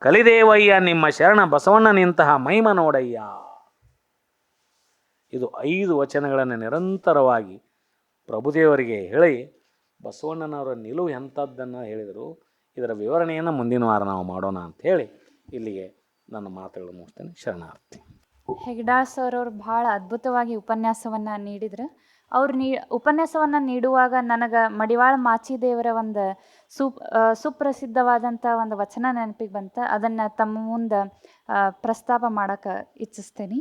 ಕಲಿದೇವಯ್ಯ ನಿಮ್ಮ ಶರಣ ಬಸವಣ್ಣನಿಂತಹ ಮಹಿಮ ನೋಡಯ್ಯ. ಇದು 5 ವಚನಗಳನ್ನು ನಿರಂತರವಾಗಿ ಪ್ರಭುದೇವರಿಗೆ ಹೇಳಿ ಬಸವಣ್ಣನವರ ನಿಲುವು ಎಂಥದ್ದನ್ನು ಹೇಳಿದರು. ಇದರ ವಿವರಣೆಯನ್ನು ಮುಂದಿನ ವಾರ ನಾವು ಮಾಡೋಣ ಅಂಥೇಳಿ ಇಲ್ಲಿಗೆ ನನ್ನ ಮಾತುಗಳು ಮುಗಿಸ್ತೇನೆ. ಶರಣಾರ್ಥಿ. ಹೆಗ್ಡಾಳ್ ಸರ್ ಅವರು ಭಾಳ ಅದ್ಭುತವಾಗಿ ಉಪನ್ಯಾಸವನ್ನು ನೀಡಿದ್ರು. ಅವ್ರು ಉಪನ್ಯಾಸವನ್ನು ನೀಡುವಾಗ ನನಗೆ ಮಡಿವಾಳ ಮಾಚಿದೇವರ ಒಂದು ಸುಪ್ರಸಿದ್ಧವಾದಂಥ ಒಂದು ವಚನ ನೆನಪಿಗೆ ಬಂತು. ಅದನ್ನು ತಮ್ಮ ಮುಂದೆ ಪ್ರಸ್ತಾಪ ಮಾಡೋಕ್ಕೆ ಇಚ್ಛಿಸ್ತೇನೆ.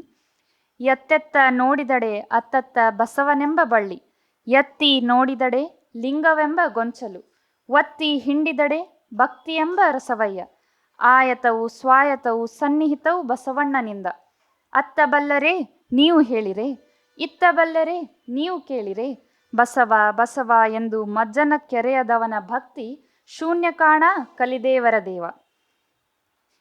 ಎತ್ತೆತ್ತ ನೋಡಿದಡೆ ಅತ್ತತ್ತ ಬಸವನೆಂಬ ಬಳ್ಳಿ, ಎತ್ತಿ ನೋಡಿದಡೆ ಲಿಂಗವೆಂಬ ಗೊಂಚಲು, ಒತ್ತಿ ಹಿಂಡಿದಡೆ ಭಕ್ತಿ ಎಂಬ ರಸವಯ್ಯ, ಆಯತವು ಸ್ವಾಯತವು ಸನ್ನಿಹಿತವು ಬಸವಣ್ಣನಿಂದ, ಅತ್ತ ಬಲ್ಲರೆ ನೀವು ಹೇಳಿರೆ, ಇತ್ತ ಬಲ್ಲರೆ ನೀವು ಕೇಳಿರೆ, ಬಸವ ಬಸವ ಎಂದು ಮಜ್ಜನ ಕೆರೆಯದವನ ಭಕ್ತಿ ಶೂನ್ಯ ಕಾಣ ಕಲಿದೇವರ ದೇವ.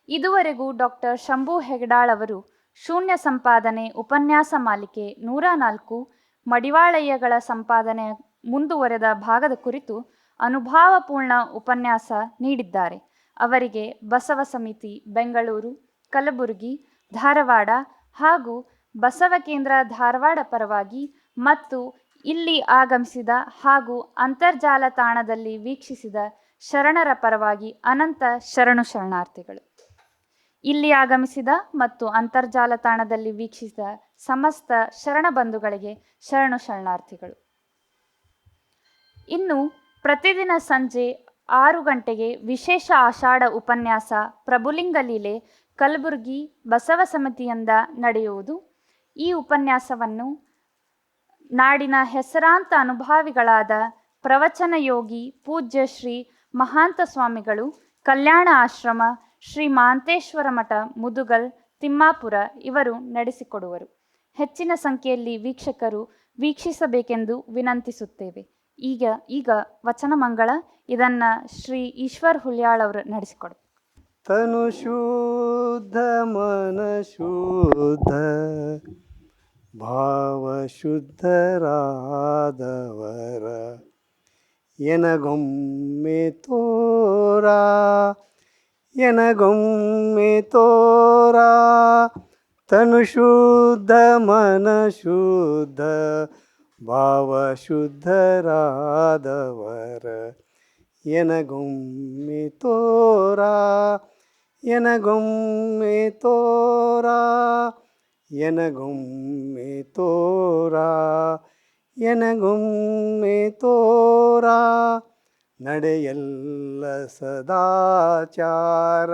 ಇದುವರೆಗೂ ಡಾಕ್ಟರ್ ಶಂಭು ಹೆಗ್ಡಾಳ್ ಅವರು ಶೂನ್ಯ ಸಂಪಾದನೆ ಉಪನ್ಯಾಸ ಮಾಲಿಕೆ 104 ಮಡಿವಾಳಯ್ಯಗಳ ಸಂಪಾದನೆ ಮುಂದುವರೆದ ಭಾಗದ ಕುರಿತು ಅನುಭಾವಪೂರ್ಣ ಉಪನ್ಯಾಸ ನೀಡಿದ್ದಾರೆ. ಅವರಿಗೆ ಬಸವ ಸಮಿತಿ ಬೆಂಗಳೂರು, ಕಲಬುರಗಿ, ಧಾರವಾಡ ಹಾಗೂ ಬಸವ ಕೇಂದ್ರ ಧಾರವಾಡ ಪರವಾಗಿ ಮತ್ತು ಇಲ್ಲಿ ಆಗಮಿಸಿದ ಹಾಗೂ ಅಂತರ್ಜಾಲ ತಾಣದಲ್ಲಿ ವೀಕ್ಷಿಸಿದ ಶರಣರ ಪರವಾಗಿ ಅನಂತ ಶರಣು ಶರಣಾರ್ಥಿಗಳು. ಇಲ್ಲಿ ಆಗಮಿಸಿದ ಮತ್ತು ಅಂತರ್ಜಾಲ ತಾಣದಲ್ಲಿ ವೀಕ್ಷಿಸಿದ ಸಮಸ್ತ ಶರಣ ಬಂಧುಗಳಿಗೆ ಶರಣು ಶರಣಾರ್ಥಿಗಳು. ಇನ್ನು ಪ್ರತಿದಿನ ಸಂಜೆ 6 ಗಂಟೆಗೆ ವಿಶೇಷ ಆಷಾಢ ಉಪನ್ಯಾಸ ಪ್ರಭುಲಿಂಗ ಲೀಲೆ ಕಲಬುರಗಿ ಬಸವ ಸಮಿತಿಯಿಂದ ನಡೆಯುವುದು. ಈ ಉಪನ್ಯಾಸವನ್ನು ನಾಡಿನ ಹೆಸರಾಂತ ಅನುಭಾವಿಗಳಾದ ಪ್ರವಚನ ಯೋಗಿ ಪೂಜ್ಯ ಶ್ರೀ ಮಹಾಂತ ಸ್ವಾಮಿಗಳು, ಕಲ್ಯಾಣ ಆಶ್ರಮ, ಶ್ರೀ ಮಹಾಂತೇಶ್ವರ ಮಠ, ಮುದುಗಲ್, ತಿಮ್ಮಾಪುರ ಇವರು ನಡೆಸಿಕೊಡುವರು. ಹೆಚ್ಚಿನ ಸಂಖ್ಯೆಯಲ್ಲಿ ವೀಕ್ಷಕರು ವೀಕ್ಷಿಸಬೇಕೆಂದು ವಿನಂತಿಸುತ್ತೇವೆ. ಈಗ ವಚನ ಮಂಗಳ, ಇದನ್ನು ಶ್ರೀ ಈಶ್ವರ್ ಹುಲ್ಯಾಳ್ ಅವರು ನಡೆಸಿಕೊಡ್ತಾರೆ. ತನು ಶುದ್ಧ ಮನ ಶುದ್ಧ ಭಾವ ಶುದ್ಧರಾದವರ ಎನಗೊಮ್ಮೆ ತೋರಾ ಎನಗೊಮ್ಮೆ ತೋರಾ. ತನು ಶುದ್ಧ ಮನ ಶುದ್ಧ ಭಾವ ಶುದ್ಧರಾದವರ ಎನಗೊಮ್ಮೆ ತೋರಾ ಎನಗೊಮ್ಮೆ ತೋರಾ ಎನಗೊಮ್ಮೆ ತೋರಾ ಎನಗೊಮ್ಮೆ ತೋರಾ. ನಡೆಯೆಲ್ಲ ಸದಾಚಾರ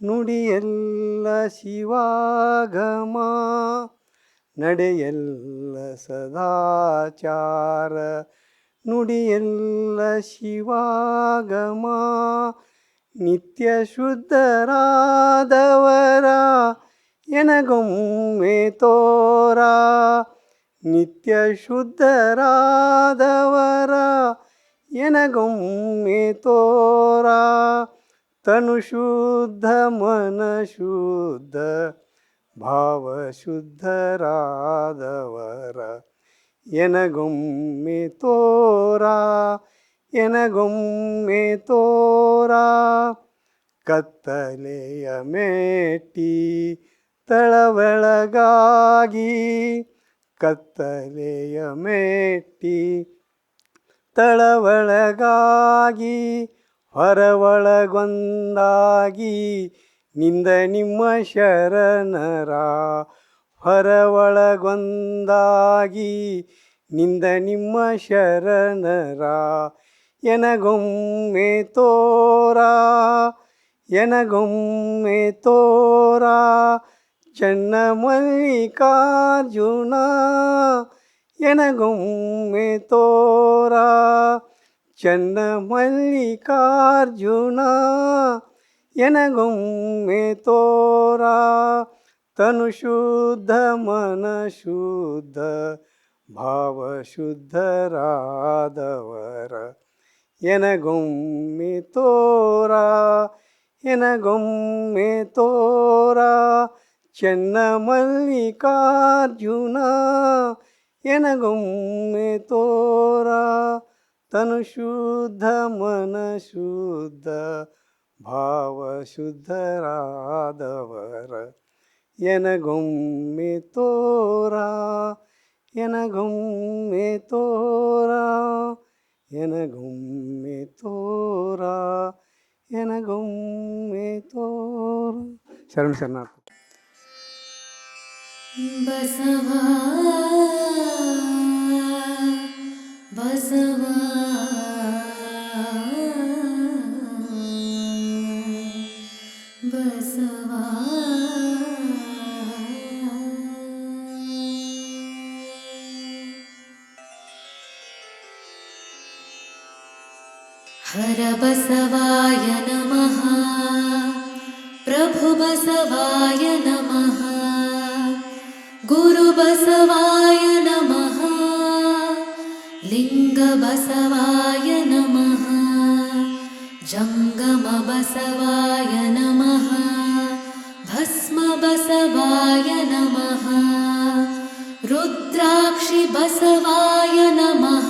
ನುಡಿಯೆಲ್ಲ ಶಿವಾಗಮ, ನಡೆಯೆಲ್ಲ ಸದಾಚಾರ ನುಡಿಯೆಲ್ಲ ಶಿವಾಗಮ. ನಿತ್ಯ ಶುದ್ಧರಾದವರ ಎನಗೊಮ್ಮೆ ತೋರಾ ನಿತ್ಯ ಶುದ್ಧರಾದವರ ಎನಗೊಮ್ಮೆ ತೋರಾ. ತನು ಶುದ್ಧ ಮನ ಶುದ್ಧ ಭಾವ ಶುದ್ಧರಾದವರ ಎನಗೊಮ್ಮೆ ತೋರಾ ಎನಗೊಮ್ಮೆ ತೋರಾ. ಕತ್ತಲೆಯ ಮೆಟ್ಟಿ ತಳಬೆಳಗಾಗಿ ಕತ್ತಲೆಯ ಮೆಟ್ಟಿ ತಳಬೆಳಗಾಗಿ ಹೊರವಳಗೊಂದಾಗಿ ನಿಂದ ನಿಮ್ಮ ಶರಣರ ಹೊರವಳಗೊಂದಾಗಿ ನಿಂದ ನಿಮ್ಮ ಶರಣರ ಎನಗೊಮ್ಮೆ ತೋರಾ ಎನಗೊಮ್ಮೆ ತೋರಾ. ಚನ್ನ ಮಲ್ಲಿಕಾರ್ಜುನ ಎನಗೊಮ್ಮೆ ತೋರಾ ಚನ್ನ ಮಲ್ಲಿಕಾರ್ಜುನ ಎನಗೊಮ್ಮೆ ತೋರಾ. ತನು ಶುದ್ಧ ಮನ ಶುದ್ಧ ಭಾವ ಶುದ್ಧರಾದವರ ಎನಗೊಮ್ಮೆ ತೋರಾ ಎನಗೊಮ್ಮೆ ತೋರ ಚೆನ್ನ ಮಲ್ಲಿಕಾರ್ಜುನ ಎನಗೊಮ್ಮೆ ತೋರ ತನು ಶುದ್ಧ ಮನ ಶುದ್ಧ ಭಾವ ಶುದ್ಧರಾದವರ ಎನಗೊಮ್ಮೆ ತೋರ ಎನಗೊಮ್ಮೆ ತೋರ ಎನಗೊಮ್ಮೆ ತೋರ ಎನಗೊಮ್ಮೆ ತೋರ. ಶರಣಾರ್ಥಿ. ಬಸವಾ ಬಸವಾ ಬಸವಾ ಹರ ಬಸವಾಯ ನಮಃ ಪ್ರಭು ಬಸವಾಯ ನಮಃ ಗುರು ಬಸವಾಯ ನಮಃ ಲಿಂಗ ಬಸವಾಯ ನಮಃ ಜಂಗಮ ಬಸವಾಯ ನಮಃ ಭಸ್ಮ ಬಸವಾಯ ನಮಃ ರುದ್ರಾಕ್ಷಿ ಬಸವಾಯ ನಮಃ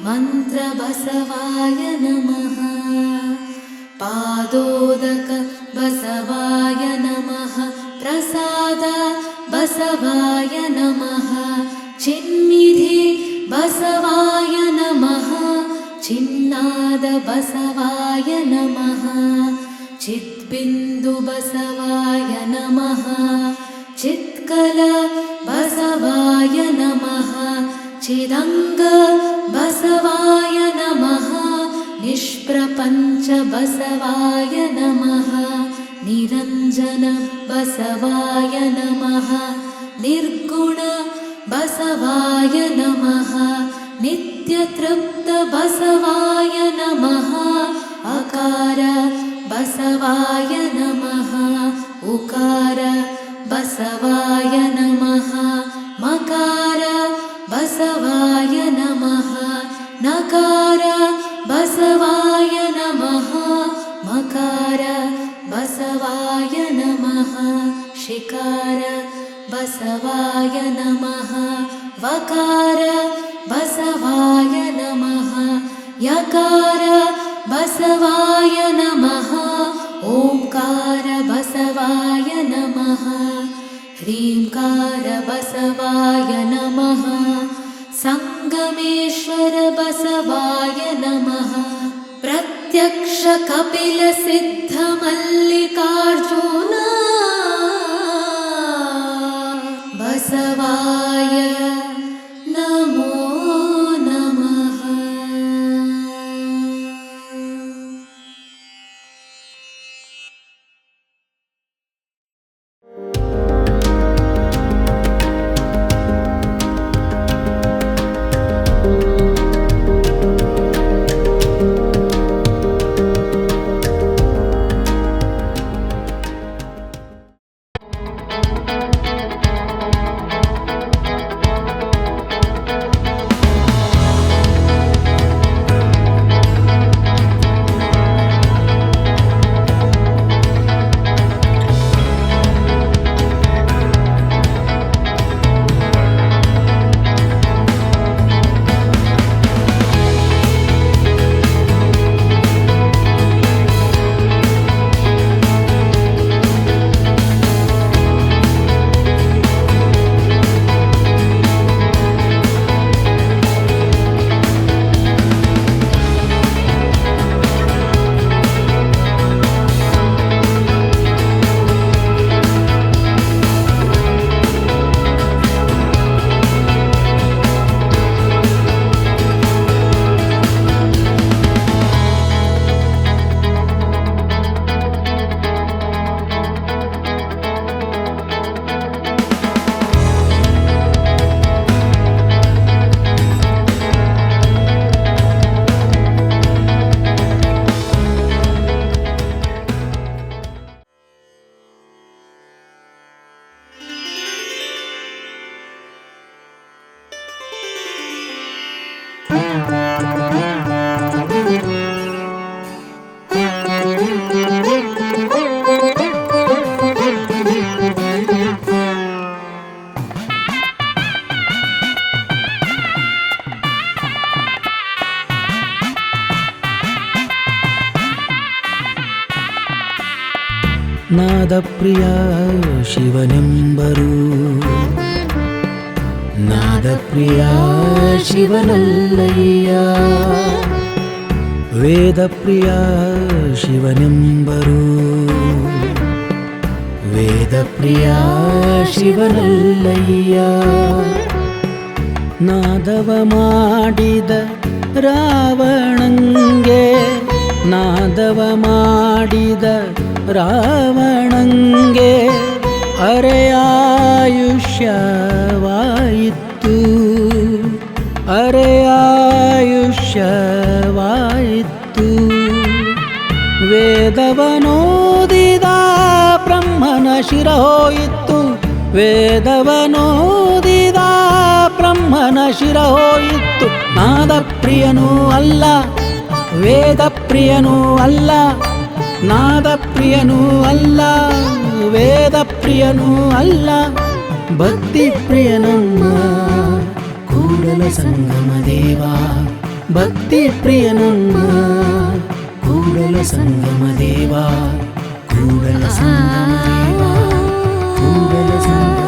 ಮಂತ್ರ ಬಸವಾಯ ನಮಃ ಪಾದೋದಕ ಬಸವಾಯ ನಮಃ ಪ್ರಸಾದ ಬಸವಾಯ ನಮಃ ಚಿನ್ನಿಧಿ ಬಸವಾಯ ನಮಃ ಚಿನ್ನಾದ ಬಸವಾಯ ನಮಃ ಚಿದ್ಬಿಂದು ಬಸವಾಯ ನಮಃ ಚಿತ್ಕಲ ಬಸವಾಯ ನಮಃ ಚಿದಂಗ ಬಸವಾಯ ನಮಃ ನಿಷ್ಪ್ರಪಂಚ ಬಸವಾಯ ನಮಃ ನಿರಂಜನ ಬಸವಾಯ ನಮಃ ನಿರ್ಗುಣ ಬಸವಾಯ ನಮಃ ನಿತ್ಯತೃಪ್ತ ಬಸವಾಯ ನಮಃ ಅಕಾರ ಬಸವಾಯ ನಮಃ ಉಕಾರ ಬಸವಾಯ ನಮಃ ಮಕಾರ ಬಸವಾಯ ನಮಃ ನಕಾರ ಬಸವಾಯ ನಮಃ ಮಕಾರ ಬಸವಾಯ ನಮಃ ಶಿಕಾರ ಬಸವಾಯ ನಮಃ ವಕಾರ ಬಸವಾಯ ನಮಃ ಯಕಾರ ಬಸವಾಯ ನಮಃ ಓಂಕಾರ ಬಸವಾಯ ನಮಃ ಹ್ರೀಂಕಾರ ಬಸವಾಯ ನಮಃ ಸಂಗಮೇಶ್ವರ ಬಸವಾಯ ನಮಃ ಪ್ರತ್ಯಕ್ಷ ಕಪಿಲ ಸಿದ್ಧ ಮಲ್ಲಿಕಾರ್ಜುನ ಬಸವಾಯ ನಮೋ ನಮಃ. ನಾದಪ್ರಿಯ ಶಿವನೆಂಬರು. ನಾದಪ್ರಿಯ ಶಿವನಲ್ಲಯ್ಯ, ವೇದಪ್ರಿಯ ಶಿವನೆಂಬರು. ವೇದಪ್ರಿಯ ಶಿವನಲ್ಲಯ್ಯ. ನಾದವ ಮಾಡಿದ ರಾವಣಂಗೆ, ನಾದವ ಮಾಡಿದ ರಾವಣಂಗೆ ಅರೆಯಾಯುಷ್ಯವಾಯಿತು, ಅರೆಯಾಯುಷ್ಯವಾಯಿತು. ವೇದವನೋದಿದ ಬ್ರಹ್ಮನ ಶಿರ ಹೋಯಿತು, ವೇದವನೋದಿದ ಬ್ರಹ್ಮನ ಶಿರ ಹೋಯಿತು. ನಾದಪ್ರಿಯನೂ ಅಲ್ಲ, ವೇದಪ್ರಿಯನೂ ಅಲ್ಲ, ನಾದಪ್ರಿಯನೂ ಅಲ್ಲ, ವೇದಪ್ರಿಯನೂ ಅಲ್ಲ. ಭಕ್ತಿಪ್ರಿಯನಮ್ಮ ಕೂಡಲ ಸಂಗಮ ದೇವ, ಭಕ್ತಿಪ್ರಿಯನಮ್ಮ ಕೂಡಲ ಸಂಗಮ ದೇವ, ಕೂಡಲ ಸಂಗಮ ದೇವ, ಕೂಡಲ ಸಂಗಮ